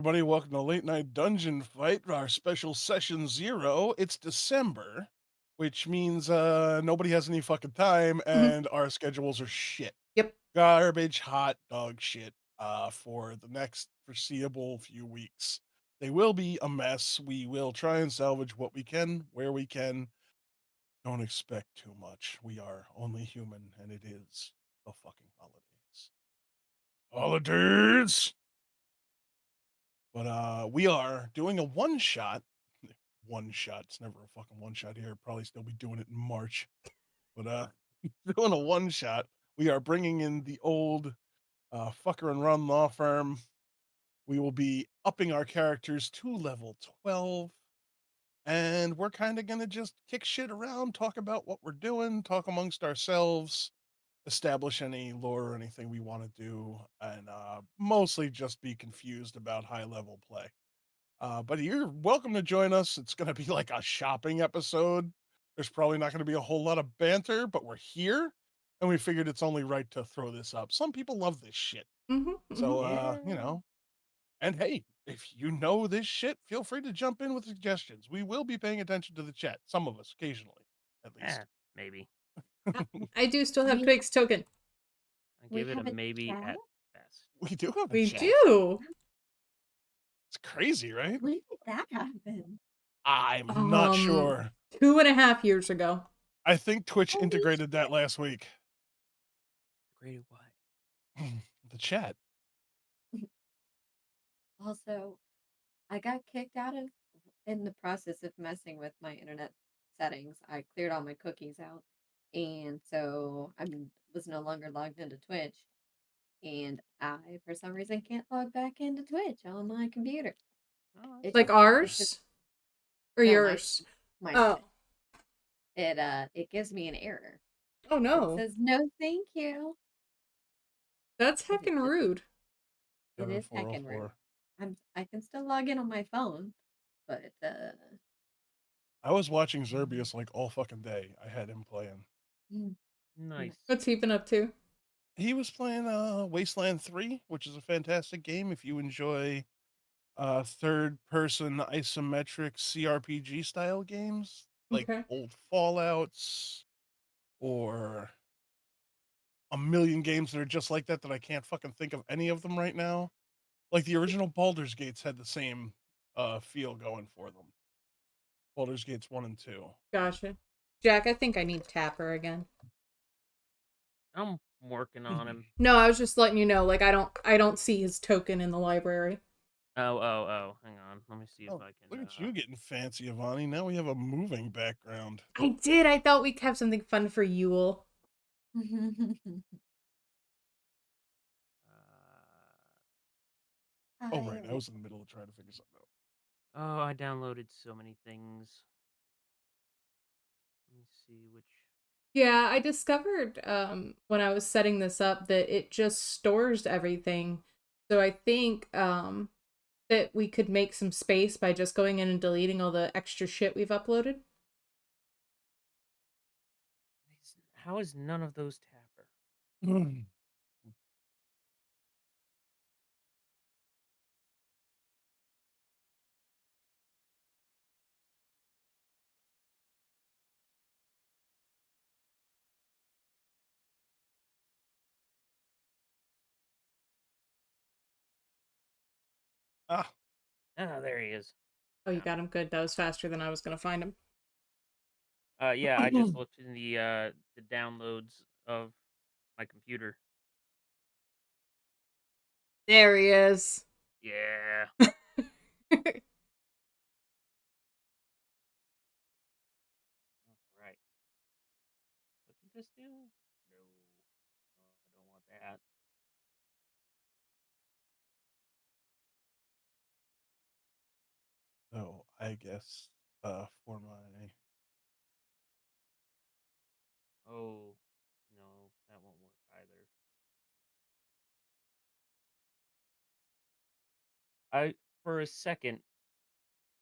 Everybody, welcome to Late Night Dungeon Fight, our special session 0. It's December, which means nobody has any fucking time Mhm. and our schedules are shit. Yep. Garbage hot dog shit for the next foreseeable few weeks. They will be a mess. We will try and salvage what we can, where we can. Don't expect too much. We are only human, and it is the fucking holidays. Holidays! But we are doing a one shot. One shot. It's never a fucking one shot here. Probably still be doing it in March. But doing a one shot. We are bringing in the old Phucker and Run law firm. We will be upping our characters to level 12. And we're kind of going to just kick shit around, talk about what we're doing, talk amongst ourselves, establish any lore or anything we want to do, and mostly just be confused about high level play. But you're welcome to join us. It's going to be like a shopping episode. There's probably not going to be a whole lot of banter, but we're here and we figured it's only right to throw this up. Some people love this shit. Mhm. Mhm. So, Yeah. and hey, if you know this shit, feel free to jump in with suggestions. We will be paying attention to the chat, some of us occasionally, at least. Maybe. I do still have We Twig's token. I we give it a have a maybe chat? at best. We do have a We chat. do. It's crazy, right? When did that happen? I'm not Um, sure. 2.5 years ago. I think Twitch Holy integrated that shit. last week. Great what? The chat. Also, I got kicked out of in the process of messing with my internet settings. I cleared all my cookies out, and so I was no longer logged into Twitch. And I, for some reason, can't log back into Twitch on my computer. Oh, It that's Like just, unfortunate. it just ours or no yours? my Oh. Twitch. It gives me an error. Oh It no. says no, thank you. That's It heckin' it, rude. it is heckin' rude. 7404. I can still log in on my phone, but I was watching Zerbius like all fucking day. I had him playing. mm, mm, Nice. What's he been up to? He was playing Wasteland 3, which is a fantastic game if you enjoy third person isometric CRPG style games like Okay. old Fallouts or a million games that are just like that I can't fucking think of any of them right now. Like the original Baldur's Gates had the same feel going for them. Baldur's Gates 1 and 2. Gotcha. Jack, I think I need Tapper again. I'm working on him. No, I was just letting you know, like I don't see his token in the library. Oh. Hang on. Let me see if Oh, I can. look at you getting fancy, Ivani. Now we have a moving background. I did. I thought we'd have something fun for Yule. Oh, right. I I was in the middle of trying to figure something out. Oh, I downloaded so many things. Let me see which. Yeah, I discovered when I was setting this up that it just stores everything. So I think that we could make some space by just going in and deleting all the extra shit we've uploaded. How is none of those Tapper? Ah, Ah, there he is. Oh, you Found got him good. That was faster than I was gonna find him. him. Yeah, I just looked in the downloads of my computer. There he is. Yeah. All right. What did this do? No. I don't want that. so I guess for my Oh, no, that won't work either. I For a second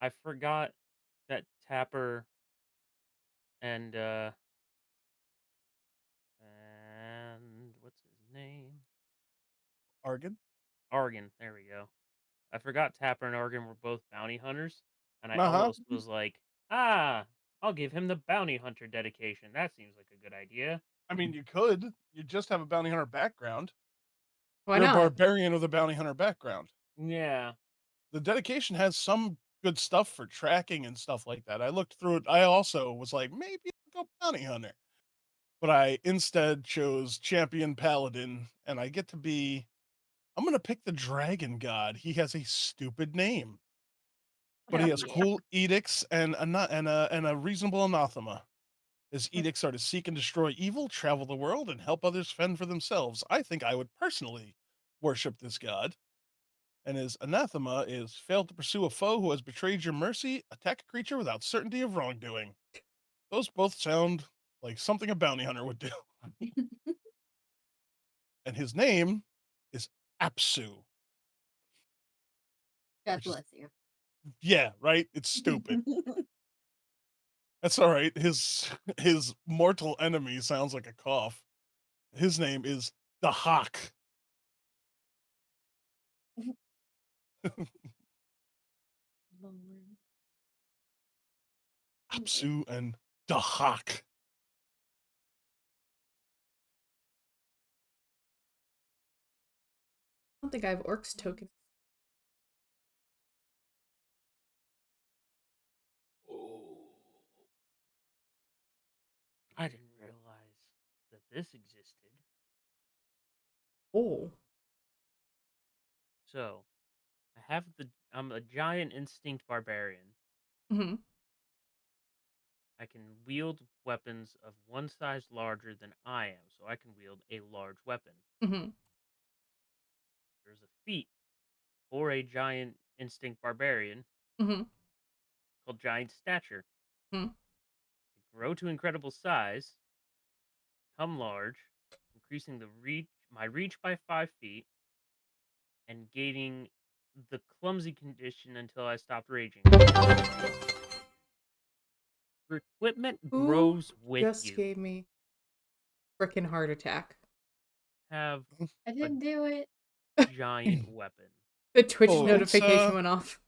I forgot that Tapper and and what's his name? Argon. Argon. There we go. I forgot Tapper and Organ were both bounty hunters, and I Uh-huh. almost was like, ah, I'll give him the bounty hunter dedication. That seems like a good idea. I mean, you could. You just have a bounty hunter background. Why You're a not? barbarian with a bounty hunter background. Yeah. The dedication has some good stuff for tracking and stuff like that. I looked through it. I also was like, maybe I'll go bounty hunter. But I instead chose champion paladin, and I get to be. I'm gonna pick the dragon god. He has a stupid name, but he Hell has yeah. cool edicts and a reasonable anathema. His edicts are to seek and destroy evil, travel the world, and help others fend for themselves. I think I would personally worship this god. And his anathema is fail to pursue a foe who has betrayed your mercy, attack a creature without certainty of wrongdoing. Those both sound like something a bounty hunter would do. And his name is Apsu, God which is, bless you. yeah, right? It's stupid. That's all right. His mortal enemy sounds like a cough. His name is the Hawk. Lord. Apsu and the Hawk. I don't think I have orcs token. I didn't realize that this existed. Oh. So, I'm a giant instinct barbarian. Mm-hmm. I can wield weapons of one size larger than I am, so I can wield a large weapon. Mm-hmm. There's a feat for a giant instinct barbarian Mm-hmm. called giant stature. Mm-hmm. Grow to incredible size, become large, increasing my reach by 5 feet, and gaining the clumsy condition until I stopped raging. Your equipment Who grows with just you. gave me frickin' heart attack? Have I a didn't do it. giant weapon. The Twitch Oh, it's notification went off.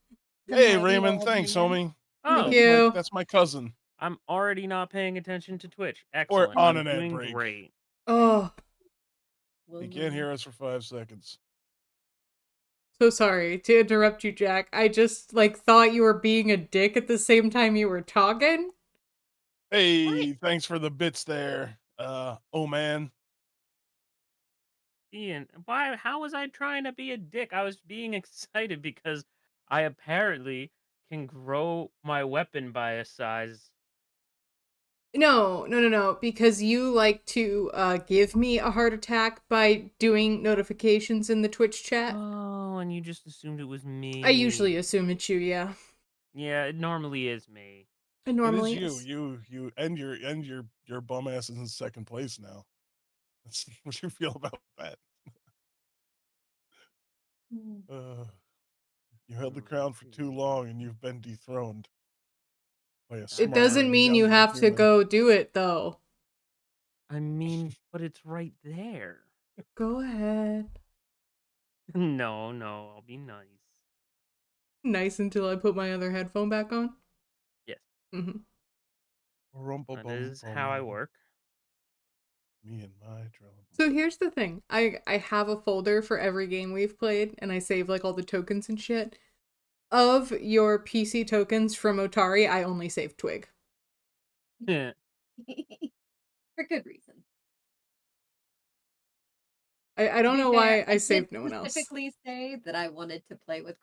The hey mighty Raymond, old thanks, man. homie. Thank Oh, you. That's my cousin. I'm already not paying attention to Twitch. We're Excellent. on I'm an ad doing break. great. Oh, You can't Whoa. hear us for 5 seconds. so sorry to interrupt you, Jack. I just thought you were being a dick at the same time you were talking. Hey, thanks for the bits there. Oh man. Ian, why? How was I trying to be a dick? I was being excited because I apparently can grow my weapon by a size. No, because you like to give me a heart attack by doing notifications in the Twitch chat. Oh, and you just assumed it was me. I usually assume it's you, yeah. Yeah, it normally is me. It It is normally you. is. You and your bum ass is in second place now. That's what you feel about that. Mm. You held the crown for too long and you've been dethroned by a It smarter doesn't and mean you younger have to human. go do it, though. I mean, but it's right there. Go ahead. No, no, I'll be nice. Nice until I put my other headphone back on. Yes, Mm-hmm. that is how I work. Me and my drum. So here's the thing. I have a folder for every game we've played, and I save all the tokens and shit. Of your PC tokens from Otari, I only save Twig. For good reason. I don't To be know fair, why I I did saved no one else. specifically say that I wanted to play with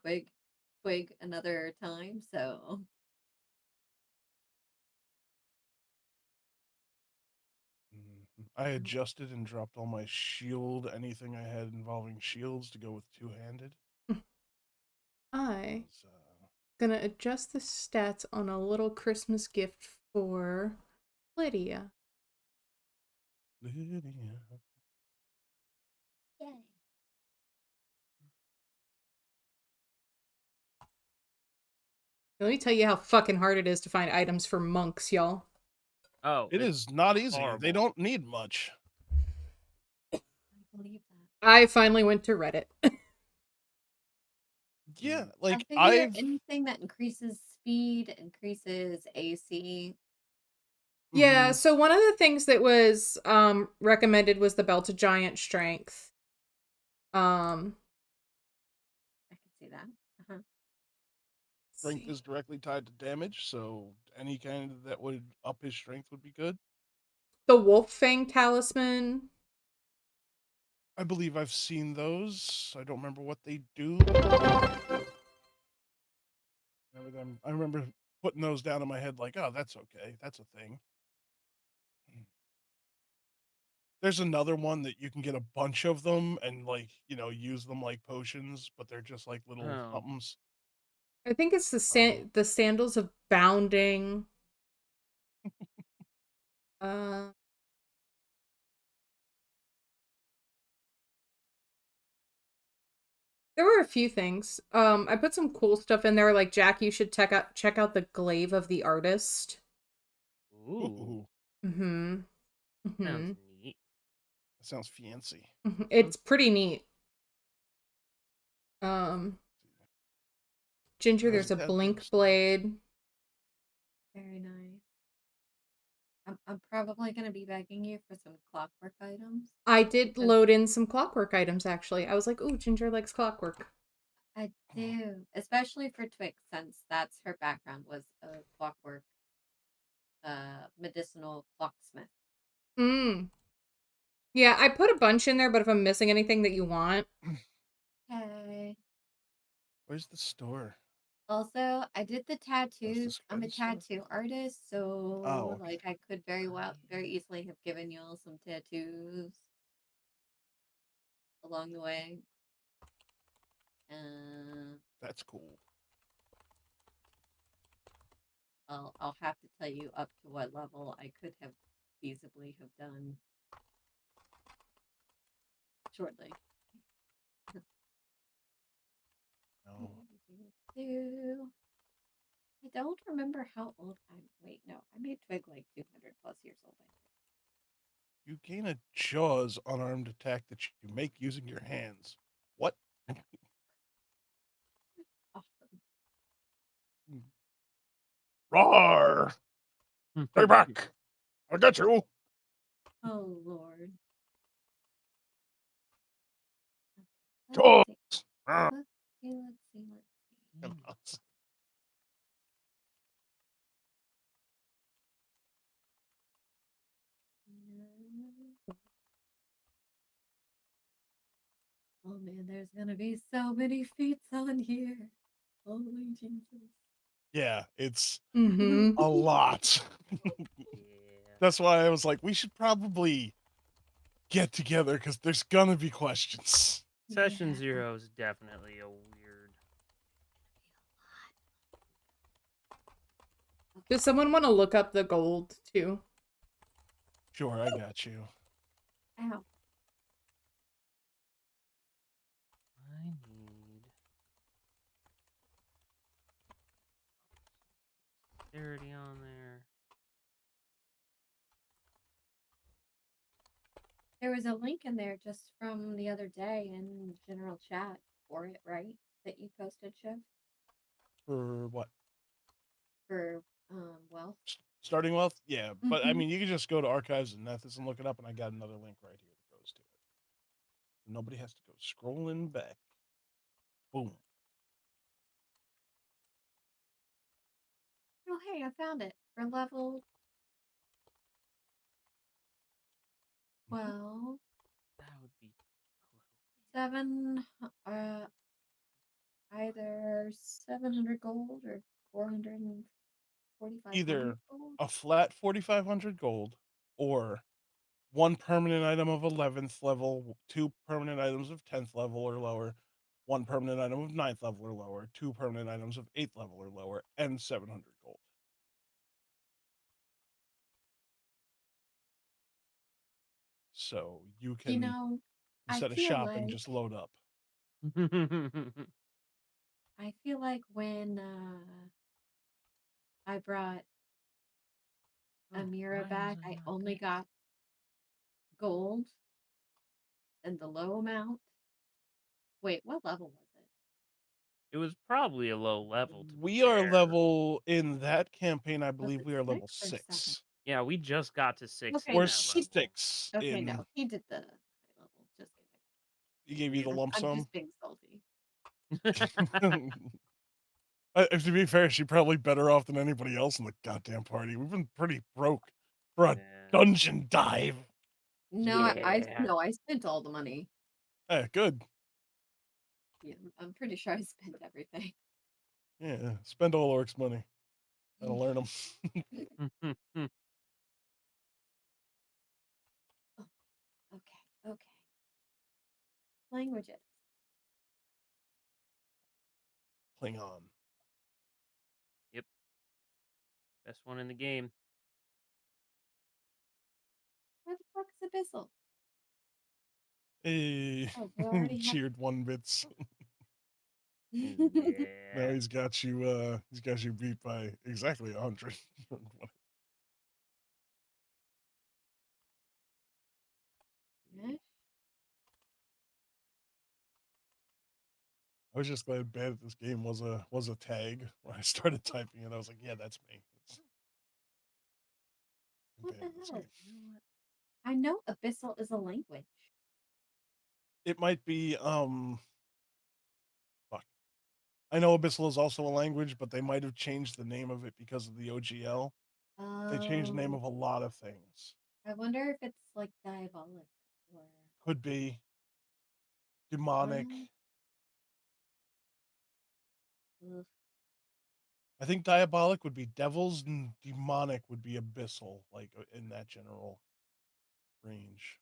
Quig another time, so I adjusted and dropped all my shield, anything I had involving shields to go with two-handed. I 'Cause, gonna adjust the stats on a little Christmas gift for Lydia. Lydia. yay. Let me tell you how fucking hard it is to find items for monks, y'all. Oh, It it's is not easy. horrible. They don't need much. I believe that. I finally went to Reddit. Yeah, I like figure I've anything that increases speed, increases AC. Yeah, mhm, so one of the things that was recommended was the belted giant strength. Um I can see that. Uh-huh. let's strength see. is directly tied to damage, so any kind that would up his strength would be good. The wolf fang talisman. I believe I've seen those. I don't remember what they do, but I remember putting those down in my head like, "Oh, that's okay. That's a thing." There's another one that you can get a bunch of them and, like, use them like potions, but they're just like little Oh, somethings. I think it's Uh, the sandals of bounding. Uh there were a few things. I put some cool stuff in there like Jack, you should check out the glaive of the artist. ooh, ooh, Mhm. sounds Mhm. neat. that sounds fancy. It's pretty neat. Um Ginger, How's there's a that there, blink sir? blade. Very nice. I'm probably gonna be begging you for some clockwork items I did because load in some clockwork items actually. I was like, "Ooh, Ginger likes clockwork." I do, especially for Twix, since that's her background was a clockwork, medicinal clocksmith. Mm. Yeah, I put a bunch in there, but if I'm missing anything that you want, Hey. Where's the store? Also, I did the Does tattoos. this guy I'm a the store? tattoo artist, Oh, so okay. like I could very easily have given y'all some tattoos along the way. Uh, That's cool. I'll have to tell you up to what level I could have feasibly have done shortly. No. I don't remember how old I'm. Wait, no, I made Twig like 200 plus years old. You gain a Jaws unarmed attack that you make using your hands. What? Awesome. Roar! Stay back! I'll get you! Oh Lord. Okay, let's Jaws! see. Ah. Let's see. Oh man, there's gonna be so many feats on here. Holy Jesus. Yeah, it's mhm. a lot. Yeah. That's why I was like, we should probably get together because there's gonna be questions. Session Yeah. 0 is definitely a weird. Does someone want to look up the gold too? Sure, I got you. Ow. I need dexterity on there. There was a link in there just from the other day in general chat for it, right? That you posted, Shiv, For what? for wealth. Starting wealth? Yeah, but I Mm-hmm. mean, you can just go to Archives and Nethys and look it up, and I got another link right here that goes to it. Nobody has to go scrolling back. Boom. Oh hey, I found it. For level Mhm. 12, That would be a little 7 either 700 gold or 400 4,500 Either gold. a flat 4,500 gold or one permanent item of 11th level, two permanent items of 10th level or lower, one permanent item of 9th level or lower, two permanent items of 8th level or lower, and 700 gold. So you You can, know, I instead of feel shopping, like just load up. I feel like when I brought Oh, Amira why was back, I I not only there? got gold and the low amount. Wait, what level was it? It was probably a low level. To be We are fair. level in that campaign. I Was believe it we are level 6 or 7? 6. Yeah, we just got to 6 Okay, in We're that no. level. 6 Okay, in. no. He did the high level. Just kidding. He gave you the lump I'm sum. just being salty. To be fair, she's probably better off than anybody else in the goddamn party. We've been pretty broke for a Yeah. dungeon dive. No, Yeah. no, I spent all the money. Good. Yeah, I'm pretty sure I spent everything. Yeah, spend all orcs' money. That'll learn them. Okay, okay. Languages. Klingon. Yep. Best one in the game. Where the fuck is Abyssal? Hey, Oh, we already have. cheered 1 bits. Now Yeah. he's got you. He's got you beat by exactly 100. Yeah. I was just glad bad at this game was a tag. When I started typing it, I was like, yeah, that's me. What Bad the at this hell? game. You know what? I know Abyssal is a language. It might be fuck. I know Abyssal is also a language, but they might have changed the name of it because of the OGL. They changed the name Oh, of a lot of things. I wonder if it's like diabolic or. Could be demonic. Ugh. I think diabolic would be devils and demonic would be abyssal, like in that general range.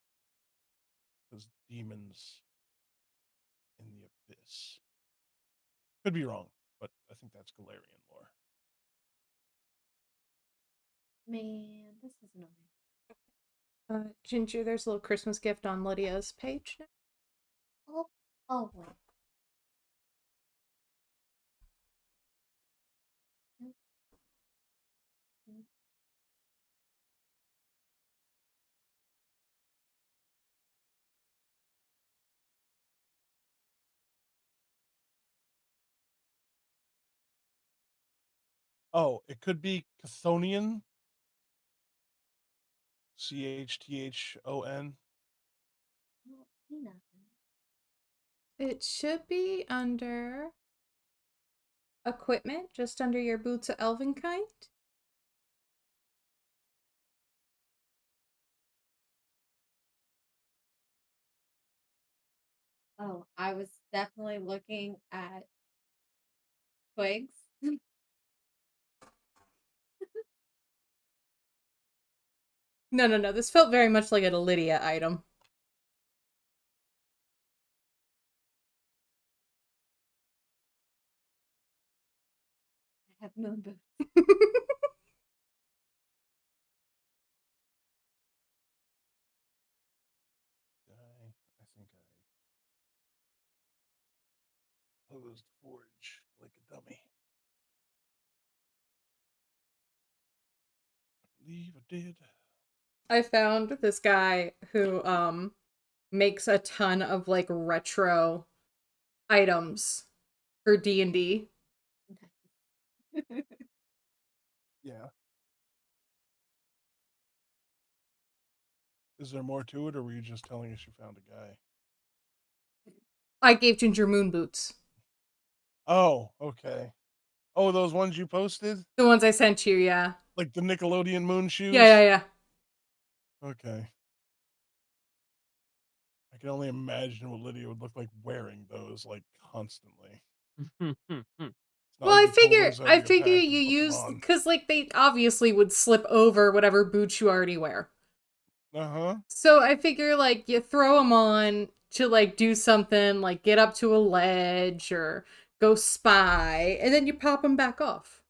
Because demons in the abyss. Could be wrong, but I think that's Galarian lore. Man, this is annoying. Ginger, there's a little Christmas gift on Lydia's page. Oh, oh, wait. Yep. Yep. Oh, it could be Chthonian. Chthon. I don't see nothing. It should be under equipment, just under your boots of Elvenkind. Oh, I was definitely looking at twigs. No. This felt very much like a Lydia item. I have moon boots. I think I closed Forge like a dummy. I believe I did. I found this guy who makes a ton of like retro items for D&D. Yeah. Is there more to it, or were you just telling us you found a guy? I gave Ginger moon boots. Oh, okay. Oh, those ones you posted? The ones I sent you, yeah. Like the Nickelodeon moon shoes? Yeah. Okay. I can only imagine what Lydia would look like wearing those, like, constantly. It's not Well, like I you pull those out I of your figure pack you and put them use, on. because like they obviously would slip over whatever boots you already wear. Uh-huh. So I figure like you throw them on to like do something, like get up to a ledge or go spy, and then you pop them back off.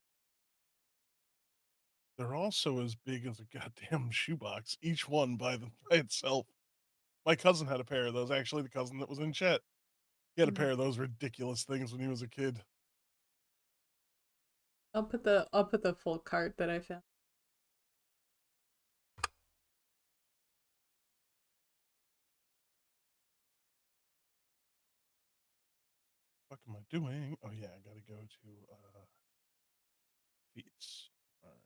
They're also as big as a goddamn shoebox, each one by itself. My cousin had a pair of those, actually, the cousin that was in chat. He had a pair of those ridiculous things when he was a kid. I'll put the full cart that I found. Fucking am I doing? Oh yeah, I gotta go to feats. All right.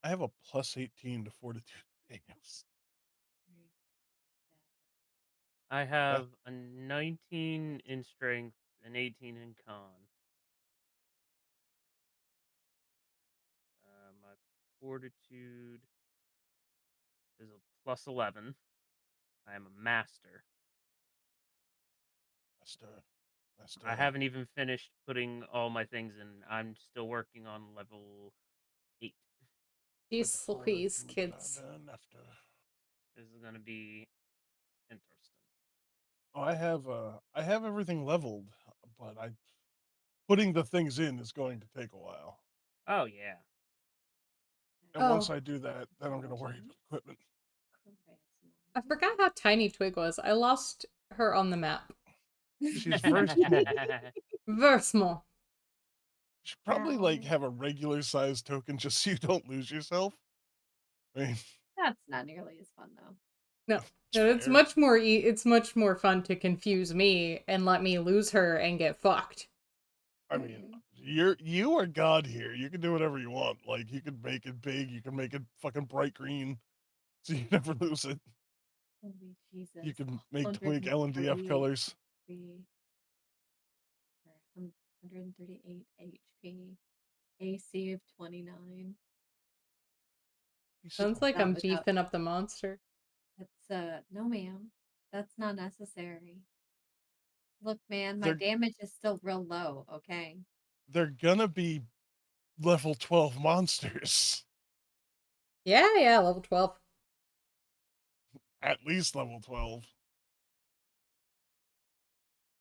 I have a plus 18 to fortitude saves. I have a 19 in strength and 18 in con. My fortitude is a plus 11. I am a master. Master. I haven't even finished putting all my things in. I'm still working on level 8. Jeez Louise, kids. After. This is gonna be interesting. Oh, I have everything leveled, but putting the things in is going to take a while. Oh yeah. And once I do that, then I'm gonna worry about equipment. I forgot how tiny Twig was. I lost her on the map. She's very small. Very small. You should probably like have a regular size token just so you don't lose yourself. I mean, That's not nearly as fun though. No, it's fair. much more. It's much more fun to confuse me and let me lose her and get fucked. I mean, you are God here. You can do whatever you want. Like you can make it big, you can make it fucking bright green, so you never lose it. Holy Jesus. You can make Twig LNDF colors. 138 HP. AC of 29. Sounds like I'm beefing up the monster. That's no ma'am. That's not necessary. Look, man, my damage is still real low, okay? They're gonna be level 12 monsters. Yeah, level 12. At least level 12.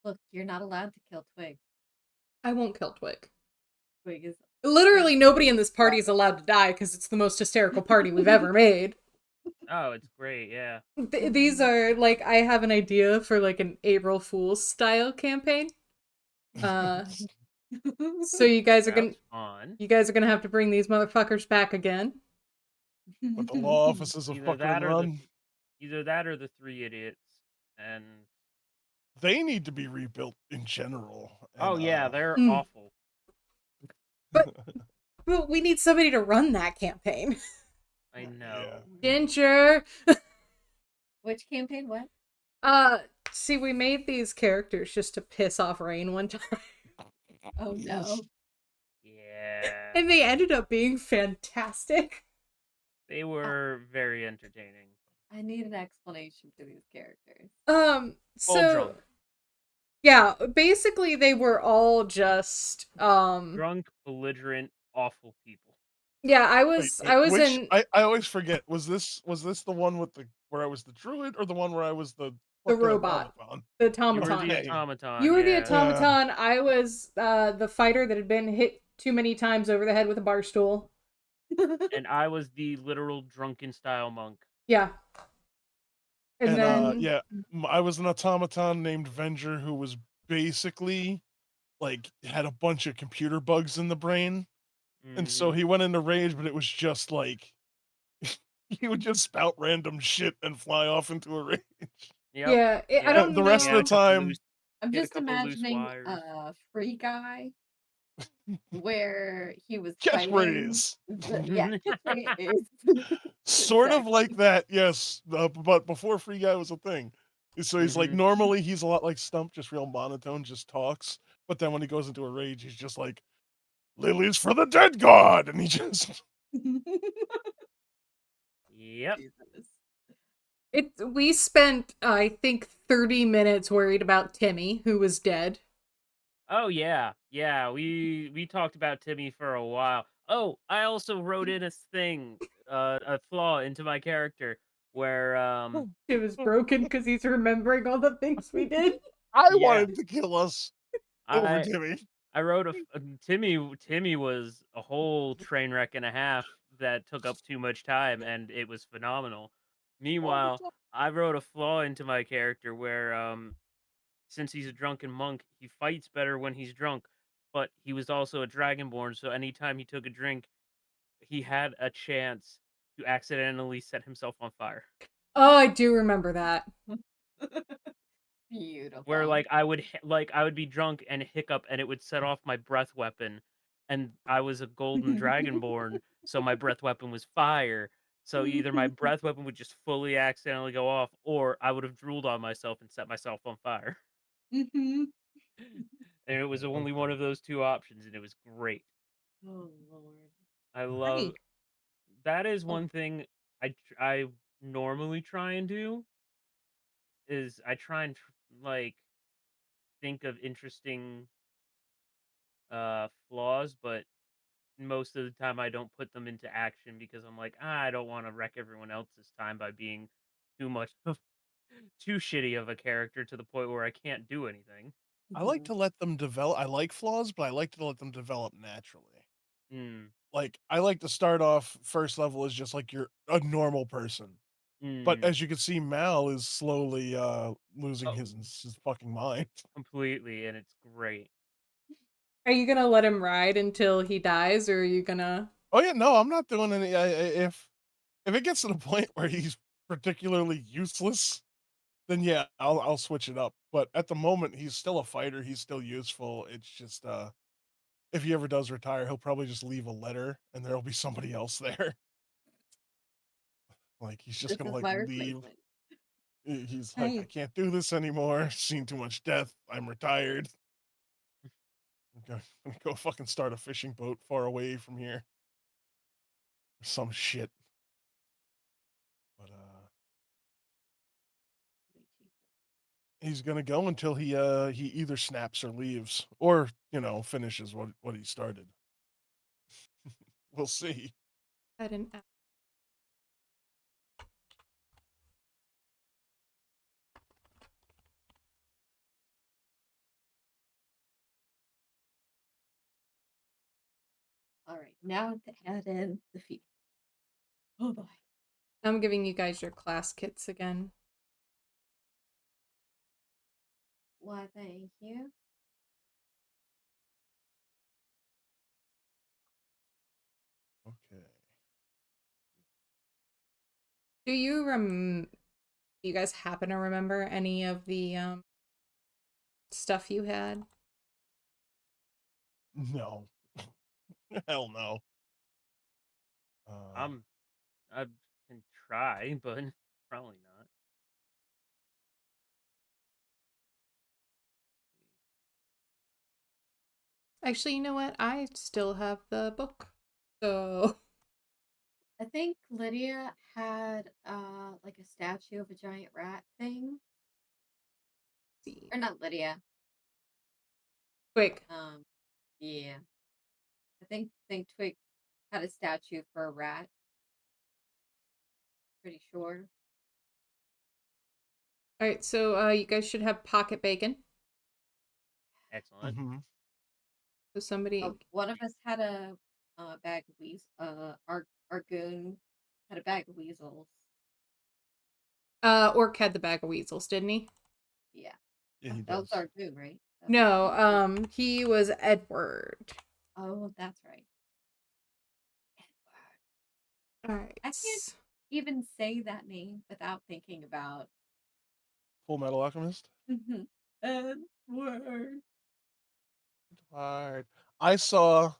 Look, you're not allowed to kill Twig. I won't kill Twig. Twig is literally nobody in this party is allowed to die because it's the most hysterical party we've ever made. Oh, it's great, yeah. These are like, I have an idea for like an April Fool's style campaign. So you guys are gonna have to bring these motherfuckers back again. With the law offices of either Phucker that and or Runn. Either that or the 3 idiots, and they need to be rebuilt in general. And, oh yeah, they're awful. But we need somebody to run that campaign. I know. Ginger. Which campaign? What? See, we made these characters just to piss off Rain one time. Oh no. Yeah. And they ended up being fantastic. They were very entertaining. I need an explanation for these characters. So all drunk. Yeah, basically they were all just drunk, belligerent, awful people. Yeah, I was I always forget. Was this the one with where I was the druid, or the one where I was the robot? Automaton? The automaton. You were the automaton. You were the automaton. I was the fighter that had been hit too many times over the head with a bar stool. And I was the literal drunken style monk. Yeah. And then I was an automaton named Venger who was basically like had a bunch of computer bugs in the brain. And so he went into rage, but it was just like he would just spout random shit and fly off into a rage. Yep. Yeah, I don't the rest of the time. I'm just imagining a free guy where he was catchphrase. Catchphrase. Sort of like that, yes. But before free guy was a thing. So he's like, normally he's a lot like Stump, just real monotone, just talks. But then when he goes into a rage, he's just like, Lily's for the dead god! And he just... Yep. We spent, I think, 30 minutes worried about Timmy, who was dead. Oh, yeah. Yeah, we talked about Timmy for a while. Oh, I also wrote in a thing, a flaw into my character where, it was broken because he's remembering all the things we did. I wanted to kill us over Timmy. I wrote Timmy was a whole train wreck and a half that took up too much time, and it was phenomenal. Meanwhile, I wrote a flaw into my character where since he's a drunken monk, he fights better when he's drunk. But he was also a dragonborn, so anytime he took a drink, he had a chance to accidentally set himself on fire. Oh, I do remember that. Where Beautiful. like I would be drunk and hiccup, and it would set off my breath weapon, and I was a golden dragonborn, so my breath weapon was fire. So either my breath weapon would just fully accidentally go off, or I would have drooled on myself and set myself on fire. Mhm. And it was Okay, only one okay. of those two options, and it was great. Oh Lord. I love Right. that is Oh, one thing I normally try and do is I try and like think of interesting flaws, but most of the time I don't put them into action because I'm like, I don't want to wreck everyone else's time by being too much of too shitty of a character to the point where I can't do anything. I like mhm. to let them develop. I like flaws, but I like to let them develop naturally. Mm. Like, I like to start off first level as just like you're a normal person. But Mm. as you can see, Mal is slowly losing Oh, his fucking mind. completely, and it's great. Are you gonna let him ride until he dies, or are you gonna? Oh yeah, no, I'm not doing any. If it gets to the point where he's particularly useless, then yeah, I'll switch it up. But at the moment, he's still a fighter. He's still useful. It's just if he ever does retire, he'll probably just leave a letter, and there'll be somebody else there. Like he's just This gonna is like my leave. replacement. He's like, I Hey, can't do this anymore. Seen too much death. I'm retired. I'm gonna go fucking start a fishing boat far away from here. Or some shit. But he's gonna go until he either snaps or leaves, or finishes what he started. We'll see. I didn't. All right, now to add in the feet. Oh boy. I'm giving you guys your class kits again. Why, thank you. Okay. Do you guys happen to remember any of the stuff you had? No. Hell no. Uh, I'm I can try, but probably not. Actually, you know what? I still have the book. So, I think Lydia had like a statue of a giant rat thing. see. Or not Lydia. Quick. Um yeah. I think Twig had a statue for a rat, pretty sure. All right, so you guys should have pocket bacon. Excellent. hmm So somebody, One of us had a bag of weasels. Our goon had a bag of weasels. Orc had the bag of weasels, didn't he? Yeah. Yeah, he That was does. our goon, right? That was No, our goon. he was Edward. Oh, that's right. Edward. All I can't right. even say that name without thinking about Full Metal Alchemist. Edward. Alright. I saw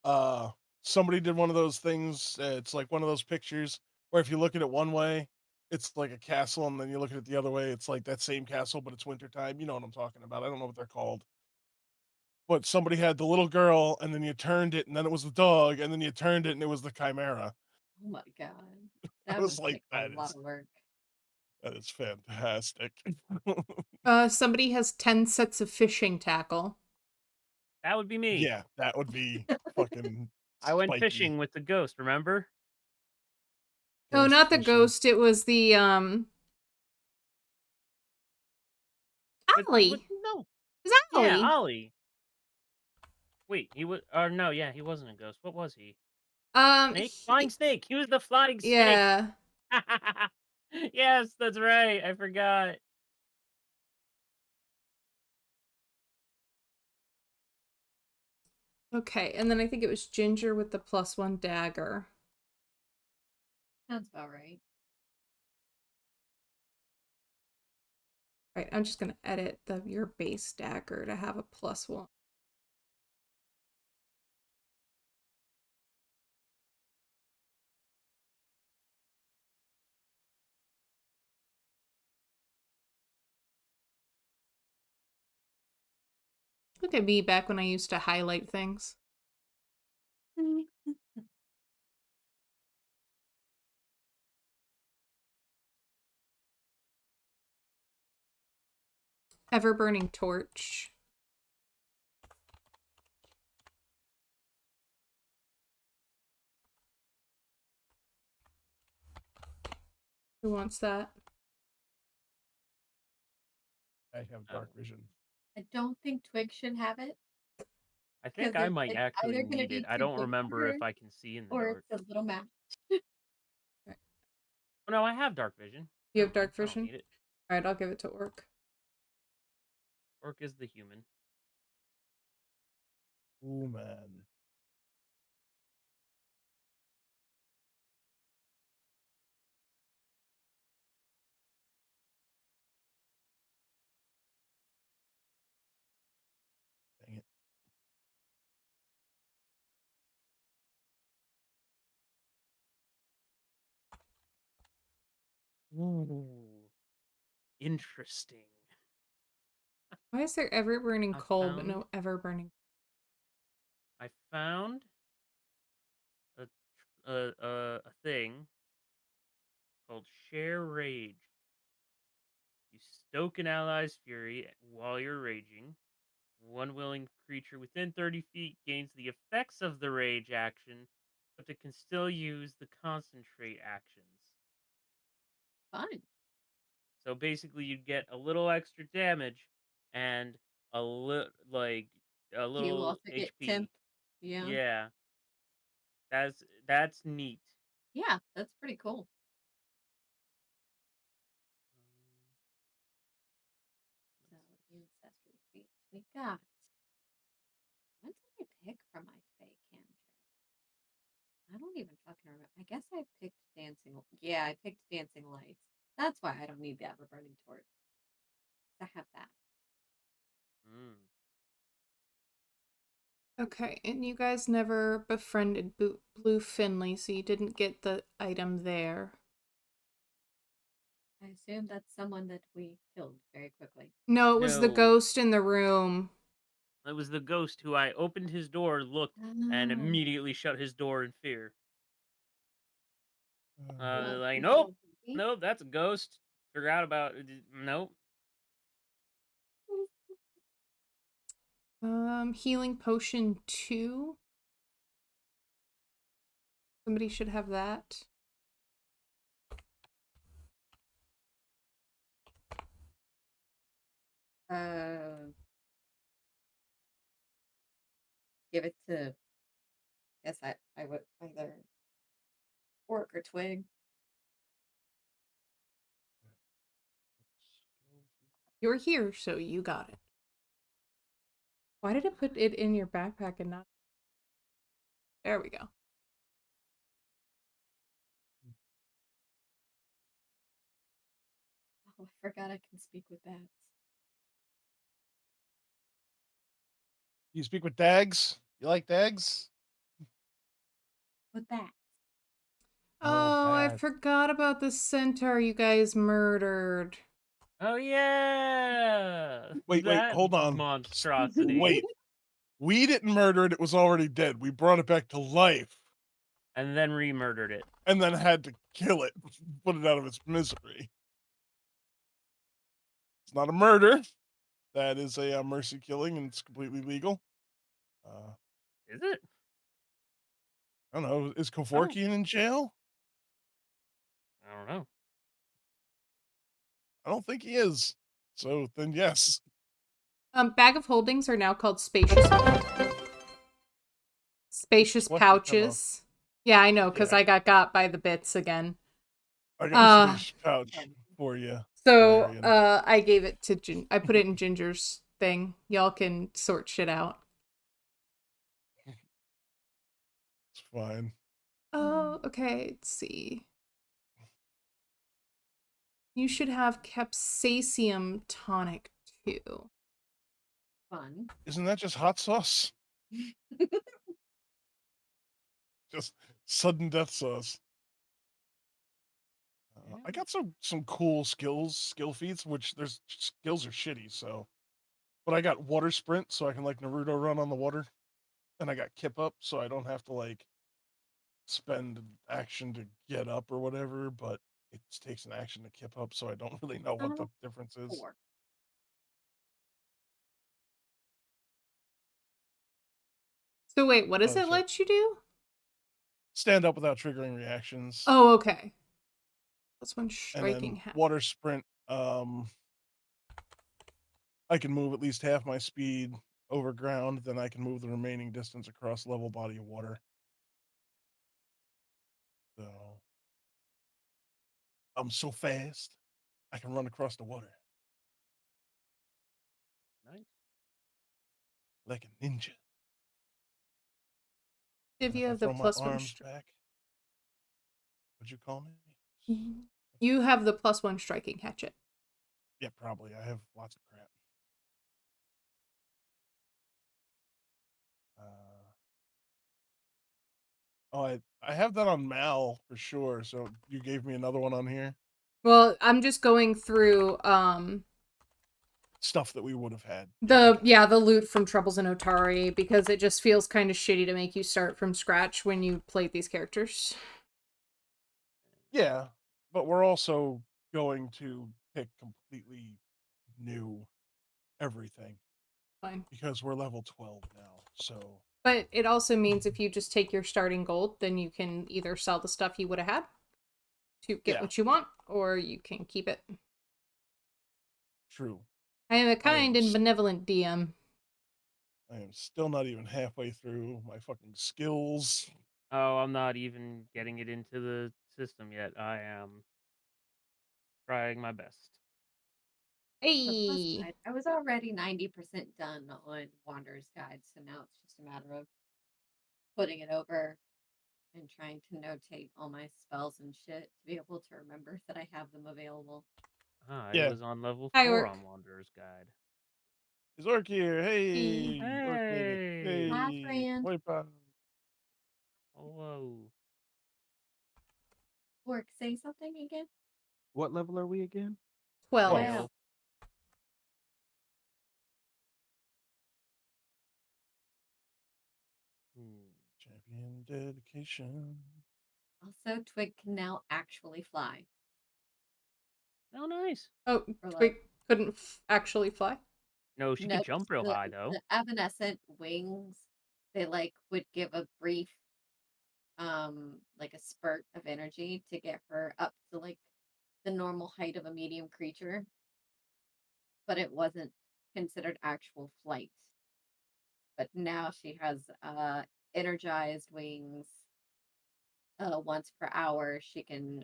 uh somebody did one of those things. It's like one of those pictures where if you look at it one way, it's like a castle, and then you look at it the other way, it's like that same castle, but it's wintertime. You know what I'm talking about. I don't know what they're called. But somebody had the little girl, and then you turned it, and then it was the dog, and then you turned it, and it was the chimera. Oh my god. I That was would like, take a lot of work. that is fantastic. Somebody has 10 sets of fishing tackle. That would be me. Yeah, that would be fucking I went spiky. fishing with the ghost, remember? Oh, Ghost not the fishing. ghost. It was the With Ollie. no. It was Yeah, Ollie. Ollie. Wait, he was or no, yeah, he wasn't a ghost. What was he? Snake? Flying snake. He was the flying snake. Yeah. Yes, that's right. I forgot. Okay, and then I think it was Ginger with the +1 dagger. Sounds about right. Right, I'm just gonna edit your base dagger to have a +1. Look at me back when I used to highlight things. Ever-burning torch. Who wants that? I have dark vision. I don't think Twig should have it I because think I it's might like actually either going to need it. be I too don't big for remember her if I can see in the or dark. it's a little match. Oh, no, I have dark vision. You Never have dark mind, I don't vision? need it. Alright, I'll give it to Orc. Orc is the human. Oh man. Dang it. Ooh, interesting. Why is there ever-burning I coal but found no ever-burning? I found a thing called Share Rage. You stoke an ally's fury while you're raging. One willing creature within 30 feet gains the effects of the rage action, but it can still use the concentrate actions. Fun. So basically, you'd get a little extra damage and a a Do you little also get temp? HP. Yeah. Yeah, that's neat. Yeah, that's pretty cool. So, ancestry feats. We got. What did I pick for my fake cantrip? I don't even fucking remember. I guess I picked dancing. Yeah, I picked dancing lights. That's why I don't need the ever burning torch. I have that. Mm. Okay, and you guys never befriended Blue Finley, so you didn't get the item there. I assume that's someone that we killed very quickly. No, it was the No, ghost in the room. it was the ghost who I opened his door, looked, and Oh, immediately shut his door in fear. well, Like, he's nope, so creepy. nope, that's a ghost. Forgot about it. Nope. Healing potion 2. Somebody should have that. Give it to. Guess I would either Orc or Twig. You're here, so you got it. Why did it put it in your backpack and not? There we go. Oh, I forgot I can speak with bats. You speak with dags? You like dags? With bats. Oh, I bad. forgot about the centaur you guys murdered. Oh yeah, Wait, that hold on. monstrosity. Wait. We didn't murder it, it was already dead. We brought it back to life And then re-murdered it. and then had to kill it, put it out of its misery. It's not a murder. That is a mercy killing and it's completely legal. Is it? I don't know. Is Oh, Kevorkian in jail? I don't know. I don't think he is. So then, yes. Bag of holdings are now called spacious What the hell? pouches. Yeah, I know, because Yeah. I got by the bits again. I got a space pouch for you. So Valerian. I gave it to I put it in Ginger's thing. Y'all can sort shit out. fine. Oh, okay. Let's see. You should have capsaicin tonic too. Fun. Isn't that just hot sauce? Just sudden death sauce. I got some cool skill feats, which there's skills are shitty, so. But I got water sprint, so I can like Naruto run on the water, and I got kip up, so I don't have to like spend action to get up or whatever. But it takes an action to kip up, so I don't really know what the difference is. 4. So wait, what does Oh, it shit. let you do? Stand up without triggering reactions. Oh, okay. That's one And striking then hat. water sprint. I can move at least half my speed over ground, then I can move the remaining distance across level body of water. So I'm so fast, I can run across the water Nice. like a ninja. If And you if I have the throw my +1 arms back, what'd you call me? You have the +1 striking hatchet. Yeah, probably. I have lots of crap. I have that on Mal for sure. So you gave me another one on here. Well, I'm just going through Stuff that we would have had. the loot from Troubles in Otari, because it just feels kind of shitty to make you start from scratch when you played these characters. Yeah, but we're also going to pick completely new everything Fine. because we're level 12 now. So But it also means if you just take your starting gold, then you can either sell the stuff you would have had to get what you want, or you can keep it. True. I am a kind and benevolent DM. I am still not even halfway through my fucking skills. Oh, I'm not even getting it into the system yet. I am trying my best. The plus Hey. side, I was already 90% done on Wanderer's Guide, so now it's just a matter of putting it over and trying to notate all my spells and shit to be able to remember that I have them available. I Yeah. was on level Hi, 4 Orc. on Wanderer's Guide. Is Orc here? Hey. Hey, Orc made it. Hey! Hi, Hey, friend. wipe out. Hello. Orc, say something again. What level are we again? 12. 12. Champion dedication. Also, Twig can now actually fly. Oh, nice. Oh, Or Twig like, couldn't actually fly? No, she no, could jump real high, though. the evanescent wings, they like would give a brief like a spurt of energy to get her up to like the normal height of a medium creature, but it wasn't considered actual flight. But now she has energized wings. Once per hour she can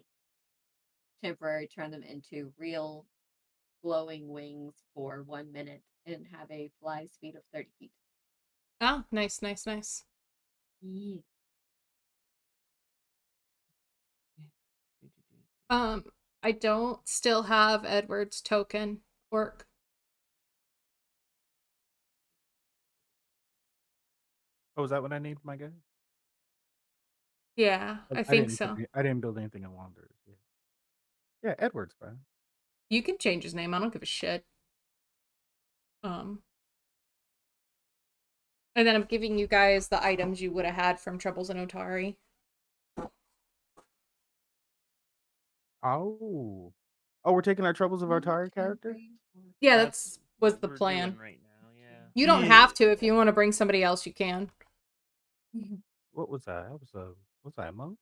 temporarily turn them into real glowing wings for 1 minute and have a fly speed of 30 feet. Ah, nice, nice, nice. Yeah. I don't still have Edward's token, Orc. Oh, is that what I named my guy? Yeah, I think so. I didn't build anything in Wanderers. Yeah, Edwards, bro. You can change his name. I don't give a shit. And then I'm giving you guys the items you would have had from Troubles in Otari. Oh. Oh, we're taking our Troubles of Otari character? Yeah, That's was what the we're plan. doing right now, yeah. You don't have to. If you want to bring somebody else, you can. What was that? Was I a monk?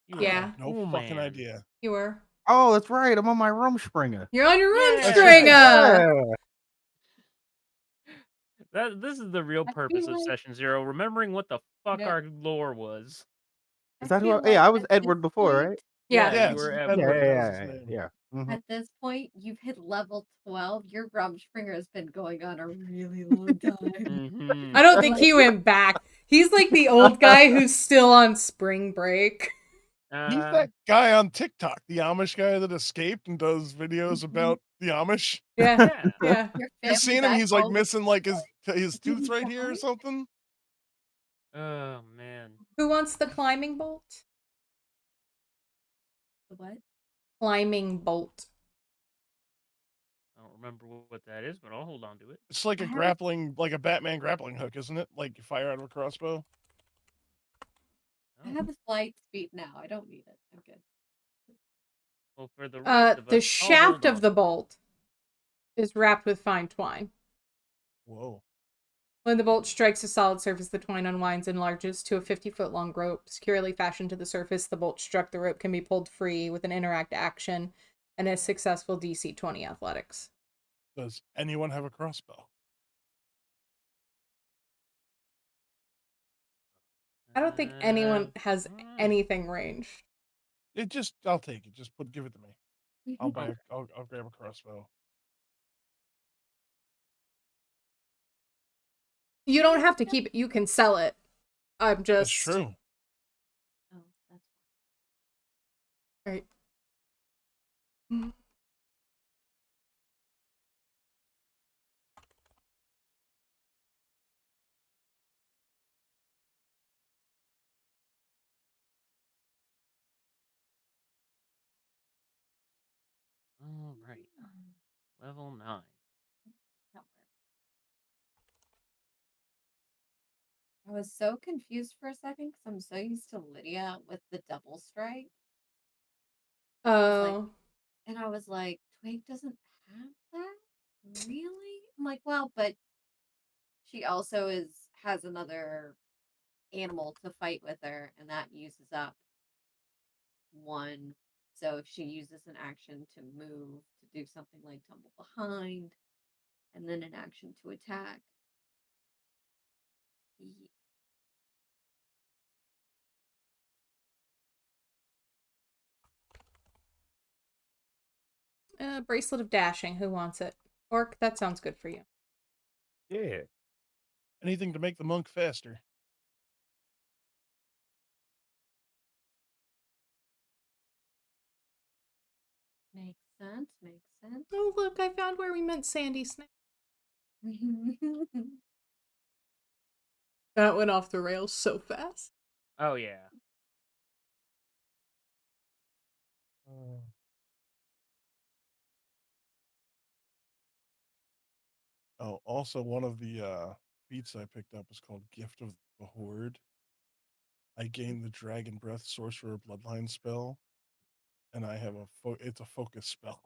You I were Yeah. have no cool, fucking man. idea. You were. Oh, that's right. I'm on my Rumspringer. You're on your Yeah. Rumstringer! Yeah. This is the real I purpose feel of like- Session 0, remembering what the fuck No. our lore was. Is that who? feel Yeah, like I was at this Edward before, point- right? Yeah. Yeah, you were Yes, Edward. Edward, that was his name. Yeah. Mhm. At this point, you've hit level 12. Your Rumspringer has been going on a really long time. Mhm. I don't So, think like- he went back. He's like the old guy who's still on spring break. He's that guy on TikTok, the Amish guy that escaped and does videos about the Amish. Yeah, Yeah. yeah. Your You family seen him? back He's like home. missing like his Did tooth he right here or die? something. Oh man. Who wants the climbing bolt? The what? Climbing bolt. I don't remember what that is, but I'll hold on to it. It's like I a have a- grappling, like a Batman grappling hook, isn't it? Like you fire out of a crossbow. I Oh. have a flight speed now. I don't need it. I'm good. Well, for the rest of The us, I'll hold shaft on of the to it. bolt is wrapped with fine twine. Whoa. When the bolt strikes a solid surface, the twine unwinds and enlarges to a 50-foot long rope. Securely fashioned to the surface, the bolt struck the rope can be pulled free with an interact action and a successful DC 20 athletics. Does anyone have a crossbow? I don't think anyone Um, has hmm. anything ranged. I'll take it. Just give it to me. I'll Mm-hmm. I'll grab a crossbow. You don't have to keep it. You can sell it. I'm That's just... true. Oh, that's Right. All right. Level 9. that works. I was so confused for a second because I'm so used to Lydia with the double strike. Oh. And I was like, Twig doesn't have that? Really? I'm like, well, but she also has another animal to fight with her, and that uses up one. So if she uses an action to move to do something like tumble behind, and then an action to attack. Bracelet of dashing. Who wants it? Orc, that sounds good for you. Yeah. Anything to make the monk faster. Makes sense. Makes sense. Oh, look, I found where we meant Sandy Snap. That went off the rails so fast. Oh yeah. Oh, also one of the feats I picked up is called Gift of the Horde. I gained the Dragon Breath Sorcerer Bloodline spell, and I have it's a focus spell,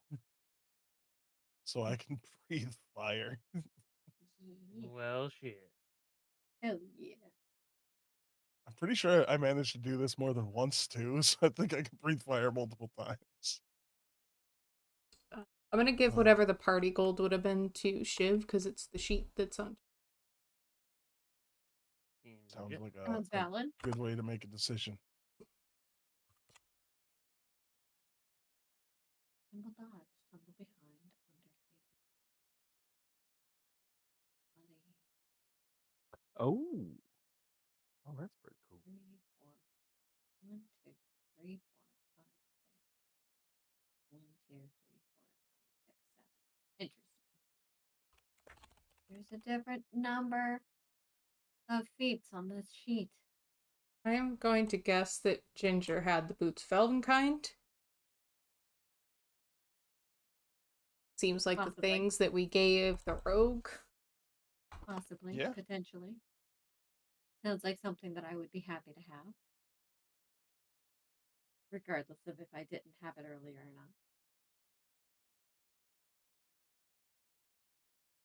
so I can breathe fire. Yeah. Well, shit. Hell yeah. I'm pretty sure I managed to do this more than once too, so I think I can breathe fire multiple times. I'm gonna give whatever the party gold would have been to Shiv because it's the sheet that's on. Seems Sounds legit. like Sounds a valid. good way to make a decision. Tumble dodge, tumble behind, underhanded. Bloody. Oh. Oh, that's pretty cool. 3, 4. 1, 2, 3, 4, 5, 6. 1, 2, 3, 4, 5, 6, 7. Interesting. There's a different number of feats on this sheet. I am going to guess that Ginger had the boots Feldenkind. Seems like Possibly. the things that we gave the rogue. Possibly. Yeah. Potentially. Sounds like something that I would be happy to have. Regardless of if I didn't have it earlier or not.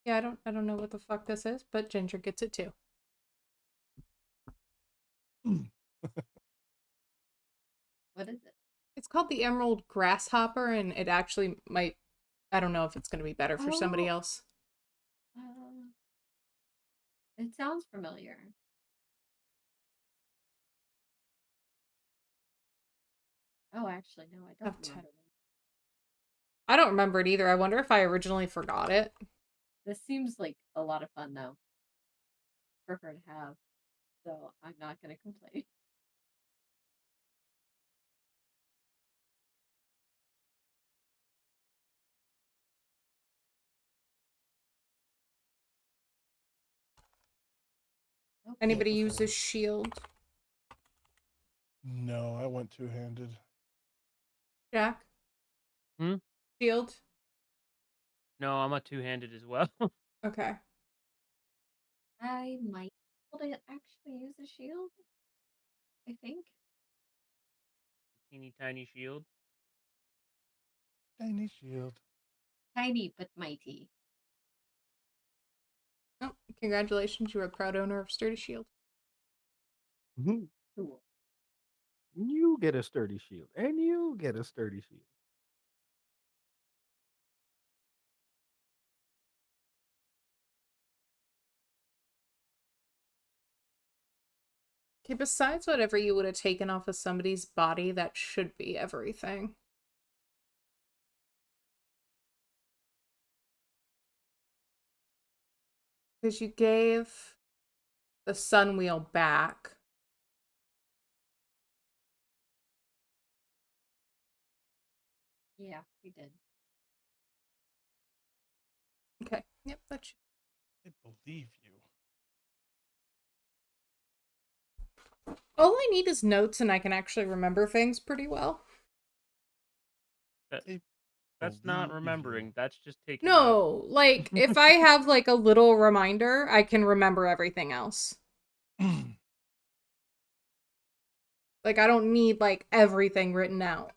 Yeah, I don't know what the fuck this is, but Ginger gets it too. What is it? It's called the Emerald Grasshopper, and it actually might... I don't know if it's going to be better for somebody else. It sounds familiar. Oh, actually, no, I don't remember this. I don't remember it either. I wonder if I originally forgot it. This seems like a lot of fun, though, for her to have. so I'm not gonna complain. Okay. Anybody Okay. use a shield? No, I went two-handed. Jack? Hmm? Shield? No, I'm a two-handed as well. Okay. I might be able to actually use a shield. I think. Teeny tiny shield. Tiny shield. Tiny but mighty. Oh, congratulations, you're a proud owner of Sturdy Shield. Mhm. Cool. You get a sturdy shield, and you get a sturdy shield. Okay, besides whatever you would have taken off of somebody's body, that should be everything. Because you gave the sun wheel back. Yeah, we did. Okay, yep, that should. I believe you. All I need is notes and I can actually remember things pretty well. I That's not believe remembering. That's just taking No, like if I have like a little reminder, I can remember everything else. you. Like I don't need like everything written out.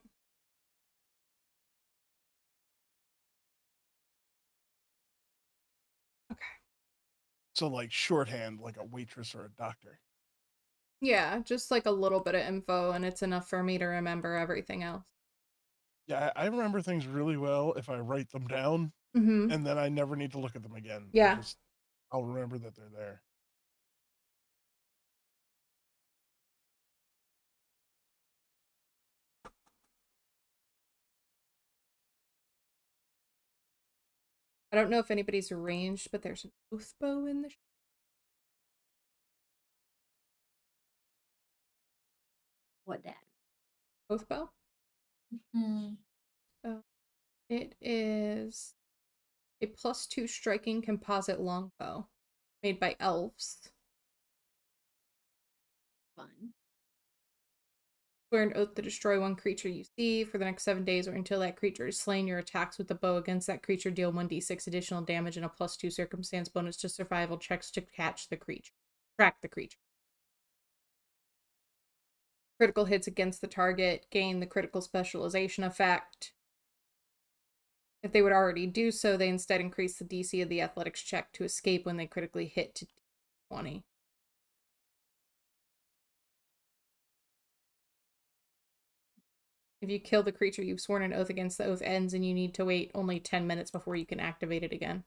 Okay. So like shorthand, like a waitress or a doctor. Yeah, just like a little bit of info and it's enough for me to remember everything else. Yeah, I remember things really well if I write them down, Mm-hmm. and then I never need to look at them again. Yeah. I'll remember that they're there. I don't know if anybody's arranged, but there's an oath bow in the What that? oath bow. Hmm. It is a +2 striking composite longbow made by elves. Fun. Swear an oath to destroy one creature you see for the next 7 days or until that creature is slain. Your attacks with the bow against that creature deal 1d6 additional damage and a +2 circumstance bonus to survival checks to catch the creature. Track the creature. Critical hits against the target gain the critical specialization effect. If they would already do so, they instead increase the DC of the athletics check to escape when they critically hit to 20. If you kill the creature you've sworn an oath against, the oath ends and you need to wait only 10 minutes before you can activate it again.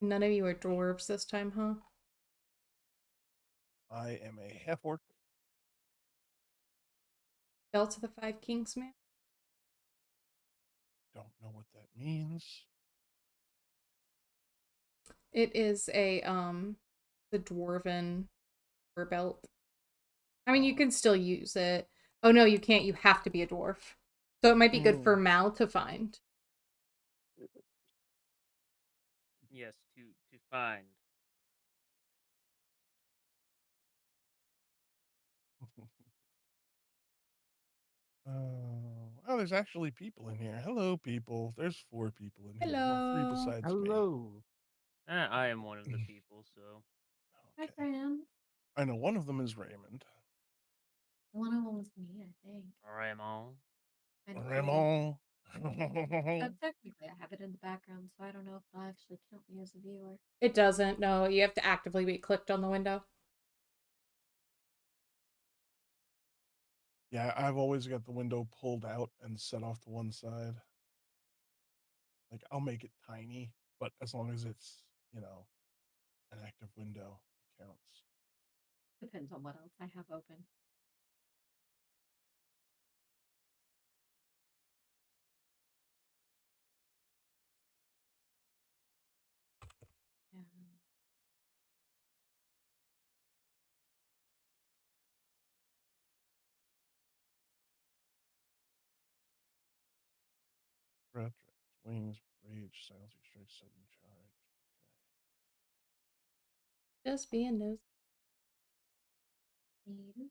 None of you are dwarves this time, huh? I am a half orc. Fell to the Five Kings, man. Don't know what that means. It is the dwarven belt. I mean, you can still use it. Oh no, you can't. You have to be a dwarf. So it might be good for Mal to find. Yes, to find. Oh, there's actually people in here. Hello, people. There's 4 people in here. Well, 3 Hello. besides me. Hello. I am one of the people, so Hi, Okay. friends. I know one of them is Raymond. One of them was me, I think. Ramon. And Raymond. so technically, I have it in the background, so I don't know if it'll actually count me as a viewer. It doesn't. No, you have to actively be clicked on the window. Yeah, I've always got the window pulled out and set off to one side. Like, I'll make it tiny, but as long as it's, an active window counts. Depends on what else I have open. Yeah. Breath, wings, rage, silence, strike, sudden charge. Just being nosy. Nope.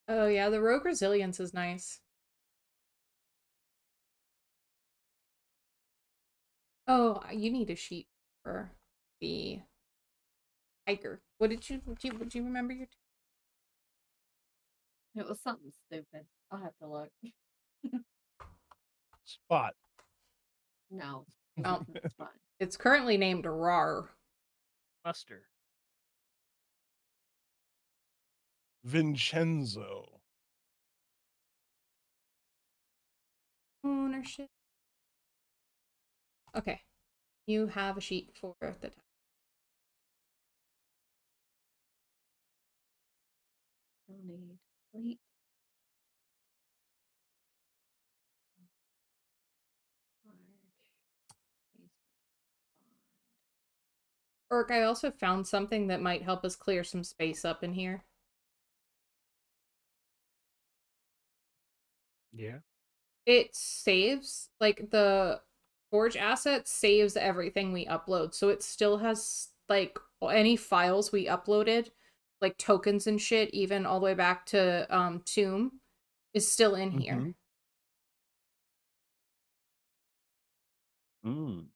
Oh yeah, the rogue resilience is nice. Oh, you need a sheet for the tiger. What did you would you remember your It was something stupid. I'll have to look. Spot. No, it Oh. wasn't fun. It's currently named Rar. Buster. Vincenzo. Ownership. Okay. You have a sheet for the tiger. I'll need fleet. Large. Basement bond. Orc, I also found something that might help us clear some space up in here. Yeah. It saves, like, the Forge asset saves everything we upload, so it still has, like, any files we uploaded, like tokens and shit, even all the way back to Tomb, is still in here. Mm.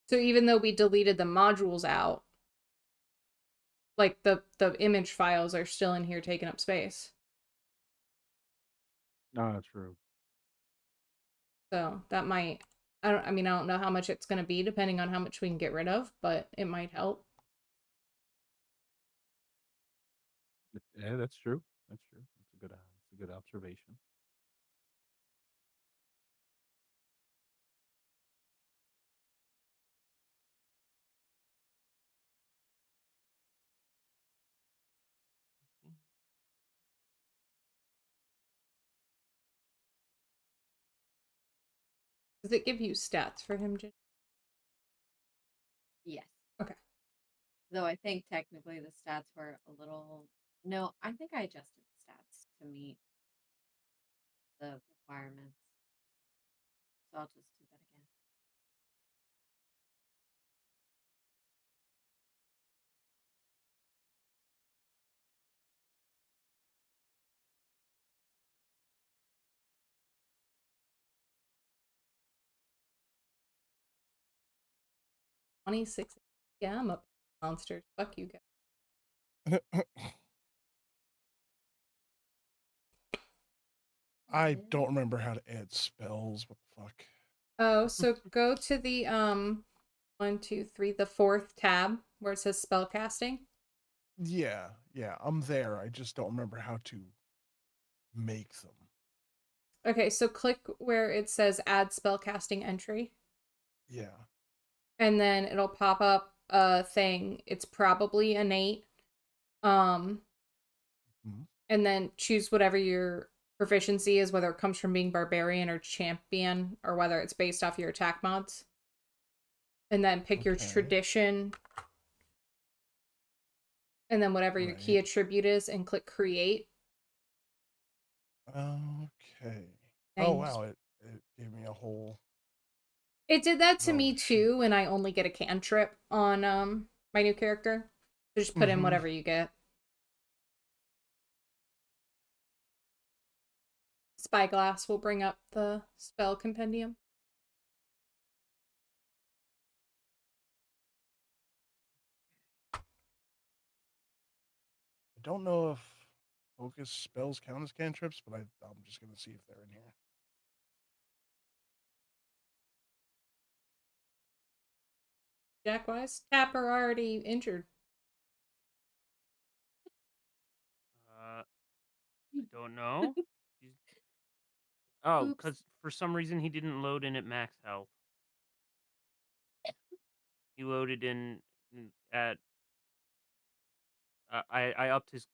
So even though we deleted the modules out, like, the image files are still in here taking up space. No, true. So that might, I don't know how much it's going to be depending on how much we can get rid of, but it might help. Yeah, that's true. That's true. That's a good observation. Does it give you stats for him, Jen? Yes. Okay. Though I think technically the stats were a little. No, I think I adjusted the stats to meet the requirements. So I'll just do that again. $26. Yeah, I'm up monsters. Fuck you guys. I don't remember how to add spells. What the fuck? Oh, so go to the 1, 2, 3, the 4th tab where it says spell casting. Yeah, I'm there. I just don't remember how to make them. Okay, so click where it says add spell casting entry. Yeah. And then it'll pop up a thing. It's probably innate. Um and then choose whatever your proficiency is, whether it comes from being barbarian or champion, or whether it's based off your attack mods. And then pick your tradition. And then whatever your key attribute is, and click create. Okay. And Oh wow, it gave me a whole. It did that to me shit. too, and I only get a cantrip on my new character. So just put in whatever you get. Spyglass will bring up the spell compendium. I don't know if focus spells count as cantrips, but I'm just gonna see if they're in here. Jack, why is Tapper already injured? I don't know. Oh, Oops. because for some reason he didn't load in at max health. He loaded in at I upped his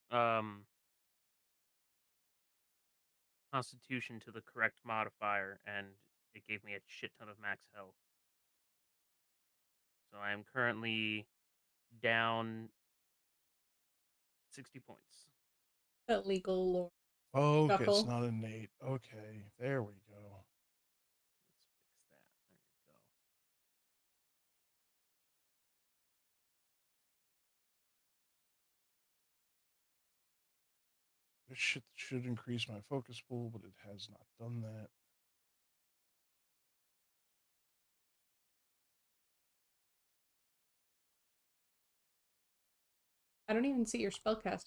constitution to the correct modifier, and it gave me a shit ton of max health. So I am currently down 60 points. That legal lore. Focus, Shuffle. not innate. Okay, there we go. Let's fix that. There we go. This shit should increase my focus pool, but it has not done that. I don't even see your spellcast.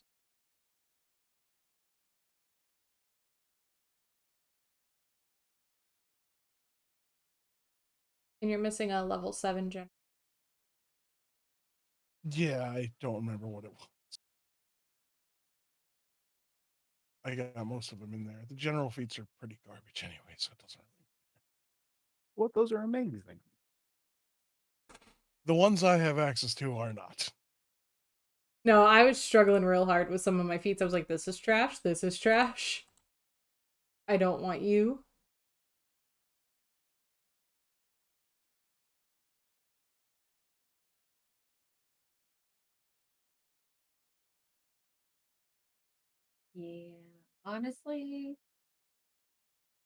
And you're missing a level 7 gen. Yeah, I don't remember what it was. I got most of them in there. The general feats are pretty garbage anyway, so it doesn't really. Well, those are amazing. The ones I have access to are not. No, I was struggling real hard with some of my feats. I was like, this is trash. This is trash. I don't want you. Yeah. Honestly,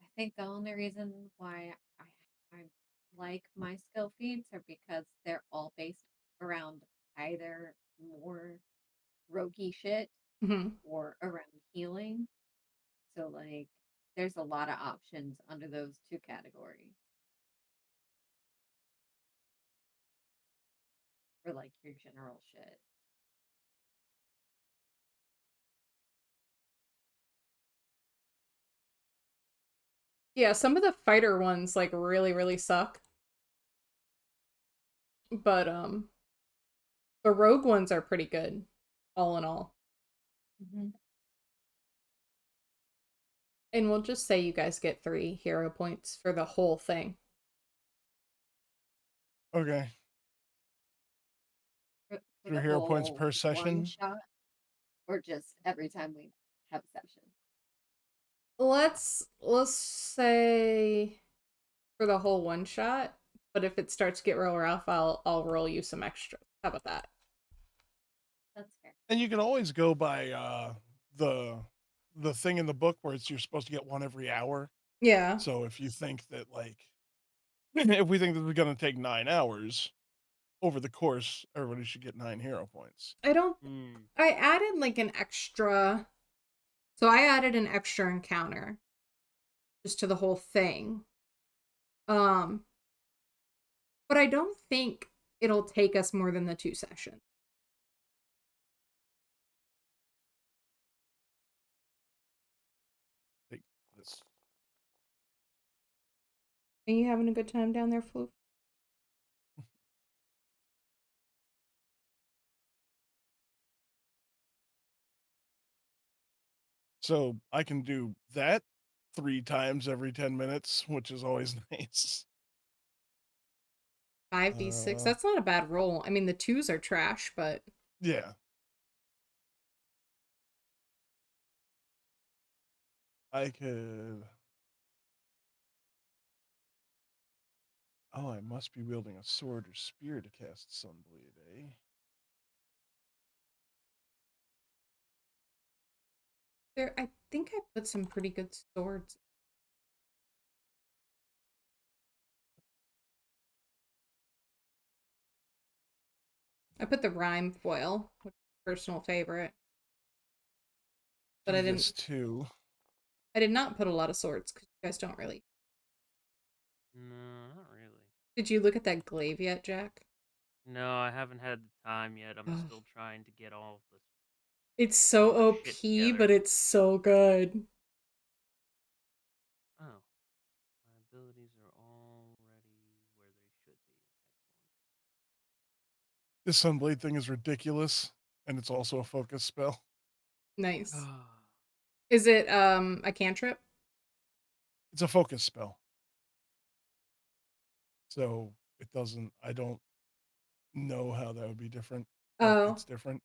I think the only reason why I like my skill feats are because they're all based around either more roguey shit Mm-hmm. or around healing. So like there's a lot of options under those two categories. For like your general shit. Yeah, some of the fighter ones like really, really suck. But the rogue ones are pretty good, all in all. Mm-hmm. And we'll just say you guys get 3 hero points for the whole thing. Okay. For 3 the hero points whole per one session. shot, or just every time we have a session. Let's say for the whole one shot, but if it starts to get real rough, I'll roll you some extra. How about that? That's fair. And you can always go by the thing in the book where it's you're supposed to get one every hour. Yeah. So if you think that like if we think this is gonna take 9 hours over the course, everybody should get 9 hero points. I don't Hmm. I added like an extra. So I added an extra encounter just to the whole thing. Um but I don't think it'll take us more than the 2 sessions. Take this. Are you having a good time down there, Floof? So I can do that 3 times every 10 minutes, which is always nice. 5d6. That's not a bad roll. I mean, the 2s are trash, but Yeah. I could. Oh, I must be wielding a sword or spear to cast Sunblade, eh? there I think I put some pretty good swords. I put the rhyme foil, which is a personal favorite. But Do this too. I did not put a lot of swords because you guys don't really. No, not really. Did you look at that glaive yet, Jack? No, I haven't had the time yet. I'm Ugh. still trying to get all of this. It's All so the OP, shit together. but it's so good. Oh. My abilities are already where they should be. This Sunblade thing is ridiculous, and it's also a focus spell. Nice. Excellent. Is it a cantrip? It's a focus spell. So it doesn't, I don't know how that would be different, but Oh. it's different.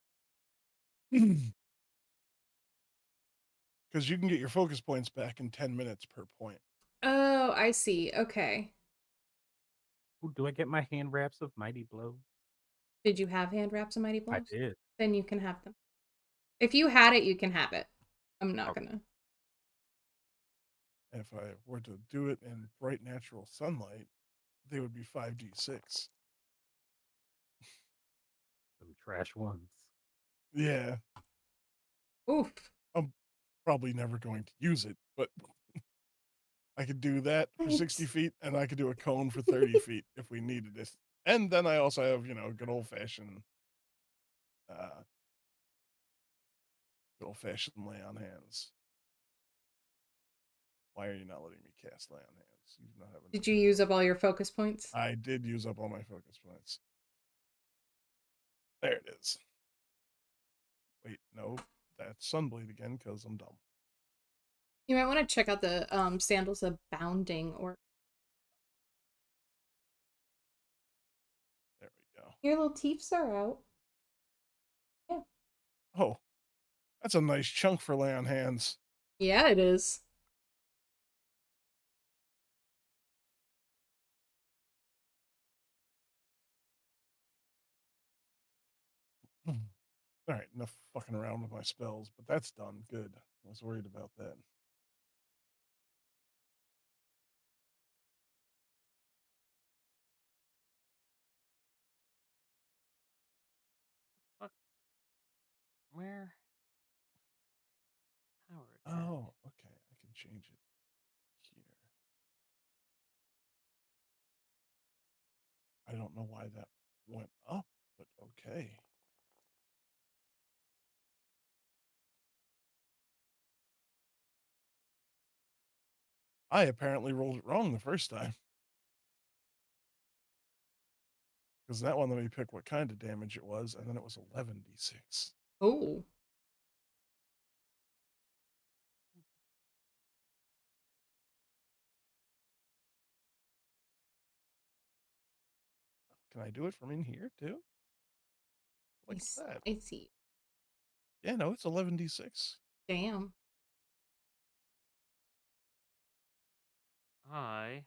Because you can get your focus points back in 10 minutes per point. Oh, I see. Okay. Ooh, do I get my hand wraps of mighty blows? Did you have hand wraps and mighty I blows? did. Then you can have them. If you had it, you can have it. I'm not Okay. gonna. And if I were to do it in bright natural sunlight, they would be 5d6. Some trash ones. Yeah, Oof. I'm probably never going to use it, but I could do that for 60 Thanks. feet, and I could do a cone for 30 feet if we needed it. And then I also have, good uh, old fashioned lay on hands. Why are you not letting me cast lay on hands? You not have Did enough you use up all your focus points? I did use up all my focus points. There it is. Wait, no, that's Sunblade again because I'm dumb. You might want to check out the sandals of bounding, or There we go. your little teeths are out. Yeah. Oh, that's a nice chunk for lay on hands. Yeah, it is. All right, enough fucking around with my spells, but that's done. Good. I was worried about that. Fuck. Where? Power attack. Oh, okay. I can change it here. I don't know why that went up, but okay. I apparently rolled it wrong the first time. Because that one let me pick what kind of damage it was, and then it was 11d6. Oh. Can I do it from in here too? Like that. I see. Yeah, no, it's 11d6. Damn. I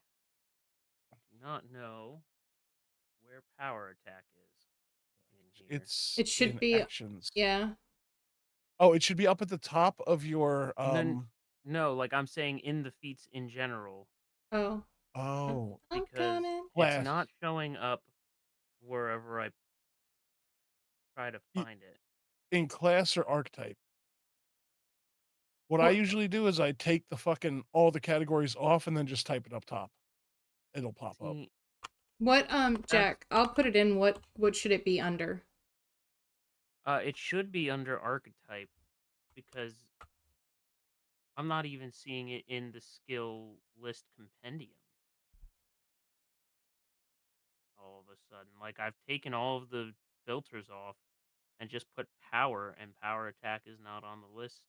do not know where power attack is in here. It's It should in be. actions. Yeah. Oh, it should be up at the top of your No, no, like I'm saying in the feats in general, Oh. oh, I'm because coming. it's class. not showing up wherever I try to find it. In class or archetype. What I What? usually do is I take the fucking all the categories off and then just type it up top. It'll pop up. See, What? that's Jack. I'll put it in. What should it be under? it should be under archetype because I'm not even seeing it in the skill list compendium. All of a sudden, like I've taken all of the filters off and just put power, and power attack is not on the list.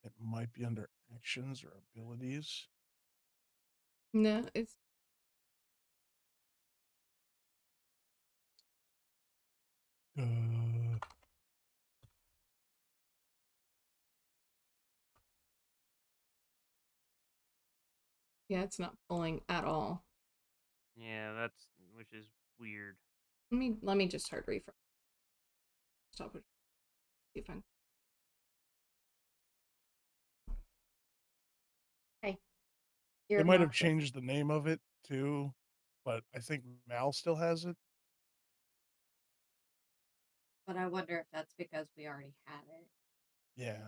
It might be under actions or abilities. No, it's. Uh, Yeah, it's not pulling at all. Yeah, that's which is weird. Let me just hard refresh. Stop it. See if I. Hey, you're they might have obnoxious. changed the name of it too, but I think Mal still has it. But I wonder if that's because we already had it. Yeah.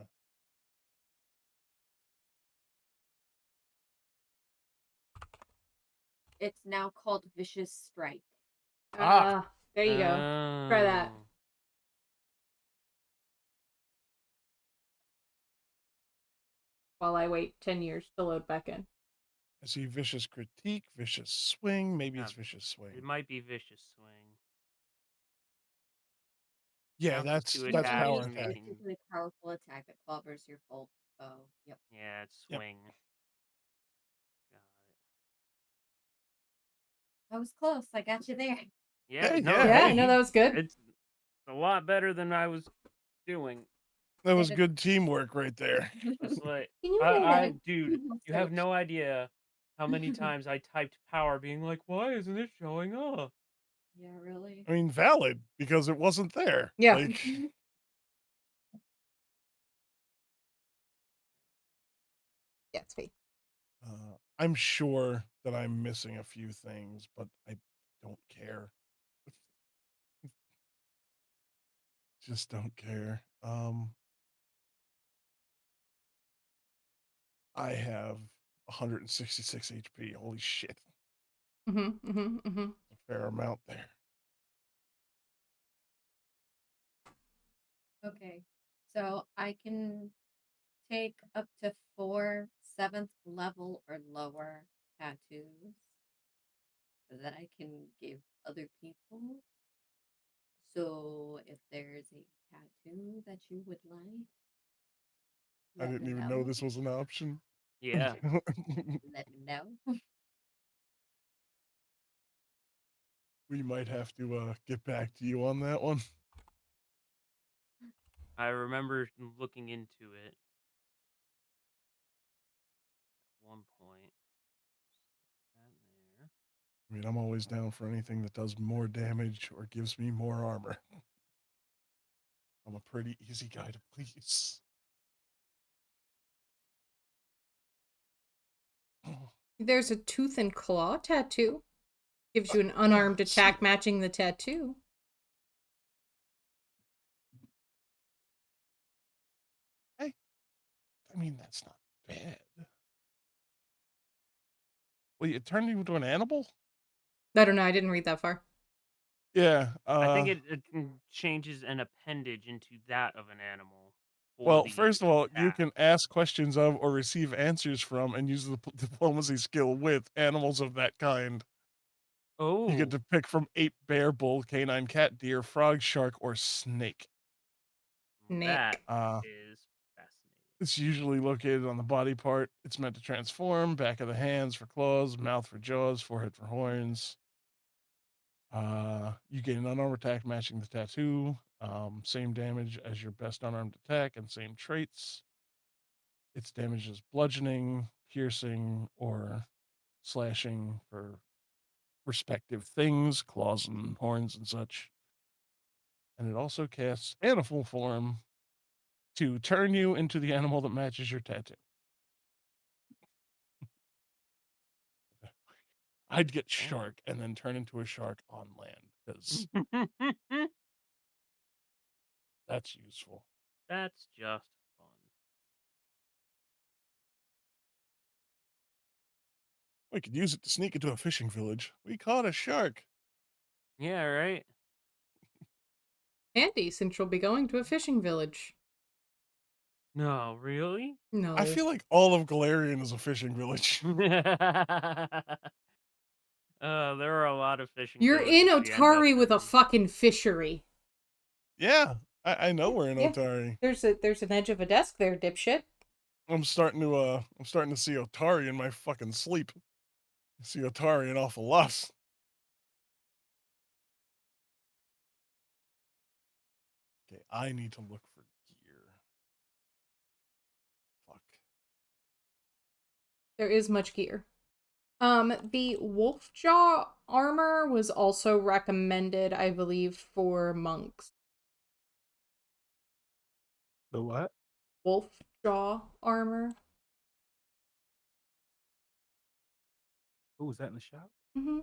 It's now called Vicious Strike. Ah, There you go. Try that. Oh. While I wait 10 years to load back in. I see vicious critique, vicious swing. Maybe Yeah, it's vicious it swing. might be vicious swing. Yeah, Up that's to that's attach power and Particularly attack. making. particularly powerful attack that clobbers your full bow. Yep. Yeah, it's Yep. swing. Got it. I was close. I got you there. Yeah, Hey, no, yeah, Yeah, hey, no, that was good. it's a lot better than I was doing. That was Did good teamwork right there. It's like, Can you roll that? dude, you have no idea how many times I typed power being like, why isn't it showing up? Yeah, really. I mean, valid because it wasn't there. Yeah. Like, Yeah, it's fake. I'm sure that I'm missing a few things, but I don't care. Just don't care. I have 166 HP. Holy shit. A fair amount there. Okay. So I can take up to 4 7th level or lower tattoos that I can give other people. So if there's a tattoo that you would like, I let didn't me even know know. this was an option. Yeah. Let me know. We might have to get back to you on that one. I remember looking into it at one point. That there. I mean, I'm always down for anything that does more damage or gives me more armor. I'm a pretty easy guy to please. There's a tooth and claw tattoo. Gives you an Yeah, unarmed see attack it. matching the tattoo. Hey, I mean, that's not bad. Well, you turned you into an animal? I don't know, I didn't read that far. Yeah. I think it changes an appendage into that of an animal. For Well, the first of all, you attack. can ask questions of or receive answers from and use the diplomacy skill with animals of that kind. Oh. You get to pick from ape, bear, bull, canine, cat, deer, frog, shark, or snake. That Uh, is fascinating. It's usually located on the body part. It's meant to transform. Back of the hands for claws, mouth for jaws, forehead for horns. You gain an unarmed attack matching the tattoo. Same damage as your best unarmed attack and same traits. Its damage is bludgeoning, piercing, or slashing for respective things, claws and horns and such. And it also casts animal form to turn you into the animal that matches your tattoo. I'd get shark and then turn into a shark on land because that's useful. That's just fun. We could use it to sneak into a fishing village. We caught a shark. Yeah, right? Handy, since you'll be going to a fishing village. No, really? No. I feel like all of Galarian is a fishing village. There are a lot of fishing You're in villages you end up Otari with a in. fucking fishery. Yeah, I know we're in Yeah. Otari. There's an edge of a desk there, dipshit. I'm starting to see Otari in my fucking sleep. I see Otari an awful lot. Okay, I need to look for gear. Fuck. There is much gear. The Wolfjaw armor was also recommended, I believe, for monks. The what? Wolfjaw armor. Oh, is that in the shop? Mm-hmm.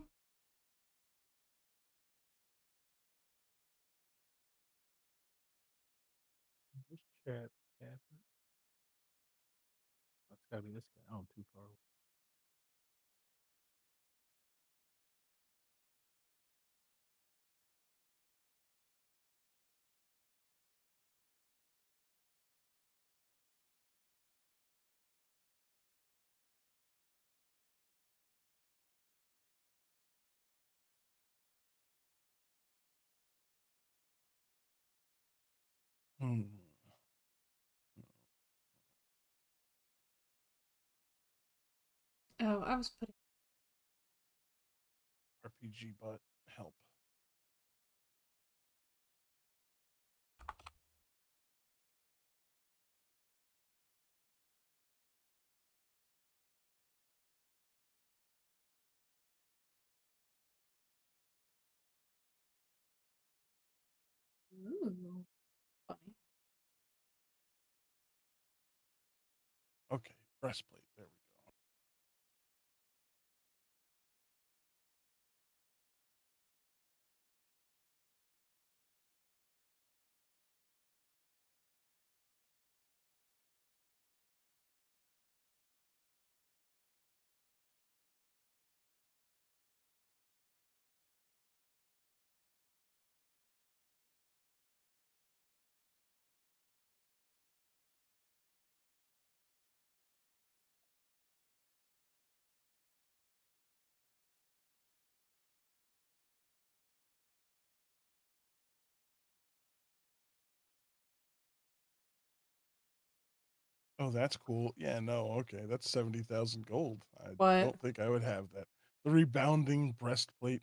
This chat. That's gotta be this guy. Oh, I'm too far away. Hmm. Oh, I was putting. RPG butt help. Ooh. Funny. Okay, breastplate. There we go. Oh, that's cool. Yeah, no, okay, that's 70,000 gold. I What? don't think I would have that. The rebounding breastplate.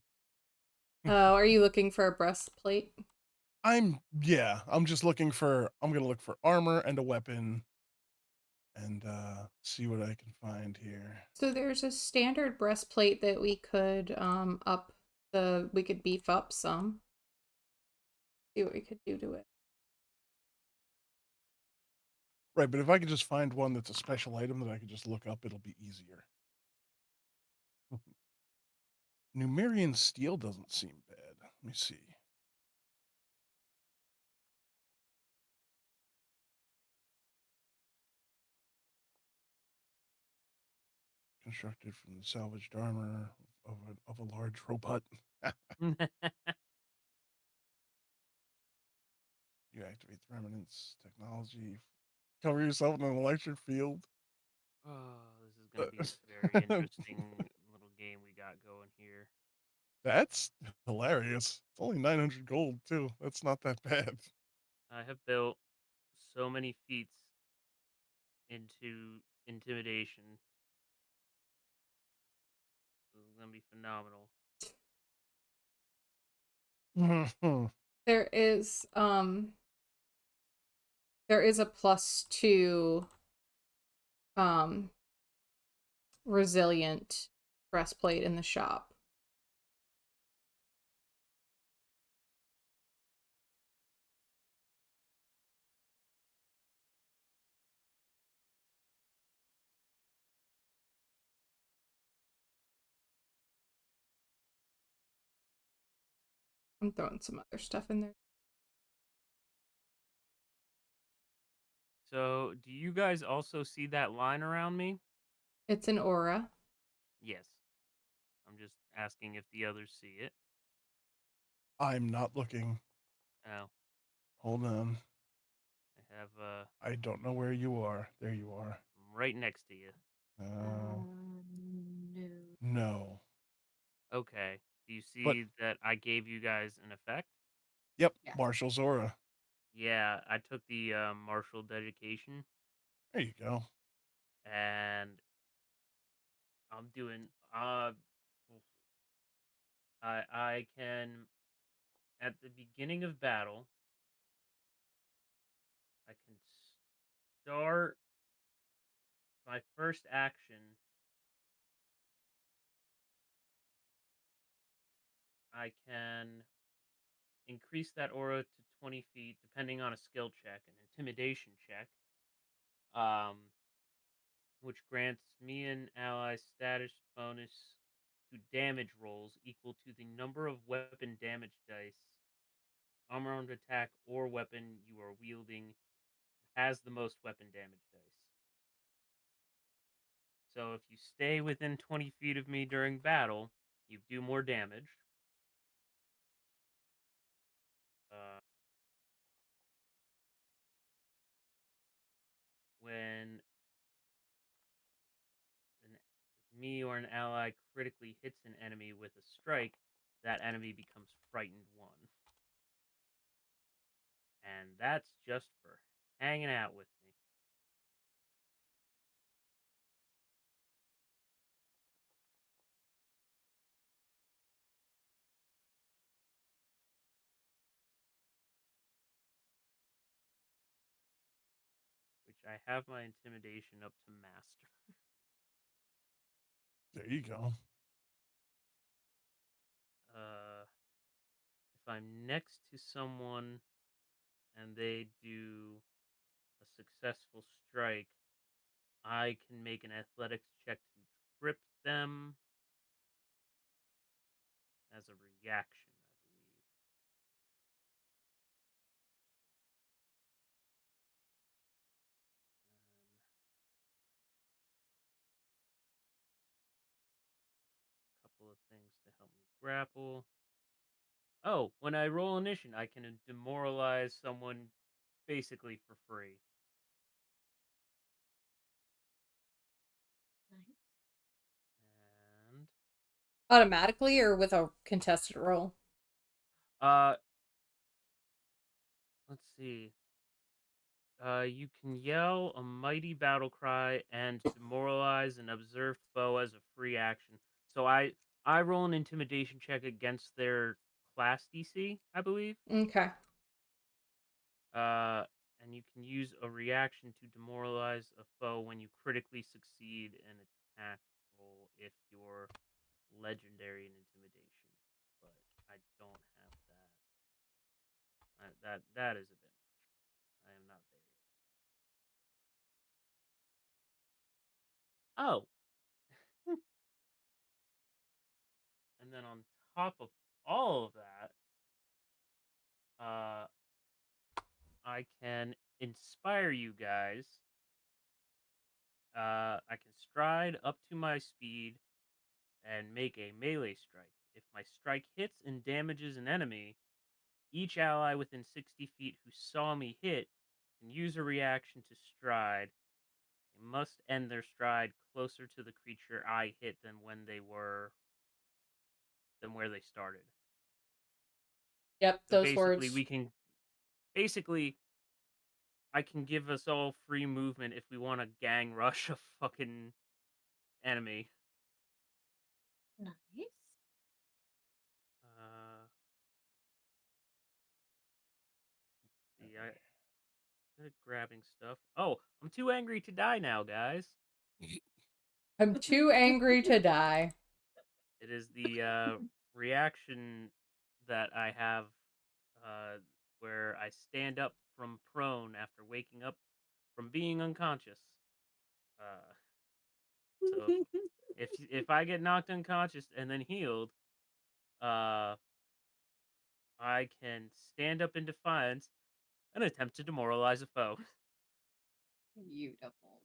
Oh, are you looking for a breastplate? I'm just looking for I'm gonna look for armor and a weapon and see what I can find here. So there's a standard breastplate that we could we could beef up some. See what we could do to it. Right, but if I could just find one that's a special item that I could just look up, it'll be easier. Numerian steel doesn't seem bad. Let me see. Constructed from the salvaged armor of a large robot. You activate the remnants technology. Cover yourself in an electric field. Oh, this is going to be a very interesting little game we got going here. That's hilarious. It's only 900 gold, too. That's not that bad. I have built so many feats into intimidation. This is going to be phenomenal. There is a +2 um resilient breastplate in the shop. I'm throwing some other stuff in there. So, do you guys also see that line around me? It's an aura. Yes. I'm just asking if the others see it. I'm not looking. Oh, Hold on. I have I don't know where you are. There you are. I'm right next to you. Uh, No. no. Okay. Do you But see that I gave you guys an effect? yep, Yes. Marshall's aura. Yeah, I took the martial education There you go. and I'm doing I can at the beginning of battle I can start my first action. I can increase that aura to 20 feet depending on a skill check, an intimidation check, um, which grants me and ally status bonus to damage rolls equal to the number of weapon damage dice unarmed attack or weapon you are wielding has the most weapon damage dice. So if you stay within 20 feet of me during battle, you do more damage. Uh, when me or an ally critically hits an enemy with a strike, that enemy becomes frightened 1. And that's just for hanging out with me. Which I have my intimidation up to master. There you go. If I'm next to someone and they do a successful strike, I can make an athletics check to trip them as a reaction, I believe. And a couple of things to help me grapple. Oh, when I roll initiative, I can demoralize someone basically for free. Nice. And Automatically or with a contested roll? let's see. You can yell a mighty battle cry and demoralize an observed foe as a free action. So I roll an intimidation check against their class DC, I believe. Okay. And you can use a reaction to demoralize a foe when you critically succeed an attack roll if you're legendary in intimidation. But I don't have that. That is a bit much. I am not there yet. Oh, and then on top of all of that, I can inspire you guys. I can stride up to my speed and make a melee strike. If my strike hits and damages an enemy, each ally within 60 feet who saw me hit can use a reaction to stride. They must end their stride closer to the creature I hit than where they started. Yep, So those words. basically I can give us all free movement if we want to gang rush a fucking enemy. Nice. See, good at grabbing stuff. Oh, I'm too angry to die now, guys. I'm too angry to die. It is the reaction that I have where I stand up from prone after waking up from being unconscious. So if I get knocked unconscious and then healed, uh, I can stand up in defiance and attempt to demoralize a foe. Beautiful.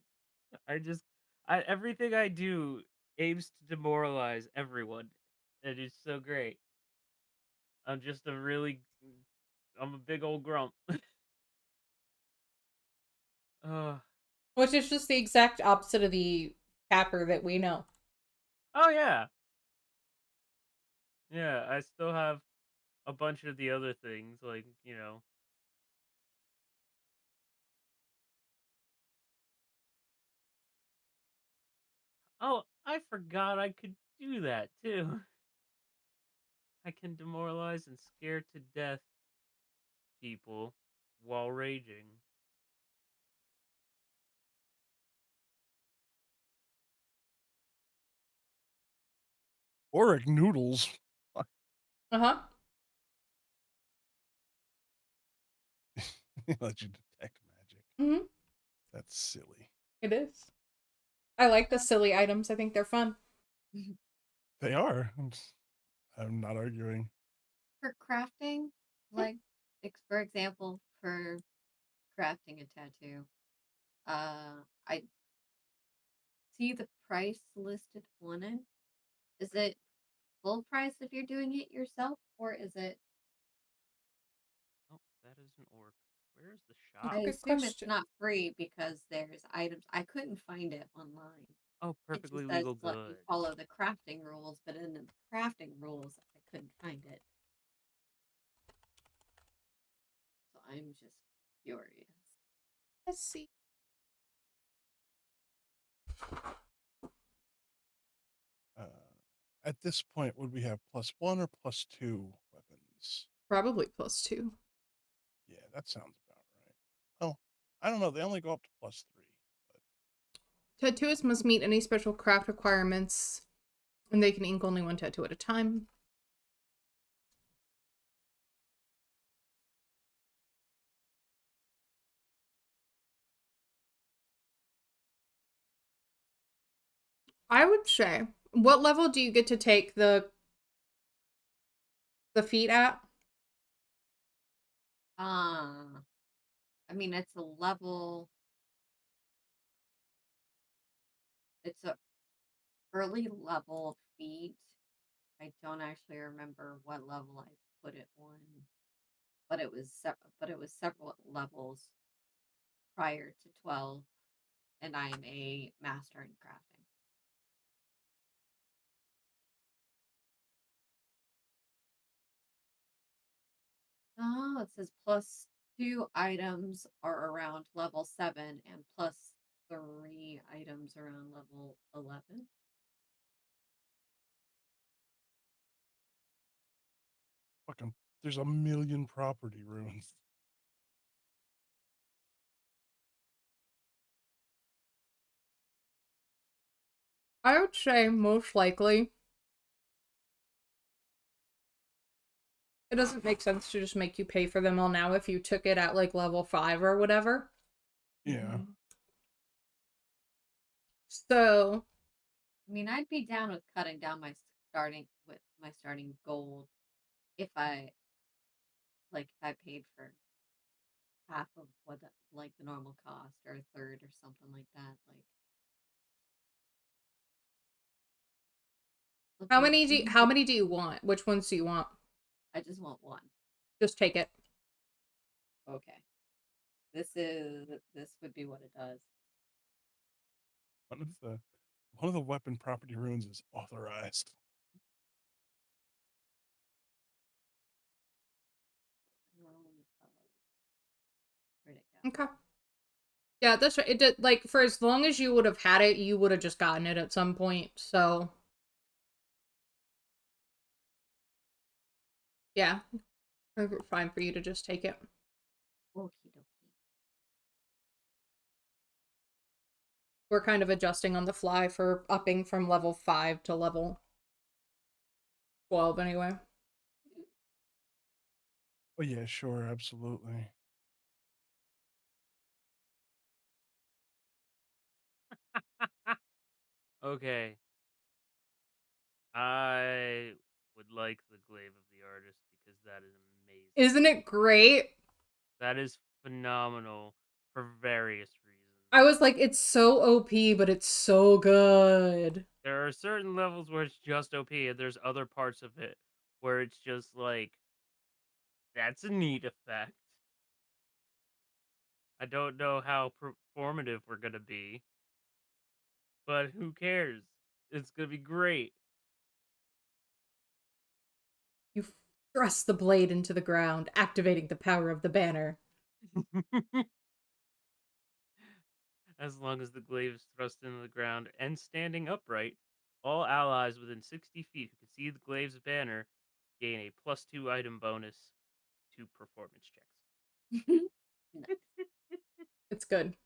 I just, everything I do aims to demoralize everyone. It is so great. I'm just I'm a big old grump. uh, Which is just the exact opposite of the capper that we know. oh yeah, yeah. I still have a bunch of the other things, like Oh, I forgot I could do that too. I can demoralize and scare to death people while raging. Oric noodles. Uh-huh. Let you detect magic. Mm-hmm. That's silly. It is. I like the silly items. I think they're fun. They are. I'm not arguing. For crafting, like for example, for crafting a tattoo, I see the price listed on it. Is it full price if you're doing it yourself, or is it? Oh, that is an orc. Where is the I shop? Good assume it's question. not free because there's items. I couldn't find it online. Oh, It perfectly just says legal let you goods. follow the crafting rules, but in the crafting rules, I couldn't find it. So I'm just curious. Let's see. At this point, would we have +1 or +2 weapons? Probably +2. Yeah, that sounds about right. Well, I don't know. They only go up to +3. But Tattooists must meet any special craft requirements, and they can ink only one tattoo at a time. I would say, what level do you get to take the feat at? I mean, it's a level. It's a early level feat. I don't actually remember what level I put it on, but it was several levels prior to 12, and I am a master in crafting. Oh, it says +2 items are around level 7 and +3 items around level 11. fucking, there's a million property runes. I would say most likely it doesn't make sense to just make you pay for them all now if you took it at like level 5 or whatever. Yeah. So, I mean, I'd be down with cutting down my starting gold if I paid for half of what the normal cost or a third or something like that. how Okay, many do you want? Which ones do you want? I just want one. Just take it. Okay, this would be what it does. One of the weapon property runes is authorized. Where'd it go? Okay. Yeah, that's right. It did, like, for as long as you would have had it, you would have just gotten it at some point. So, yeah, fine for you to just take it. Okie dokie. We're kind of adjusting on the fly for upping from level 5 to level 12 anyway. Oh yeah, sure, absolutely. Okay. I would like the glaive of the artist because that is amazing. Isn't it great? That is phenomenal for various reasons. I was like, it's so OP, but it's so good. There are certain levels where it's just OP, and there's other parts of it where it's just like, that's a neat effect. I don't know how performative we're gonna be, but who cares? It's gonna be great. You thrust the blade into the ground, activating the power of the banner. As long as the glaive is thrust into the ground and standing upright, all allies within 60 feet who can see the glaive's banner gain a +2 item bonus to performance checks. Nice. It's good.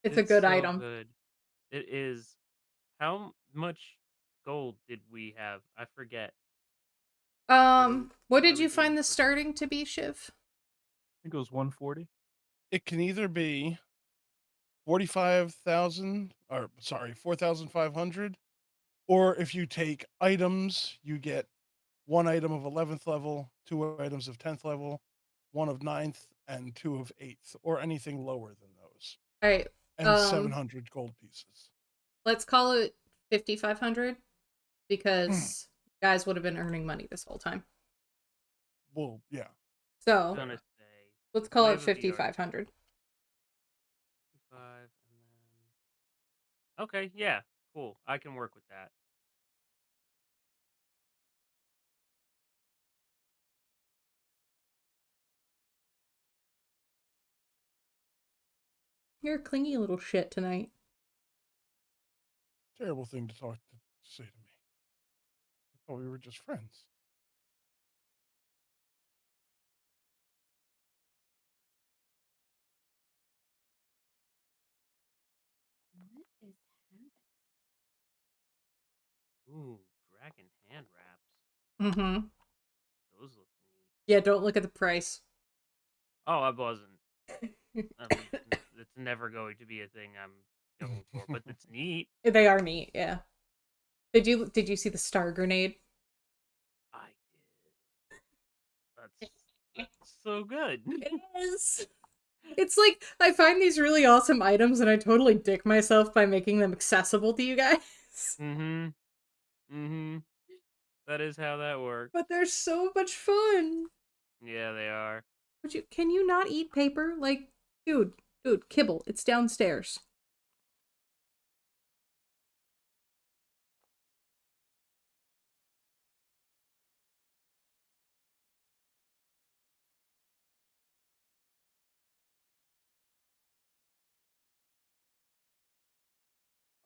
It's a It's good so item. good. It is. How much gold did we have? I forget. What What did are we you doing find the for? starting to be, Shiv? I think it was 140. It can either be 45,000, or sorry, 4,500, or if you take items, you get one item of 11th level, two items of 10th level, one of 9th, and two of 8th, or anything lower than those, All right. and 700 gold pieces. Let's call it 5,500 because you guys would have been earning money this whole time. Well, yeah. So Gonna say let's call glaive it of the artist. 5,500. 55 and then. Okay, yeah, cool. I can work with that. You're a clingy little shit tonight. Terrible thing to say to me. I thought we were just friends. What is happening? Ooh, dragon hand wraps. Mm-hmm. Those look neat. Yeah, don't look at the price. Oh, I wasn't. It's never going to be a thing I'm going for, but it's neat. They are neat, yeah. Did you see the star grenade? I did. That's so good. It is. It's like I find these really awesome items and I totally dick myself by making them accessible to you guys. Mm-hmm. Mm-hmm. That is how that works. But they're so much fun. Yeah, they are. Can you not eat paper? Like, dude, kibble. It's downstairs.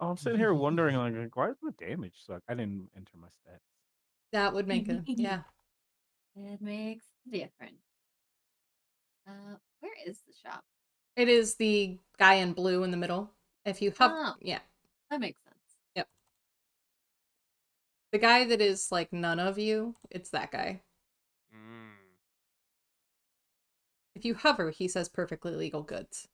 Oh, I'm sitting here wondering, like, why does the damage suck? I didn't enter my stats. That would make a yeah. It makes a difference. Where is the shop? It is the guy in blue in the middle. If you have Oh, yeah. that makes sense. Yep. The guy that is like none of you, it's that guy. Mm. If you hover, he says perfectly legal goods.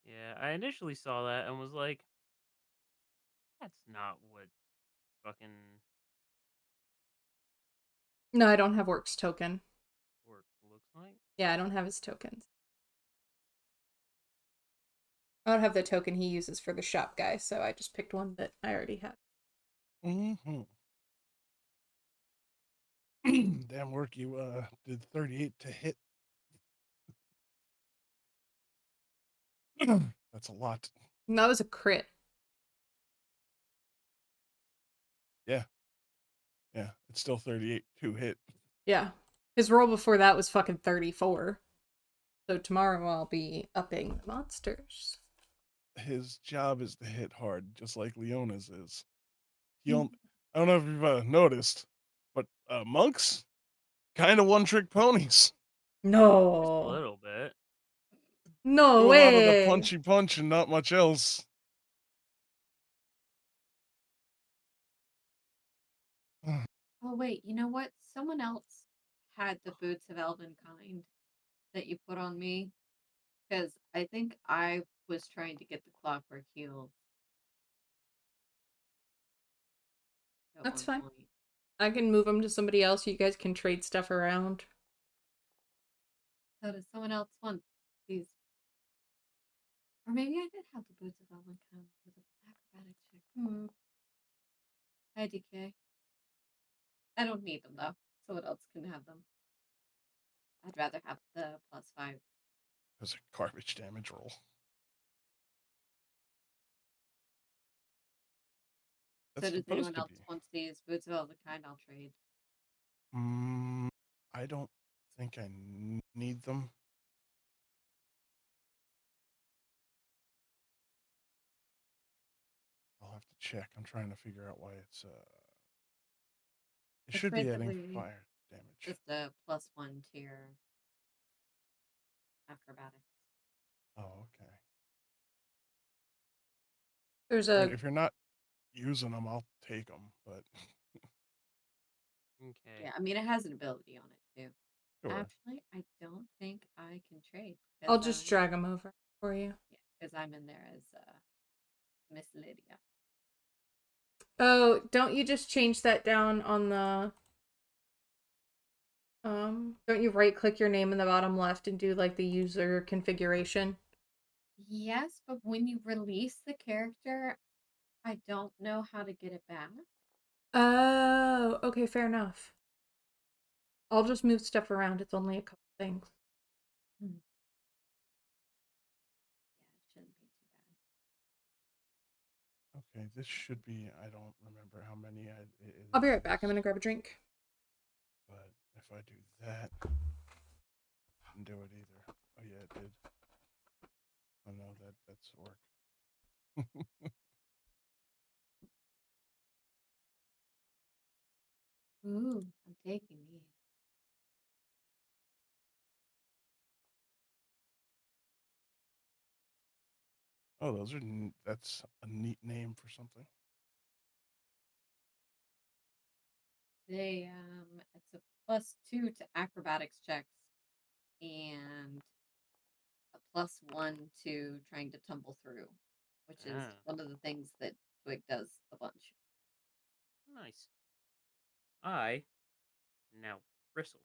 Yeah, I initially saw that and was like, that's not what fucking No, I don't have Works token. work looks like. Yeah, I don't have his tokens. I don't have the token he uses for the shop guy, so I just picked one that I already have. Mm-hmm. Damn work you did 38 to hit. That's a lot. And that was a crit. Yeah. Yeah. It's still 38 to hit. Yeah. His roll before that was fucking 34. So tomorrow I'll be upping the monsters. His job is to hit hard, just like Leona's is. I Mm. don't know if you've noticed, but monks kind of one-trick ponies. Just a No. little bit. No Do a lot of the way. punchy punch and not much else. Oh wait, you know what? Someone else had the boots of Elvenkind that you put on me because I think I was trying to get the clockwork heels at That's one fine. point. I can move them to somebody else. You guys can trade stuff around. So does someone else want these? Or maybe I did have the boots of Elvenkind with an acrobatic check. Hi DK. I don't need them though. Someone else can have them. I'd rather have the +5. That's a garbage damage roll. That's So does supposed anyone to else be. want these boots of Elvenkind? I'll trade. I don't think I need them. I'll have to check. I'm trying to figure out why it's it It's should be adding basically fire damage. just a +1 to your acrobatics. Oh, okay. There's I mean, a if you're not using them, I'll take them, but Okay. Yeah, I mean it has an ability on it too. sure. Actually, I don't think I can trade I'll because just drag them over for you. yeah, because I'm in there as Miss Lydia. Oh, don't you just change that down on the don't you right click your name in the bottom left and do like the user configuration? Yes, but when you release the character, I don't know how to get it back. Oh, okay, fair enough. I'll just move stuff around. It's only a couple things. Hmm. Yeah, it shouldn't be too bad. Okay, this should be. I don't remember remember how many it I'll be right back. I'm is, gonna grab a drink. but if I do that, didn't do it either. Oh yeah, it did. Oh no, that's work. Ooh, I'm taking these. Oh, those are that's a neat name for something. They it's a +2 to acrobatics checks and a +1 to trying to tumble through, which is Ah, one of the things that Twig does a bunch. nice. I now bristle.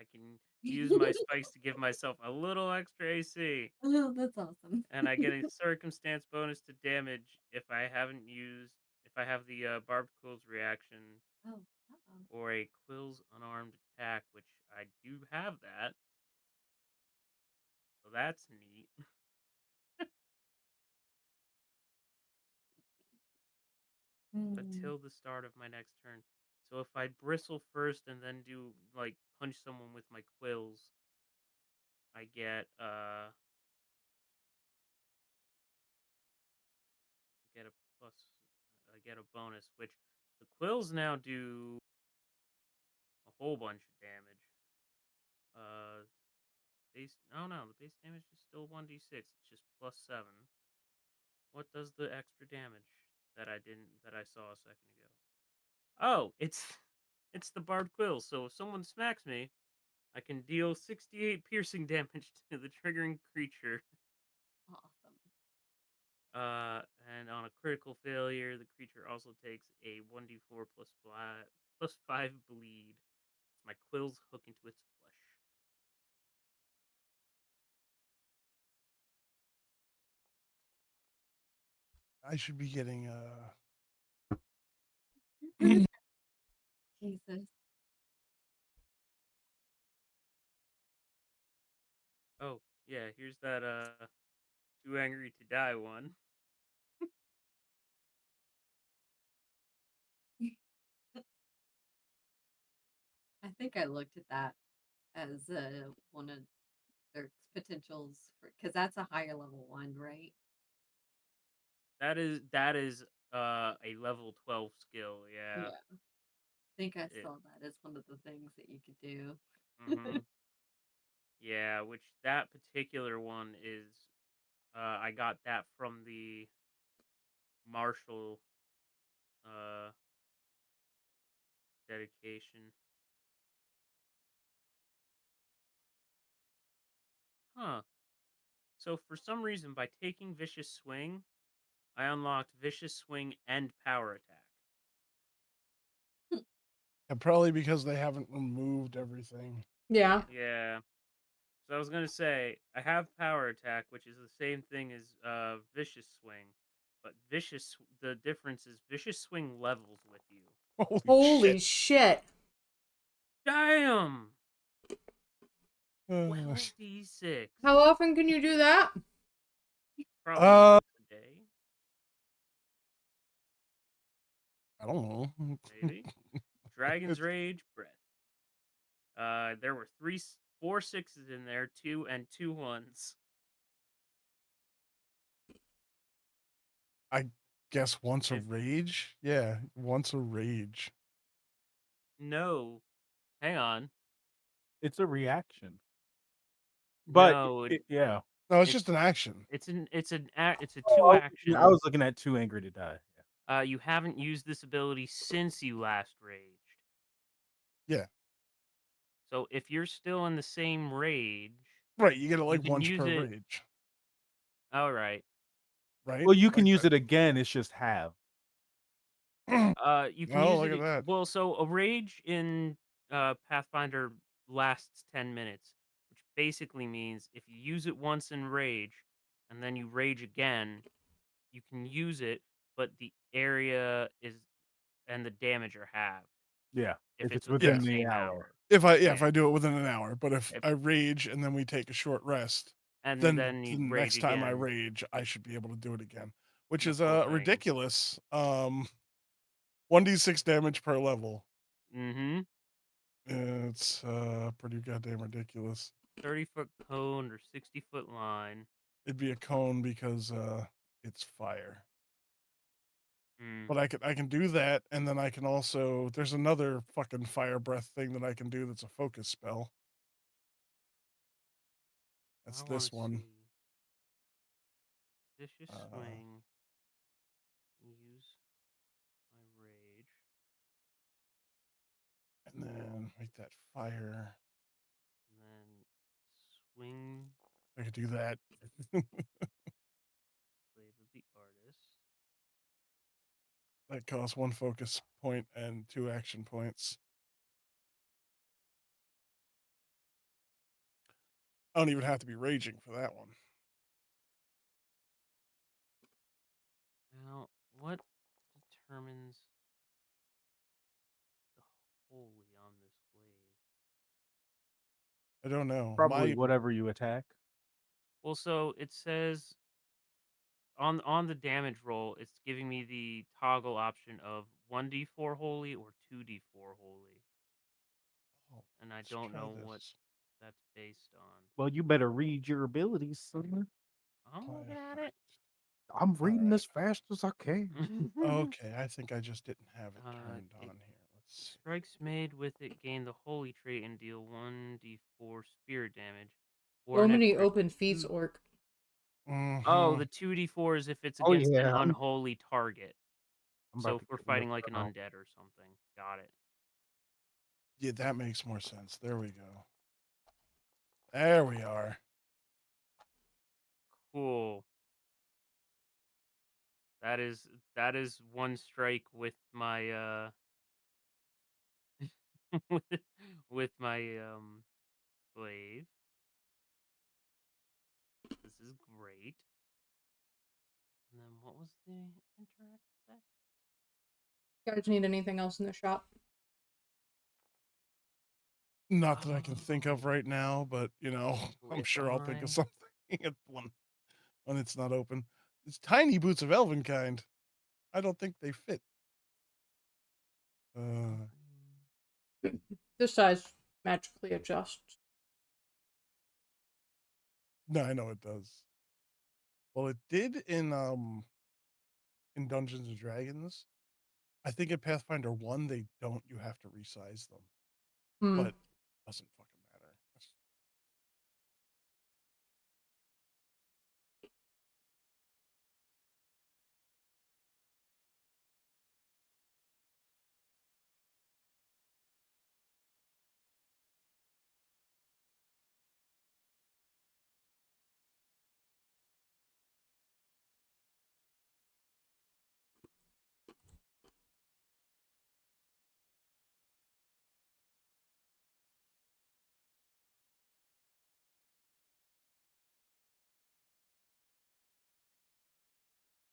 I can use my spikes to give myself a little extra AC, Oh, that's awesome. and I get a circumstance bonus to damage if I haven't used if I have the barbed quills reaction Oh, uh-oh. or a quills unarmed attack, which I do have that, so that's neat. Hmm. Until the start of my next turn. So if I bristle first and then do like punch someone with my quills, I get a plus I get a bonus, which the quills now do a whole bunch of damage. Uh base oh no, the base damage is still 1d6. It's just +7. What does the extra damage that I saw a second ago? Oh, it's it's the barbed quills. So if someone smacks me, I can deal 68 piercing damage to the triggering creature. Awesome. And on a critical failure, the creature also takes a 1d4 plus 5 bleed. As my quills hook into its flesh. I should be getting Jesus. Oh, yeah, here's that too angry to die one. I think I looked at that as one of their potentials for because that's a higher level one, right? That is a level 12 skill, yeah. Yeah. I think I It saw that as one of the things that you could do. mhm. Yeah, which that particular one is I got that from the martial uh dedication. Huh. So for some reason by taking vicious swing, I unlocked vicious swing and power attack. and probably because they haven't removed everything. Yeah. Yeah. So I was gonna say I have power attack, which is the same thing as vicious swing, but the difference is vicious swing levels with you. Holy Holy shit! shit. Damn, Uh, 12d6, How often can you do that? probably uh, once a day, I don't know. maybe. Dragon's It's, Rage, breath. There were 4 sixes in there, 2 and 2 ones. I guess once a If rage. Yeah, once a rage. no, hang on, It's a reaction. But no, yeah. No, it's it's just an action. it's a Oh, two I action. was looking at Too Angry to Die. Yeah. You haven't used this ability since you last raged. Yeah, So if you're still in the same rage, right. You get it you like can once use per it. rage, All right. right? Well, you can Like use that. it again. It's just half. You can Oh, use look it. at that. Well, so a rage in Pathfinder lasts 10 minutes, which basically means if you use it once in rage, and then you rage again, you can use it, but the area is and the damage are halved Yeah. if If it's it's within Yeah. the within the same hour. hour. If Yeah. I do it within an hour, but if If I rage and then we take a short rest, and then then the you rage next time I again. rage, I should be able to do it again. which the is full thing. ridiculous. 1d6 damage per level. Mm-hmm. It's pretty goddamn ridiculous. 30-foot cone or 60-foot line. It'd be a cone because it's fire. Mm. But I can do that, and then I can also there's another fucking fire breath thing that I can do that's a focus spell. That's I this want to one. see. Vicious swing. Use my rage. And then make that fire. And then swing I could do that. Blade of the Artist. That costs 1 focus point and 2 action points. I don't even have to be raging for that one. Now, what determines the holy on this glaive? I don't know. Probably whatever you attack. Well, so it says on the damage roll, it's giving me the toggle option of 1d4 holy or 2d4 holy, Oh, and I let's don't try know what this. that's based on. Well, you better read your abilities, son. I'm Apply looking at effect. I'm reading right. as fast as I can. it. Okay, I think I just didn't have it turned on here. Let's see. Strikes made with it gain the holy trait and deal 1d4 spirit damage. So an many adver- open feats, orc. Oh, Mhm. the 2d4 is if it's Oh, against an yeah. unholy target. I'm So about if to we're get looked fighting like an up. undead or something. Got it. Yeah, that makes more sense. There we go. There we are. Cool. That is one strike with my with, with my glaive. This is great. And then what was the interact effect? You guys need anything else in the shop? Not that I can think of right now, but I'm With sure I'll think of mine. something when it's not open. It's tiny boots of Elvenkind. I don't think they fit. This size magically adjusts. No, I know it does. Well, it did in Dungeons and Dragons. I think in Pathfinder 1 they don't. You have to resize them, Hmm. but doesn't fucking matter.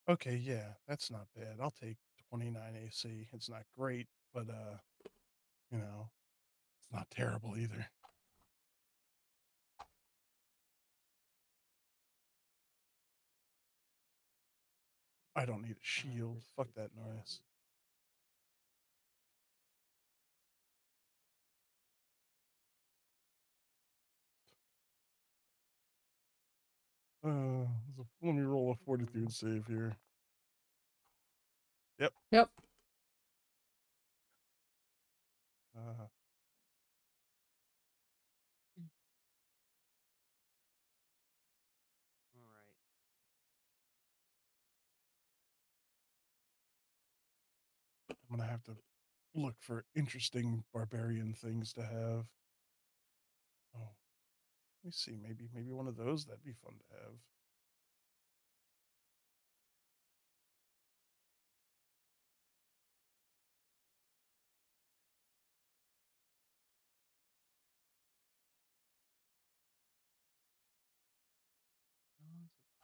Okay, yeah, that's not bad. I'll take 29 AC. It's not great, but it's not terrible either. I don't need a shield. Fuck that noise. Let me roll a fortitude save here. Yep. Yep. Uh, All right. I'm gonna have to look for interesting barbarian things to have. Oh, let me see. Maybe one of those that'd be fun to have.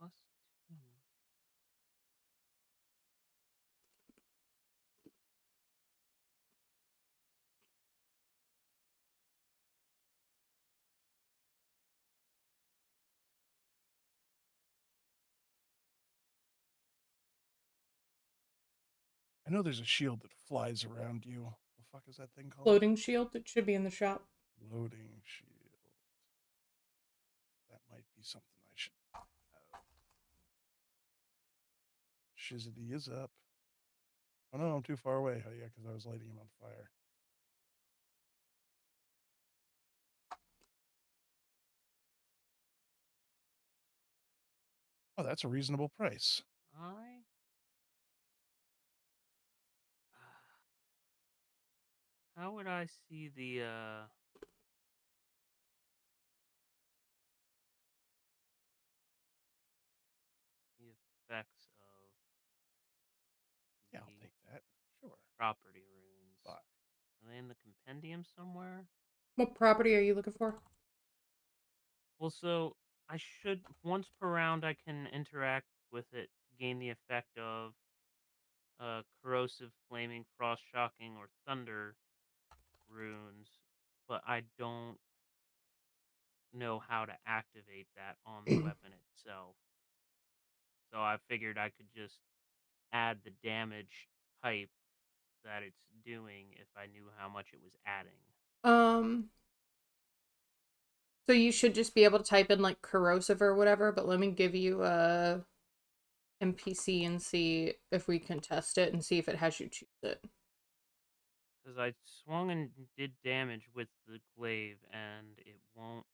Oh, it's a +2. I know there's a shield that flies around you. The fuck is that thing called? Floating shield. It should be in the shop. Loading shield. That might be something I should have. Shizzity is up. Oh no, I'm too far away. Oh yeah, because I was lighting him on fire. Oh, that's a reasonable price. I how would I see the effects of Yeah, I'll the take that. Sure. property runes? Bye. Are they in the compendium somewhere? What property are you looking for? Well, so I should once per round I can interact with it to gain the effect of corrosive, flaming, frost shocking, or thunder runes, but I don't know how to activate that on the weapon itself. So I figured I could just add the damage type that it's doing if I knew how much it was adding. Um, so you should just be able to type in like corrosive or whatever, but let me give you a NPC and see if we can test it and see if it has you choose it. Because I swung and did damage with the glaive, and it won't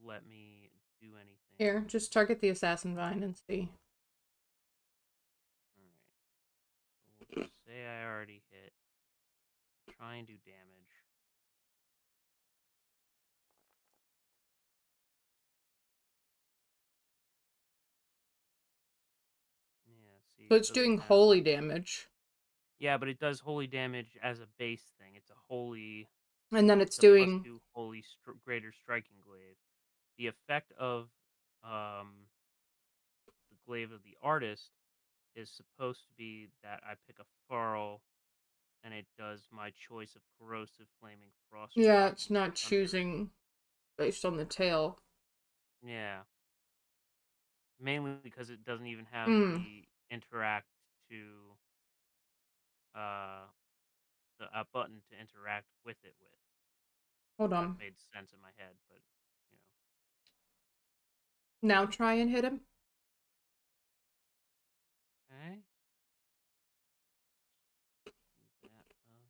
let me do anything. Here, just target the assassin vine and see. Alright. So we'll just say I already hit. Try and do damage. Yeah, see, So it it's doesn't doing have. holy damage. Yeah, but it does holy damage as a base thing. It's a holy. And then it's It's a plus doing 2 holy greater striking glaive. The effect of um, the glaive of the artist is supposed to be that I pick a furl and it does my choice of corrosive, flaming, frost yeah, it's shocking, or not thunder. choosing based on the tail. Yeah, mainly because it doesn't even have Hmm. the interact to uh the a button to interact with it with. Hold That on. made sense in my head, but you know. Now try and hit him. Okay. Do that again.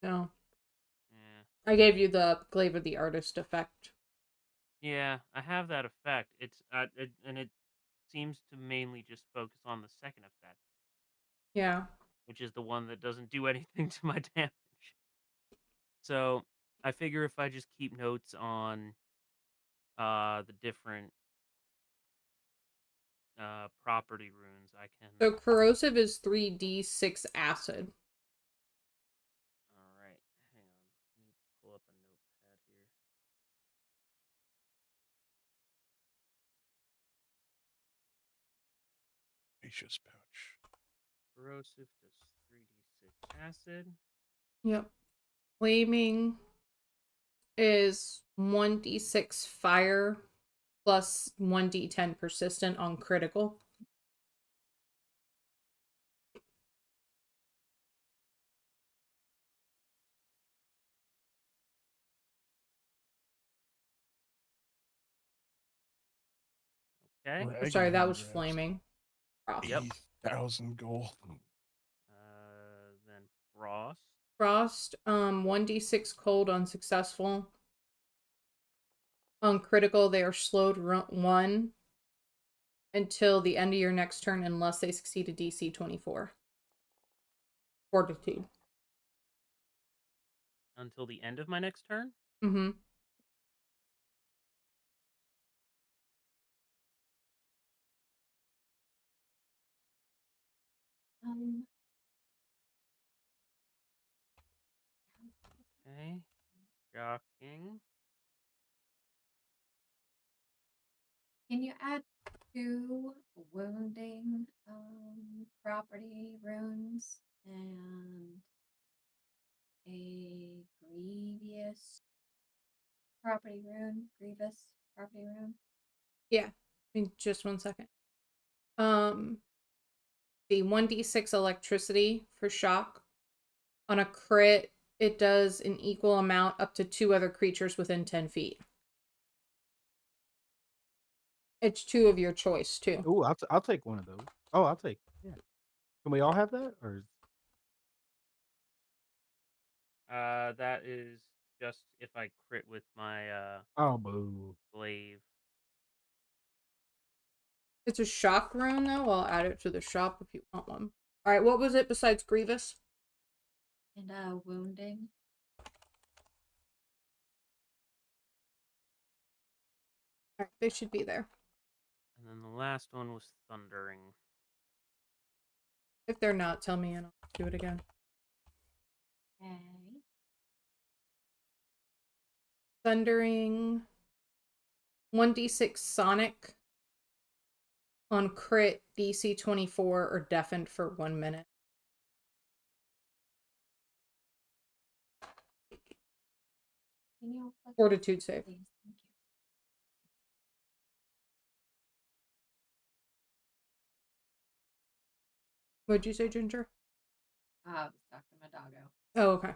No. Yeah. I gave you the glaive of the artist effect. Yeah, I have that effect. And it seems to mainly just focus on the second effect, Yeah. which is the one that doesn't do anything to my damage. So I figure if I just keep notes on the different property runes, I can. So corrosive is 3d6 acid. All right, hang on. Let me pull up a notepad here. Spacious pouch. Corrosive does 3d6 acid. Yep. Flaming is 1d6 fire plus 1d10 persistent on critical. Okay. Oh, sorry, that was Congrats. flaming. Frost. Yep. 80,000 gold. Then frost. Frost, 1d6 cold unsuccessful. On critical, they are slowed 1 until the end of your next turn unless they succeed a DC 24. Fortitude. Until the end of my next turn. Mm-hmm. Um, Okay. Shocking. can you add 2 wounding property runes and a grievous Property rune, Grievous, property rune. Yeah. Just 1 second. The 1d6 electricity for shock. On a crit, it does an equal amount up to 2 other creatures within 10 feet. It's 2 of your choice, too. Ooh, I'll take one of those. Oh, I'll take. Yeah. Can we all have that, or? That is just if I crit with my Oh, boo. glaive. It's a shock rune, though. I'll add it to the shop if you want one. Alright, what was it besides Grievous? And wounding. Alright, they should be there. And then the last one was thundering. If they're not, tell me and I'll do it again. Okay. Thundering. 1d6 Sonic. On crit, DC 24 or deafened for 1 minute. Can you click Fortitude save. please? Thank you. What'd you say, Ginger? I was talking to my doggo. Oh, okay.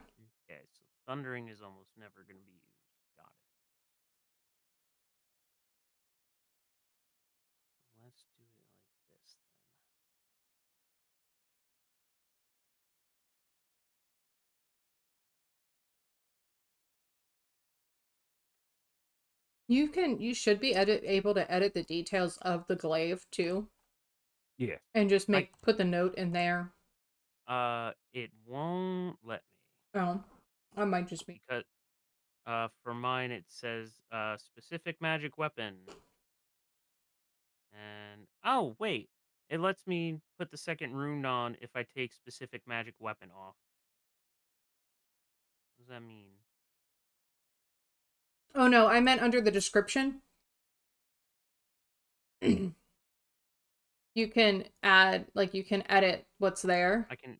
Okay, so thundering is almost never going to be used. Got it. Let's do it like this then. You should be able to edit the details of the glaive too, Yeah. and just put the note in there. It won't let me. Oh, I might just be. Because for mine it says specific magic weapon. And oh wait, it lets me put the second rune on if I take specific magic weapon off. What does that mean? Oh no, I meant under the description. You can add, you can edit what's there. I could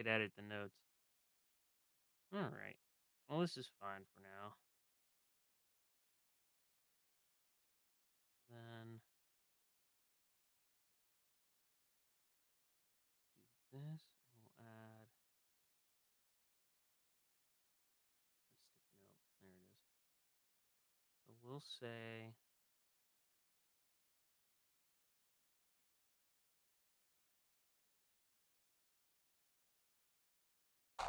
edit the notes. All right. Well, this is fine for now. Then do this. We'll add my sticky note. There it is. So we'll say huh.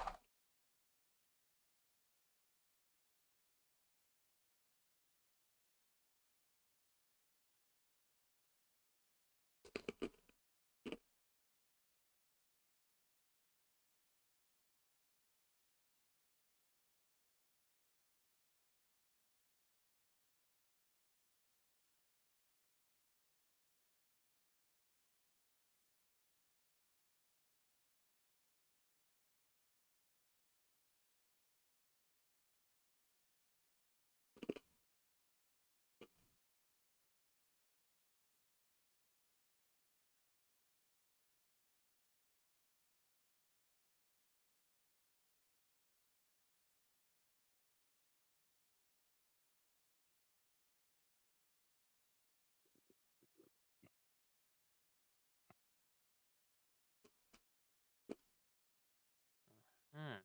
Load.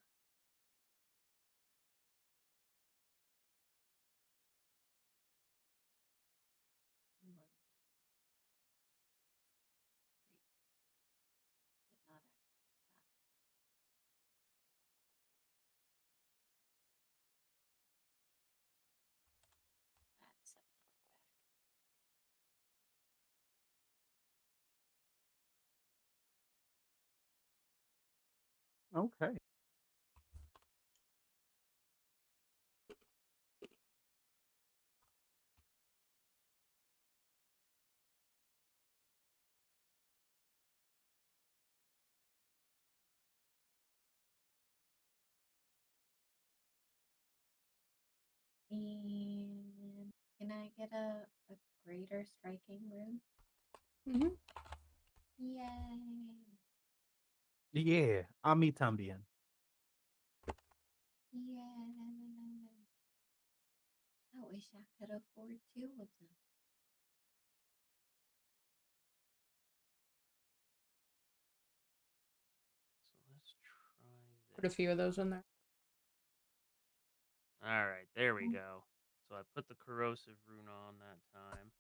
Great. Did not actually do that. Add 700 back. Okay. And can I get a greater striking rune? Mm-hmm. Yay! Yeah. A mí también. Yay! wish I could afford 2 of them. So let's try Put a this. few of those in there. All right, there we go. So I put the corrosive rune on that time.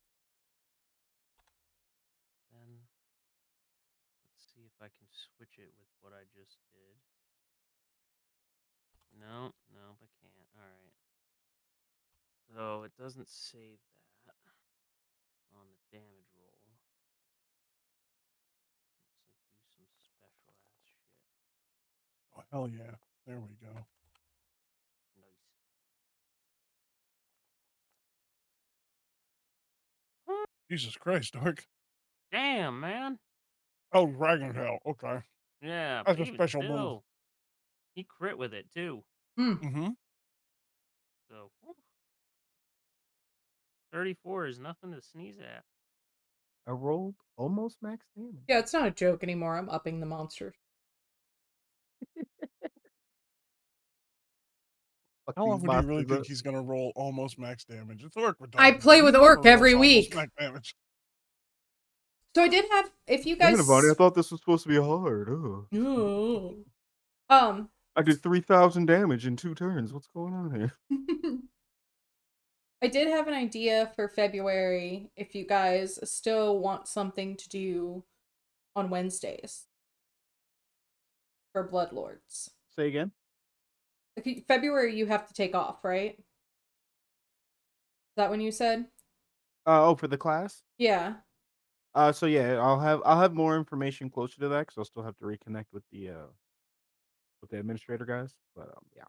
Then let's see if I can switch it with what I just did. No, I can't. All right. So it doesn't save that on the damage roll. Let's do some special ass shit. Oh, hell yeah. There we go. Nice. Jesus Christ, Dork. Damn, man. Oh, Dragon Tail. Okay. Yeah, That's but a even special move. still, he crit with it too. Mm-hmm. So 34 is nothing to sneeze at. I rolled almost max damage. Yeah, it's not a joke anymore. I'm upping the monsters. Fuck How these often do you really monsters think up. he's gonna roll almost max damage? It's Orc we're I talking play about. with He never Orc every rolls almost week. max damage. So I did have, if you Damn it, Bonnie, I guys, thought this was supposed to be hard. Ugh. Ooh. I did 3,000 damage in 2 turns. What's going on here? I did have an idea for February if you guys still want something to do on Wednesdays for Bloodlords. Say again? February you have to take off, right? Is that when you said? Oh, for the class? Yeah. So yeah, I'll have more information closer to that because I'll still have to reconnect with the administrator guys. But yeah.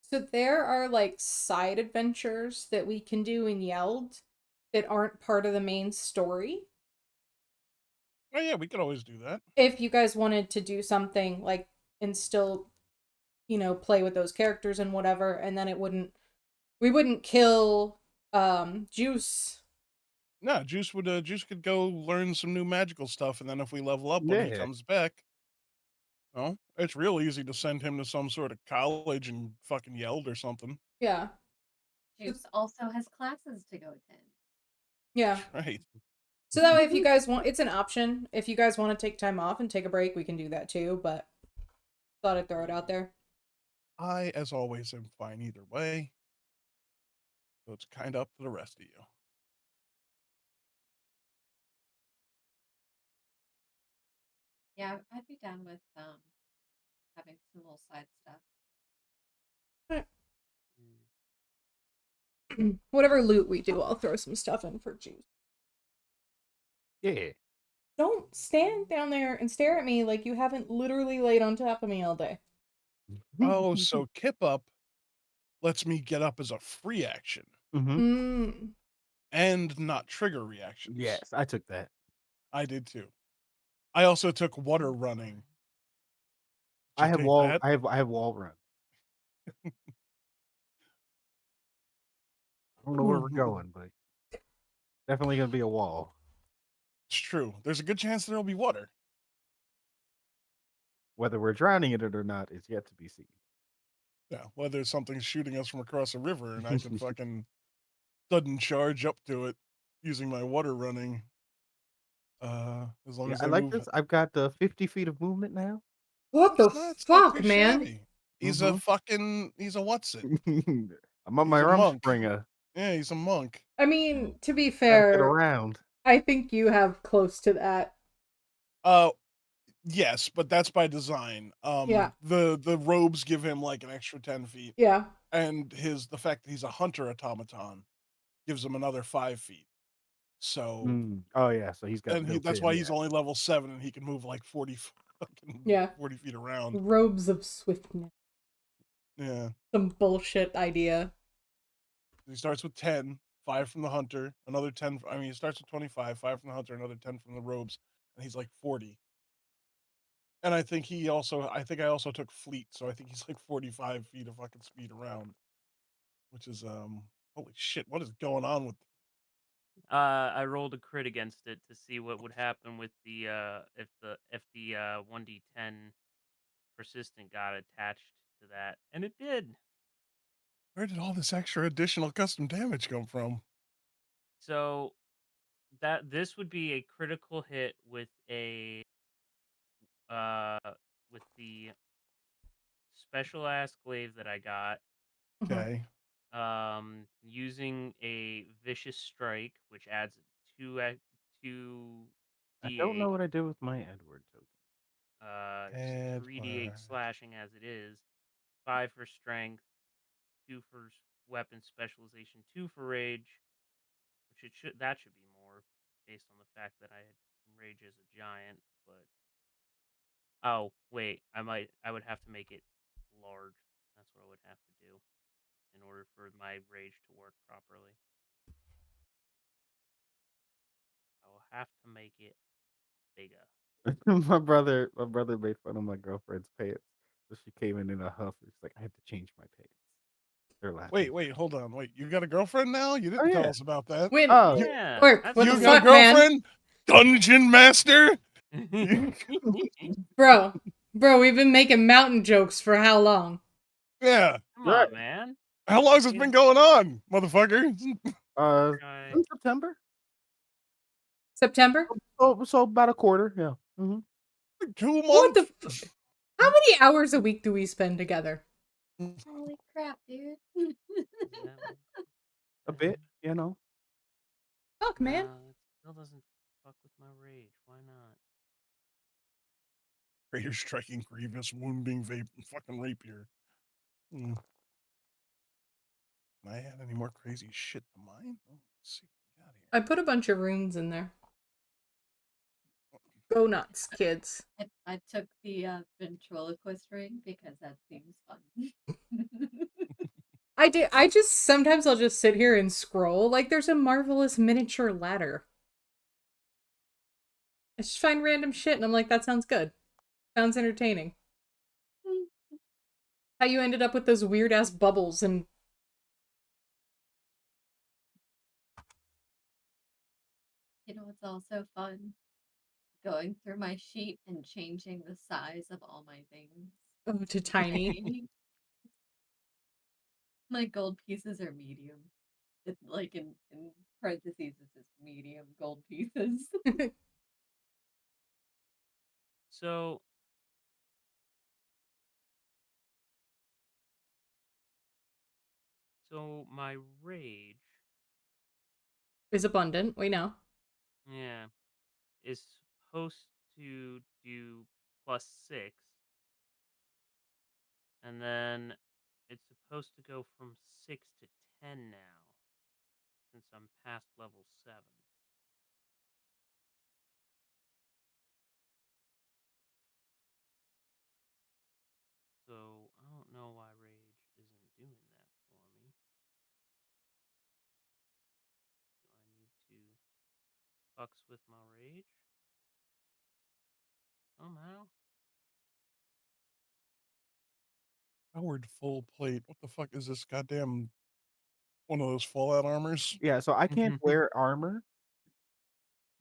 So there are like side adventures that we can do in Yeld that aren't part of the main story. Oh yeah, we could always do that. If you guys wanted to do something like and still, play with those characters and whatever, and then we wouldn't kill Juice. No, Juice could go learn some new magical stuff, and then if we level up when he Yeah. comes back, well, it's real easy to send him to some sort of college and fucking Yelled or something. Yeah. Juice also has classes to go attend. Yeah. Right. So that way if you guys want, it's an option. If you guys want to take time off and take a break, we can do that too, but thought I'd throw it out there. I, as always, am fine either way. So it's kind of up to the rest of you. Yeah, I'd be down with having some little side stuff. Whatever loot we do, I'll throw some stuff in for Juice. Yeah. Don't stand down there and stare at me like you haven't literally laid on top of me all day. Oh, so Kip Up lets me get up as a free action Mm. and not trigger reactions. Yes, I took that. I did too. I also took water running. Did I you have take wall. that? I have wall run. I don't know where we're going, but definitely gonna be a wall. It's true. There's a good chance there'll be water. Whether we're drowning in it or not is yet to be seen. Yeah, whether something's shooting us from across a river and I can fucking sudden charge up to it using my water running. As long Yeah, as I I like move, this. I've got 50 feet of movement now. What the it's not too fuck, man? shabby. He's a what's it? I'm on He's my a monk. Rumspringer. Yeah, he's a monk. I mean, to be Gotta get fair, around. I think you have close to that. Uh, yes, but that's by design. Yeah. The robes give him like an extra 10 feet, Yeah. and the fact that he's a hunter automaton gives him another 5 feet. So, Oh yeah, so he's got and built that's in. why Yeah. he's only level 7, and he can move like 40, Yeah. 40 feet around. Robes of swiftness. Yeah. Some bullshit idea. He starts with 10, 5 from the hunter, another 10. I mean, he starts with 25, 5 from the hunter, another 10 from the robes, and he's like 40. And I think I also took fleet, so I think he's like 45 feet of fucking speed around, which is holy shit, what is going on with? I rolled a crit against it to see what would happen with the if the 1d10 persistent got attached to that, and it did. Where did all this extra additional custom damage come from? So this would be a critical hit with a uh with the special ass glaive that I got. Mhm. Okay. Using a vicious strike, which adds two I don't know d8. what I did with my Edward token. It's 3d8 slashing as it is. 5 for strength, 2 for weapon specialization, 2 for rage, which that should be more based on the fact that I had rage as a giant. But oh wait, I would have to make it large. That's what I would have to do in order for my rage to work properly. I will have to make it bigger. My brother made fun of my girlfriend's pants, so she came in a huff. She's like, I have to change my pants. They're laughing. Wait, hold on. Wait, you got a girlfriend now? You Oh didn't tell yeah. us about that. When Oh, Yeah, Orc, that's what the You what got a fuck, man? girlfriend? Dungeon Master? You- Bro, we've been making mountain jokes for how long? yeah. Come right. on, man. How long has this been going on, motherfucker? Guy. In September. September? So about a quarter. Yeah. Mm-hmm. 2 What the months? How many hours a week do we spend together? Holy crap, dude. A bit, you know. Fuck, man. It still doesn't fuck with my rage. Why not? Greater striking, grievous, wounding, fucking rapier. Mm. Can I add any more crazy shit to mine? Oh, let's see what we got here. I put a bunch of runes in there. Go nuts, kids. I took the ventriloquist ring because that seems fun. I just sometimes I'll just sit here and scroll. Like there's a marvelous miniature ladder. I just find random shit and I'm like, that sounds good. Sounds entertaining. How you ended up with those weird ass bubbles and You know, it's also fun going through my sheet and changing the size of all my things. to tiny. My gold pieces are medium. It's like in parentheses, it says medium gold pieces. So my rage, Is abundant, we know. yeah, is supposed to do +6, and then it's supposed to go from 6 to 10 now, since I'm past level 7. So I don't know why rage isn't doing that for me. Do I need to fucks with my rage somehow? Powered full plate. What the fuck is this goddamn one of those Fallout armors? Yeah. So I can't wear armor.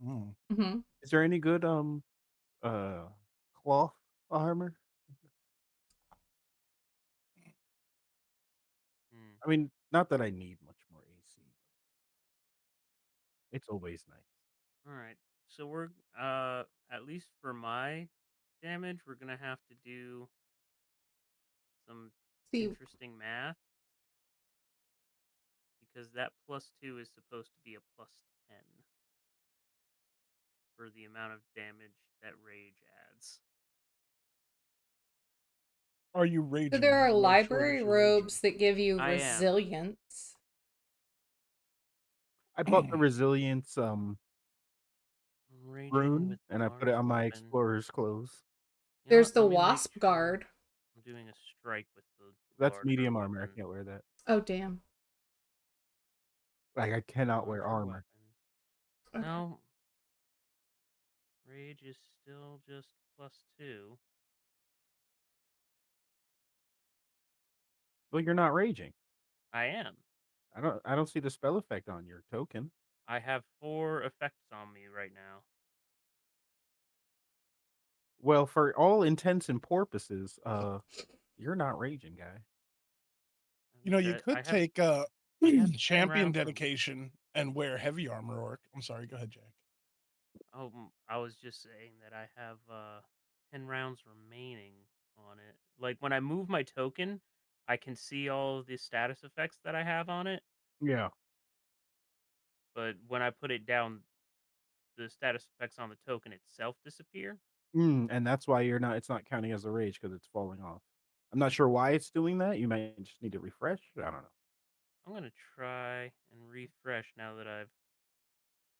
Mm. Mm-hmm. Is there any good uh cloth armor? Hmm. I mean, not that I need much more AC, but it's always nice. All right. So we're at least for my damage, we're gonna have to do some See, interesting math because that +2 is supposed to be a +10 for the amount of damage that rage adds. Are you so raging? there are What sort library is your raging? robes that give you I am. resilience. I bought the resilience I'm raging rune with a and I put it large on my weapon. explorer's clothes. You know There's what? the Let me make wasp sure guard. I'm doing a strike with the That's larger medium armor. I weapon. can't wear that. Oh damn. Like I cannot wear Larger armor. weapon. Okay. No. Rage is still just +2. Well, you're not raging. I am. I don't see the spell effect on your token. I have 4 effects on me right now. Well, for all intents and purposes, you're not raging, guy. You know, you Okay, could take I have 10 champion rounds dedication and wear heavy armor orc. I'm sorry, go ahead, Jack. I was just saying that I have 10 rounds remaining on it. Like when I move my token, I can see all of the status effects that I have on it, Yeah. but when I put it down, the status effects on the token itself disappear. And that's why it's not counting as a rage because it's falling off. I'm not sure why it's doing that. You might just need to refresh. I don't know. I'm gonna try and refresh now that I've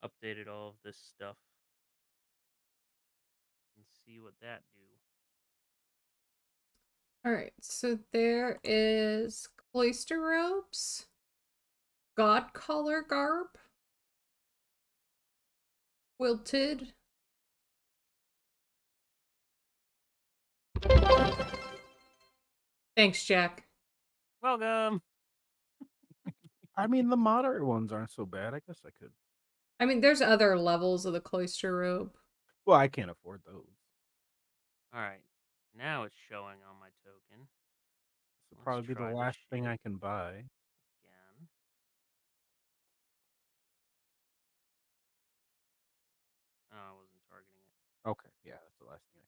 updated all of this stuff and see what that do. All right, so there is cloister robes, god collar garb, quilted. Thanks, Jack. Welcome. I mean, the moderate ones aren't so bad. I guess I could. I mean, there's other levels of the cloister robe. Well, I can't afford those. All right, now it's showing on my token. This will Let's probably be the try this last thing shit I can buy. again. Oh, I wasn't targeting it. Okay, yeah, that's the last thing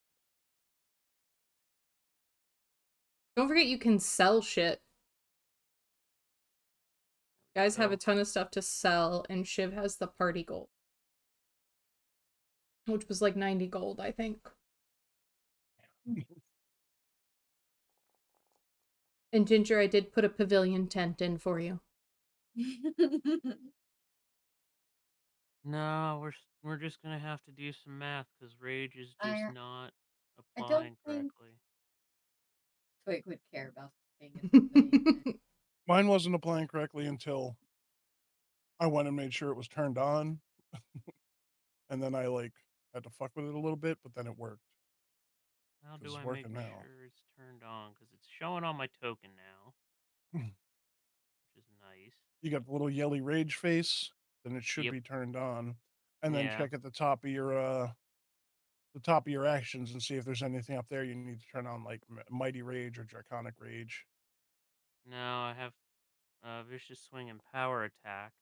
I Don't forget you can sell shit. Guys have a So, ton of stuff to sell, and Shiv has the party gold, which was like 90 gold, I think. And Ginger, I did put a pavilion tent in for you. no, we're just gonna have to do some math because rage is just I not I don't applying think correctly. Twig would care about being in the pavilion. Mine wasn't applying correctly until I went and made sure it was turned on. And then I like had to fuck with it a little bit, but then it worked. How 'Cause do it's I make working now. sure it's turned on? Because it's showing on my token now, which is nice. You got the little yelly rage face, then it should Yep. be turned on. And then Yeah. check at the top of your actions and see if there's anything up there you need to turn on, like mighty rage or draconic rage. Now I have vicious swing and power attack.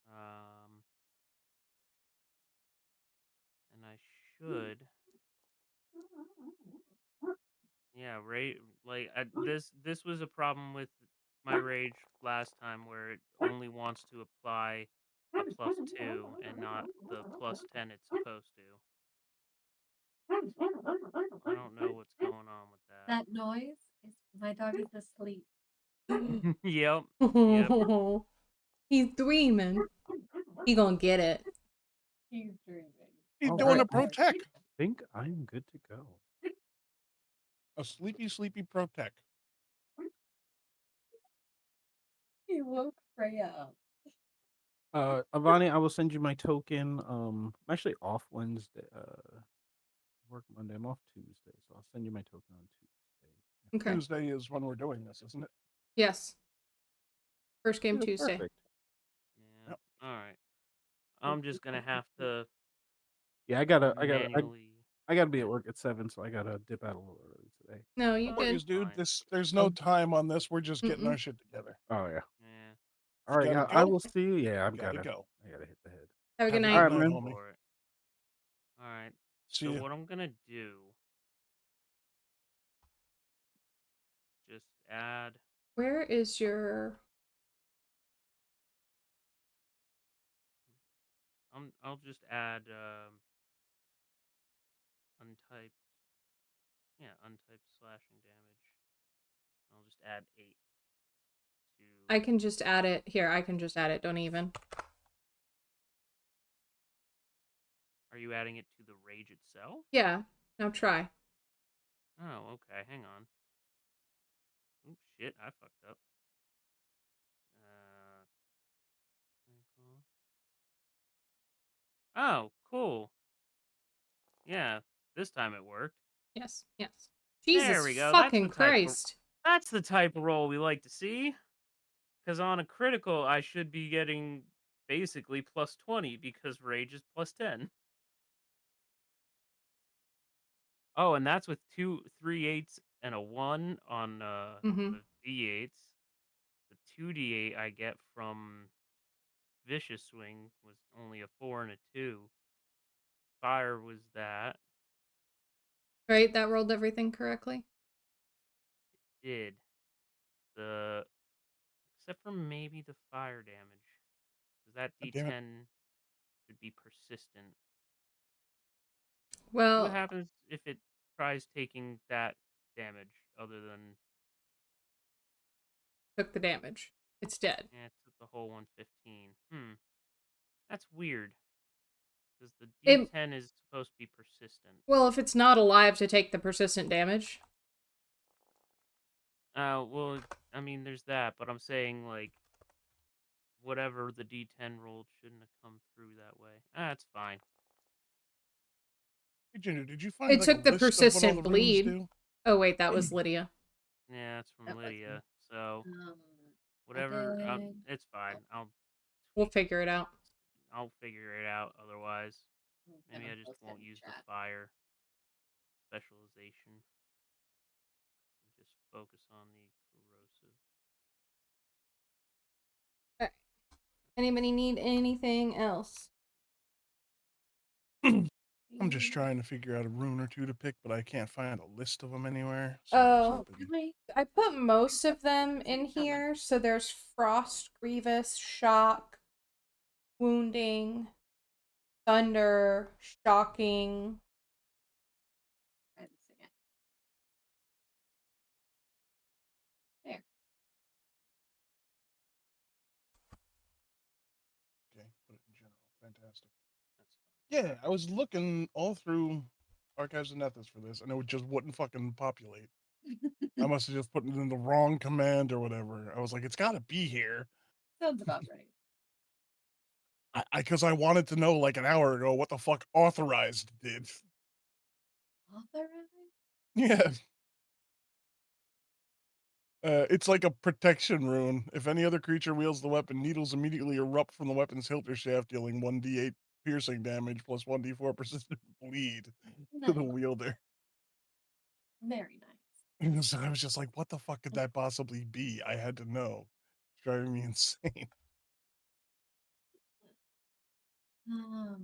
Um, and I should. Yeah, this was a problem with my rage last time where it only wants to apply a +2 and not the +10 it's supposed to. I don't know what's going on with that. That noise is my dog is asleep. Yep. Yep. Oh, he's dreaming. He gonna get it. He's dreaming. He's All doing right, a protect. think I'm good to go. A sleepy protect. He woke Freya up. Avani, I will send you my token. I'm actually off Wednesday. Work Monday. I'm off Tuesday, so I'll send you my token on Tuesday. Okay. Tuesday is when we're doing this, isn't it? Yes. First game Yeah, Tuesday. perfect. Yeah. Yep. All right. I'm just gonna have to Yeah, I manually. gotta be at work at 7, so I gotta dip out a little early today. No, No you worries, good. dude. Fine. There's no Um, time on this. We're just getting Mm-mm. our shit together. Oh yeah. Yeah. All You right, gotta yeah, I go. will see you. Yeah, You gotta go. I gotta hit the head. Have a good Have a night. good All right, night, man. Go homie. for it. All right. See So ya. what I'm gonna do? Just add. Where is your... I'll just add untyped. Yeah, untyped slashing damage. I'll just add 8 to. I can just add it. Here, I can just add it. Don't even. Are you adding it to the rage itself? Yeah. Now try. Oh, okay. Hang on. Oops, shit, I fucked up. Critical. Oh, cool. Yeah, this time it worked. Yes. Yes. There Jesus we go. fucking Christ. That's the type of roll we like to see. Because on a critical, I should be getting basically +20 because rage is +10. Oh, and that's with 3 8s and a 1 on Mm-hmm. the D8s. The 2d8 I get from Vicious Swing was only a 4 and a 2. Fire was that. Right, that rolled everything correctly. Did the except for maybe the fire damage, because that God damn it. D10 should be persistent. See what Well, happens if it tries taking that damage other than took the damage. It's dead. yeah, it took the whole 115. That's weird because the It D10 is supposed to be persistent. well, if it's not alive to take the persistent damage. Well, I mean, there's that, but I'm saying like whatever the D10 rolled shouldn't have come through that way. It's fine. Hey, Ginger, did you find It like a took the list of what all persistent the runes bleed. do? Oh wait, that was Lydia. Yeah, that's from That was me. Lydia. So Um, I whatever, did. it's fine. Oh, I'll We'll tweak it. figure it out. I'll figure it out. Otherwise, I'm maybe gonna I just post it won't in use the chat. fire specialization and just focus on the corrosive. All right. Anybody need anything else? I'm just trying to figure out a rune or two to pick, but I can't find a list of them anywhere. So I was Oh, hoping. I put most of them in here. So there's Frost, Grievous, Shock, Wounding, Thunder, Shocking. Try this again. There. Okay, put it in general. Fantastic. That's fine. Yeah, I was looking all through Archives of Nethys for this, and it just wouldn't fucking populate. I must have just put it in the wrong command or whatever. I was like, it's got to be here. Sounds about right. Because I wanted to know like an hour ago what the fuck authorized did. Authorized? Yeah. It's like a protection rune. If any other creature wields the weapon, needles immediately erupt from the weapon's hilt or shaft, dealing 1d8 piercing damage plus 1d4 persistent bleed to the Nice. wielder. Very nice. And so I was just like, what the fuck could that possibly be? I had to know. It's driving me insane. Oh man.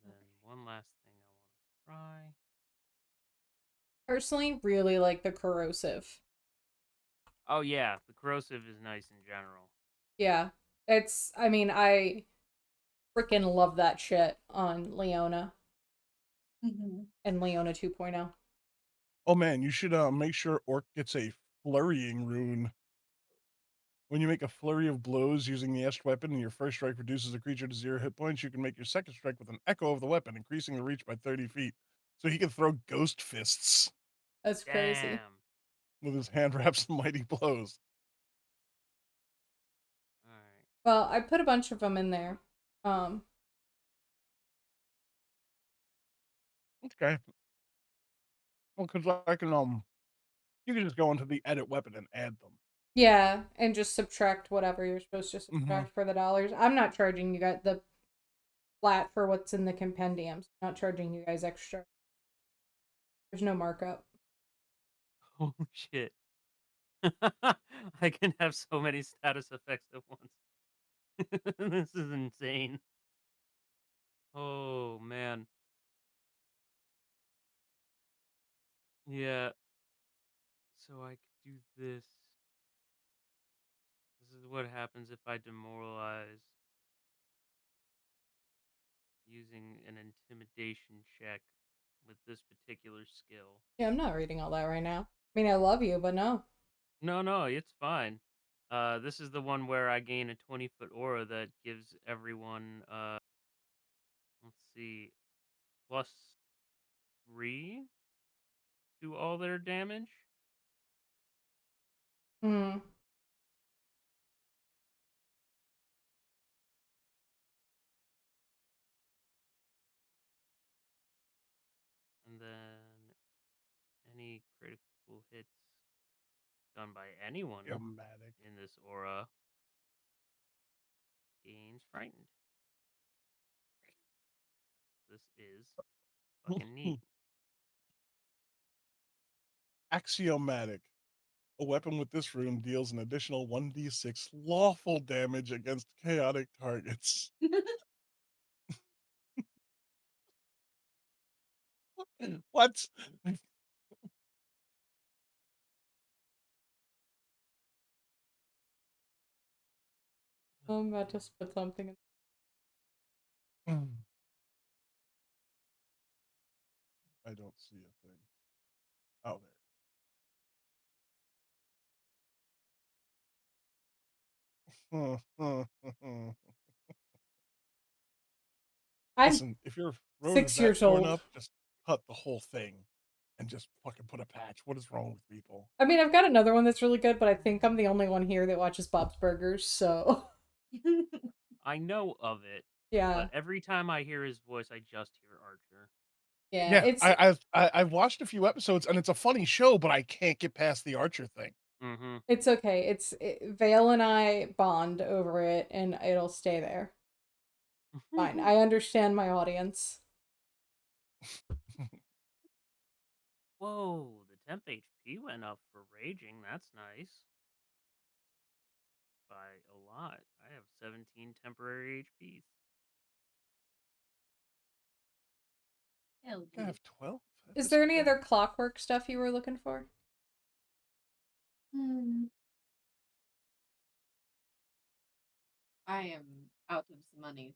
Then Okay. one last thing I want to try. Personally, really like the corrosive. Oh yeah, the corrosive is nice in general. Yeah. I mean, I freaking love that shit on Leona and Leona 2.0. Oh man, you should make sure Orc gets a flurrying rune. When you make a flurry of blows using the etched weapon and your first strike reduces a creature to 0 hit points, you can make your second strike with an echo of the weapon, increasing the reach by 30 feet. So he can throw ghost fists That's crazy. Damn. with his hand wraps and mighty blows. All right. Well, I put a bunch of them in there. Um, Okay. Well, because I can you can just go into the edit weapon and add them. yeah, and just subtract whatever you're supposed to Mm-hmm. subtract for the dollars. I'm not charging you guys the flat for what's in the compendiums. I'm not charging you guys extra. There's no markup. Oh shit. I can have so many status effects at once. This is insane. Oh man. Yeah. So I could do this. This is what happens if I demoralize using an intimidation check with this particular skill. Yeah, I'm not reading all that right now. I mean, I love you, but no. No, no, it's fine. This is the one where I gain a 20-foot aura that gives everyone, let's see, +3 to all their damage. Hmm. And then any critical hits done by anyone Dramatic. in this aura gains frightened. This is fucking neat. Axiomatic. A weapon with this rune deals an additional 1d6 lawful damage against chaotic targets. What? I'm about to put something in. I don't see a thing. Oh, there. I'm Listen, if your road is 6 that years torn old. up, just cut the whole thing and just fucking put a patch. What is wrong with people? I mean, I've got another one that's really good, but I think I'm the only one here that watches Bob's Burgers, so I know of it, yeah. but every time I hear his voice, I just hear Archer. Yeah, Yeah, it's I've watched a few episodes and it's a funny show, but I can't get past the Archer thing. Mm-hmm. it's okay. Vale and I bond over it and it'll stay there. Fine. I understand my audience. Whoa, the temp HP went up for raging. That's nice. By a lot. I have 17 temporary HPs. Hell I yeah. have 12. That Is there any disappeared. other clockwork stuff you were looking for? I am out of the monies.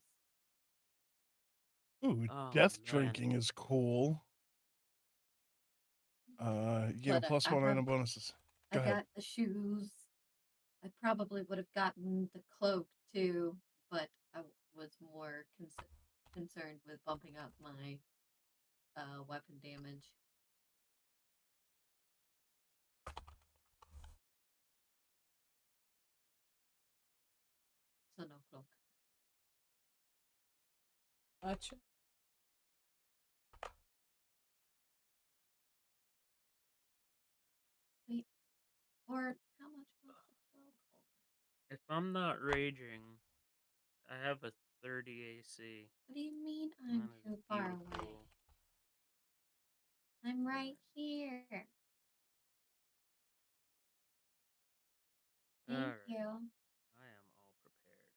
Ooh, Oh, death man. drinking is cool. You get a But plus I one have item bonuses. I Go ahead. got the shoes. I probably would have gotten the cloak too, but I was more concerned with bumping up my weapon damage. So no cloak. Gotcha. Wait, or how much was the cloak? Hold If I'm not raging, I have a 30 AC. What do you mean And I'm that is too far away? beautiful. I'm right here. Thank Alright. you. I am all prepared.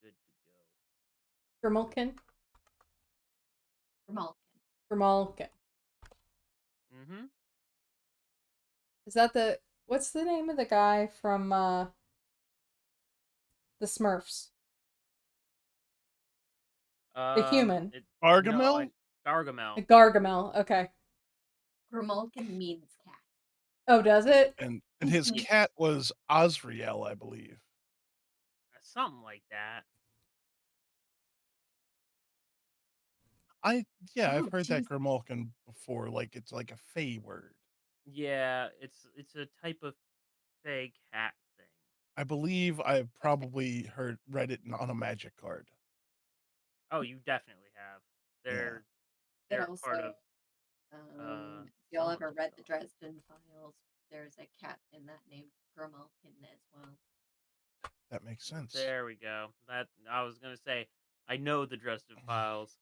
Good to go. Grimalkin? Grimalkin. Grimalkin. Mm-hmm. Is that what's the name of the guy from the Smurfs? The human. No, Argamel? Gargamel. Gargamel. Okay. Grimalkin means cat. Oh, does it? And his Yeah, cat was Osriel, I believe. something like that. I yeah, I've Oh, heard that jeez. Grimalkin before, like it's like a fey word. Yeah, it's a type of fake hat thing. I believe I've probably read it on a magic card. Oh, you definitely have. Yeah. They're It they're part of also, if y'all summoner ever read the stuff. Dresden Files, there's a cat in that named Grimalkin as well. That makes sense. There we go. That I was gonna say. I know the Dresden Files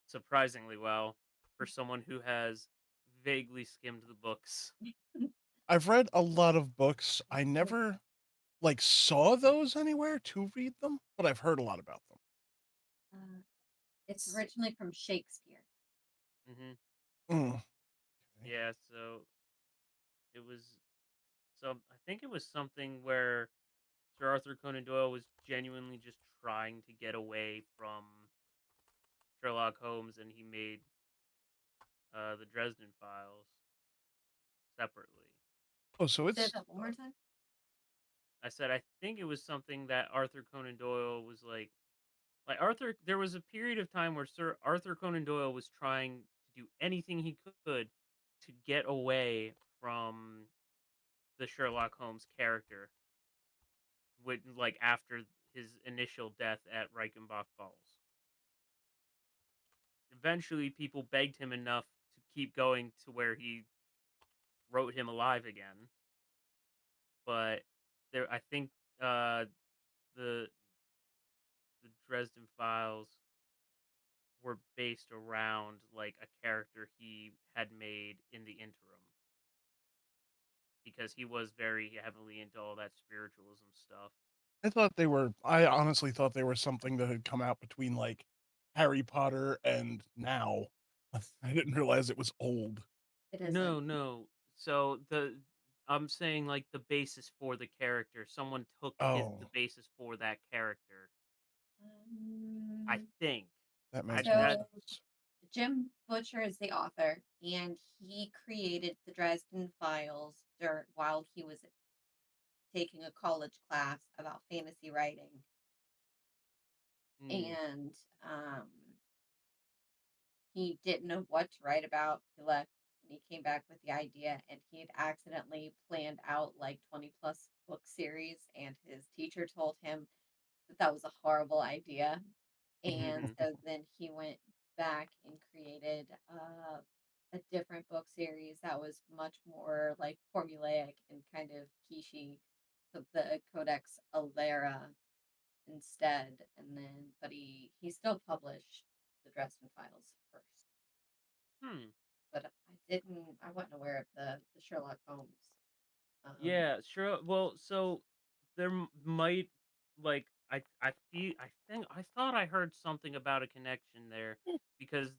surprisingly well for someone who has vaguely skimmed the books. I've read a lot of books. I never like saw those anywhere to read them, but I've heard a lot about them. It's originally from Shakespeare. Mm-hmm. Mm, okay. Yeah, so it was. So I think it was something where Sir Arthur Conan Doyle was genuinely just trying to get away from Sherlock Holmes, and he made the Dresden Files separately. Oh, so Say it's that one more time. I said I think it was something that Arthur Conan Doyle was like Arthur. There was a period of time where Sir Arthur Conan Doyle was trying to do anything he could to get away from the Sherlock Holmes character, with like after his initial death at Reichenbach Falls. Eventually, people begged him enough to keep going to where he wrote him alive again. But I think uh, the the Dresden Files were based around like a character he had made in the interim, because he was very heavily into all that spiritualism stuff. I honestly thought they were something that had come out between like Harry Potter and now. I didn't realize it was old. It No, isn't. no. So I'm saying like the basis for the character. Someone took the Oh, basis for that character. I Um, think. that I makes more that so sense. Jim Butcher is the author, and he created the Dresden Files while he was taking a college class about fantasy writing. mm, And um, he didn't know what to write about. He left and he came back with the idea, and he had accidentally planned out like 20 plus book series, and his teacher told him that that was a horrible idea. And mhm. so then he went back and created a different book series that was much more like formulaic and kind of quiche, the Codex Alera instead. And then, but he still published the Dresden Files first. Hmm. But I wasn't aware of the Sherlock Holmes. Um, Yeah, sure. Well, so there might like I think I thought I heard something about a connection there, because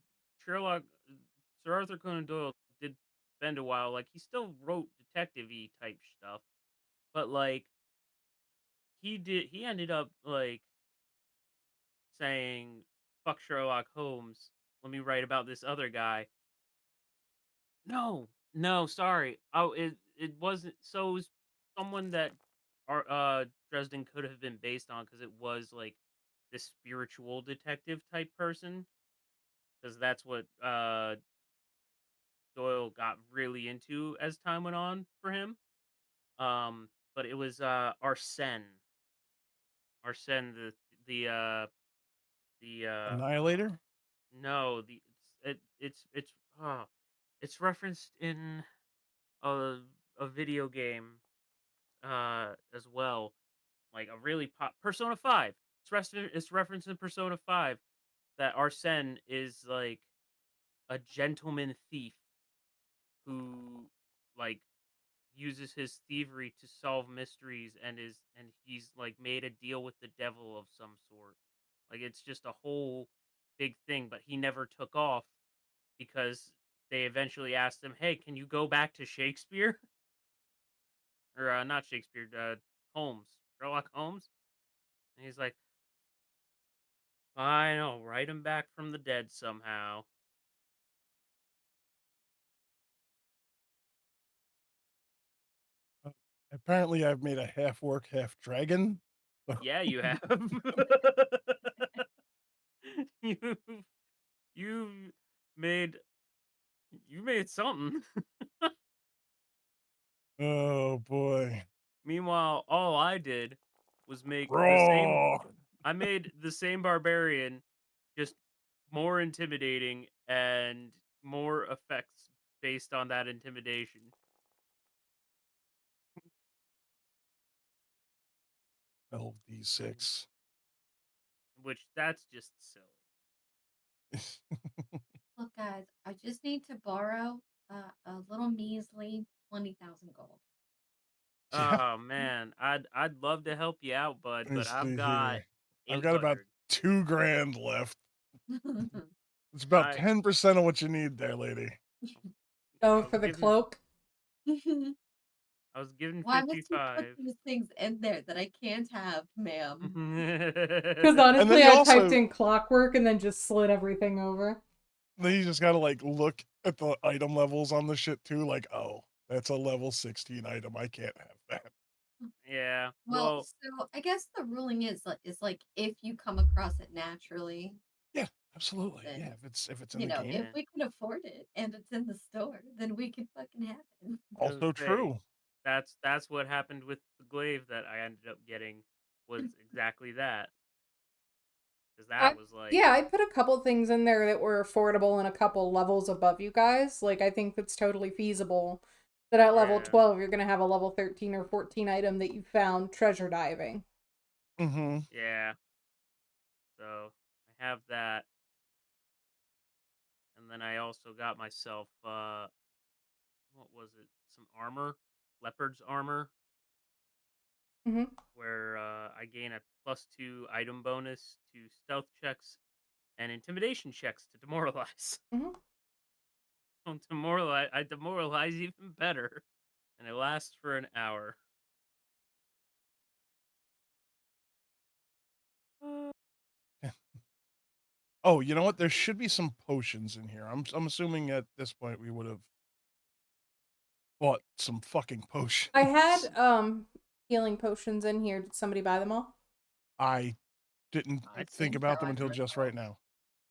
Sherlock Sir Arthur Conan Doyle did spend a while, like he still wrote detective-y type stuff, but like he ended up like saying, "Fuck Sherlock Holmes. Let me write about this other guy." No, no, sorry. Oh, it wasn't. So it was someone that our Dresden could have been based on, because it was like this spiritual detective type person, because that's what Doyle got really into as time went on for him. But it was Arsene, the Annihilator? no, it's referenced in a a video game as well, like a really pop Persona 5. It's referenced in Persona 5 that Arsene is like a gentleman thief who like uses his thievery to solve mysteries, and he's like made a deal with the devil of some sort. Like it's just a whole big thing, but he never took off because they eventually asked him, "Hey, can you go back to Shakespeare?" Or not Shakespeare, Holmes, Sherlock Holmes. And he's like, "I know, write him back from the dead somehow." Uh, Apparently, I've made a half orc, half dragon. Yeah, you have. you've you've made you made something. Oh boy. Meanwhile, all I did was make the same. Raw. I made the same barbarian, just more intimidating and more effects based on that intimidation. 12d6. Which that's just silly. Look, guys, I just need to borrow a little measly 20,000 gold. Yeah. Oh man, I'd love to help you out, bud, Let me but I've see got here. I've got about 800. 2 grand left. It's about I 10% of what you need there, lady. Go I was for the given cloak. I was given Why must you put 55. these things in there that I can't have, ma'am? Because And then honestly, you I typed also in clockwork and then just slid everything over. then you just gotta like look at the item levels on the shit too, like, oh, that's a level 16 item. I can't have that. Yeah. Well, Well, so I guess the ruling is like if you come across it naturally, Yeah, absolutely. then Yeah, if it's in the if game. yeah. we can afford it and it's in the store, then we can fucking have it. I was gonna Also say true. that's what happened with the glaive that I ended up getting, was exactly that. Because that I was like, Yeah, I put a couple things in there that were affordable and a couple levels above you guys. Like I think that's totally feasible. That at level yeah, 12 you're gonna have a level 13 or 14 item that you found treasure diving. Mm-hmm. yeah. So I have that. then I also got myself what was it? Some armor, leopard's armor, Mm-hmm. where I gain a +2 item bonus to stealth checks and intimidation checks to demoralize. Mm-hmm. I demoralize even better, and it lasts for an hour. Uh, Oh, you know what? There should be some potions in here. I'm assuming at this point we would have bought some fucking potions. I had healing potions in here. Did somebody buy them all? I didn't I think think about so, them I until read just them. right now.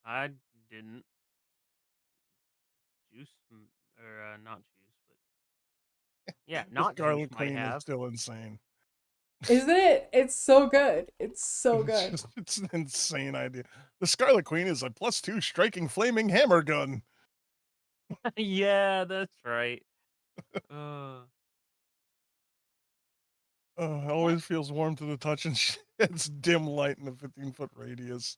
I didn't juice or not juice, but yeah, The not juice Scarlet might Queen is have. still insane. Isn't it? It's so good. It's so It's good. just it's an insane idea. The Scarlet Queen is a +2 striking flaming hammer gun. Yeah, that's right. Uh, It always feels warm to the touch and sheds dim light in a 15-foot radius.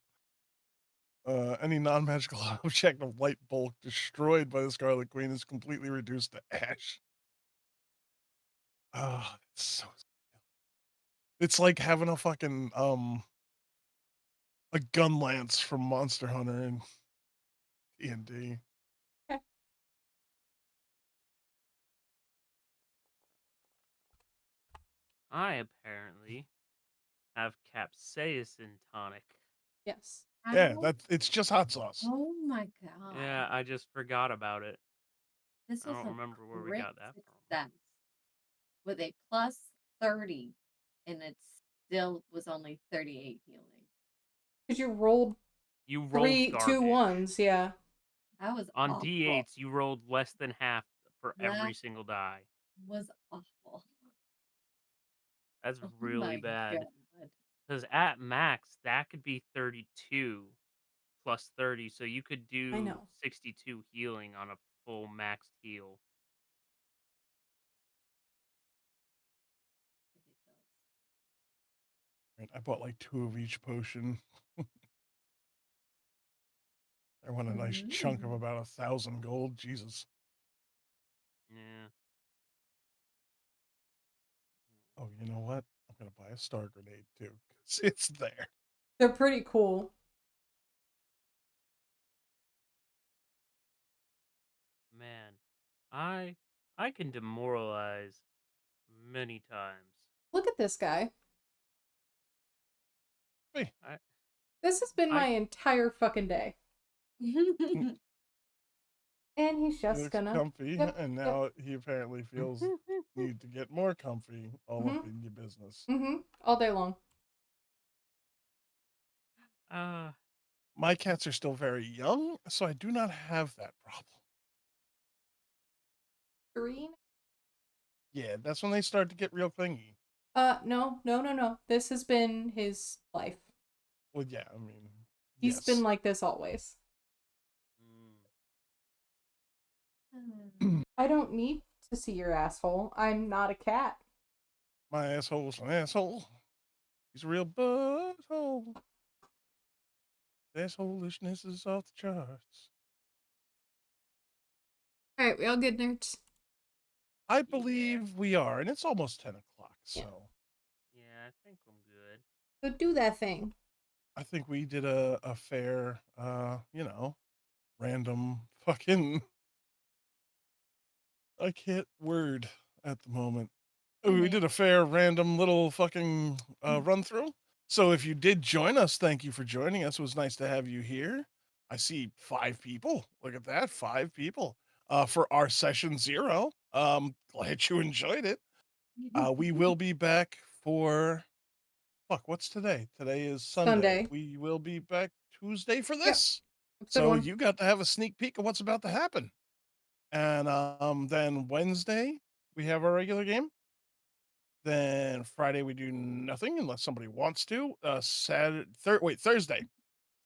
Any non-magical object of light bulk destroyed by the Scarlet Queen is completely reduced to ash. Oh, it's so. It's like having a fucking a gun lance from Monster Hunter and D&D. I apparently have capsaicin tonic. Yes. Yeah, How? it's just hot sauce. Oh my god. Yeah, I just forgot about it. This I was don't a remember where we crit got that from. success with a +30, and it still was only 38 healing. Because you rolled You rolled 2 garbage. 1s, yeah. That was On awful. D8s, you rolled less than half for every That single die. was awful. That's Oh really my bad. god. Because at max, that could be 32 plus 30, so you could I do know. 62 healing on a full maxed heal. Ridiculous. Right, I bought like 2 of each potion. I want a nice chunk of Mm. about 1,000 gold. Jesus. Yeah. Oh, you know what? I'm gonna buy a star grenade too, 'cause it's there. They're pretty cool. Man, I can demoralize many times. Look at this guy. Hey, I This has been I my entire fucking day. And he's he just looks gonna. comfy, Yep. and Yep. now he apparently feels need to get more comfy all up Mm-hmm. in your business. Mm-hmm. All day long. uh My cats are still very young, so I do not have that problem. 3. Yeah, that's when they start to get real clingy. No, no, no, no. This has been his life. Well, yeah, I mean, He's been yes. like this always. mm, I don't need to see your asshole. I'm not a cat. My asshole's an asshole. He's a real butthole. Assholishness is off the charts. All right, we all good, nerds. I believe we are, and it's almost 10 o'clock, Yeah. so yeah, I think I'm good. So do that thing. I think we did a fair, random fucking. I can't word at the moment. We did a fair, random little fucking run through. So if you did join us, thank you for joining us. It was nice to have you here. I see 5 people. Look at that, 5 people for our session 0. Glad you enjoyed it. We will be back for fuck. What's today? Today is Sunday. Sunday. We will be back Tuesday for Yep. this. Episode So 1. you got to have a sneak peek of what's about to happen. And then Wednesday we have our regular game. Then Friday we do nothing unless somebody wants to. Thursday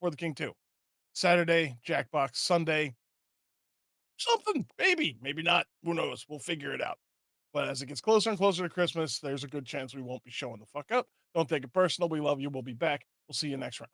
for the King 2. Saturday Jackbox. Sunday something, maybe not. Who knows? We'll figure it out. But as it gets closer and closer to Christmas, there's a good chance we won't be showing the fuck up. Don't take it personal. We love you. We'll be back. We'll see you next round.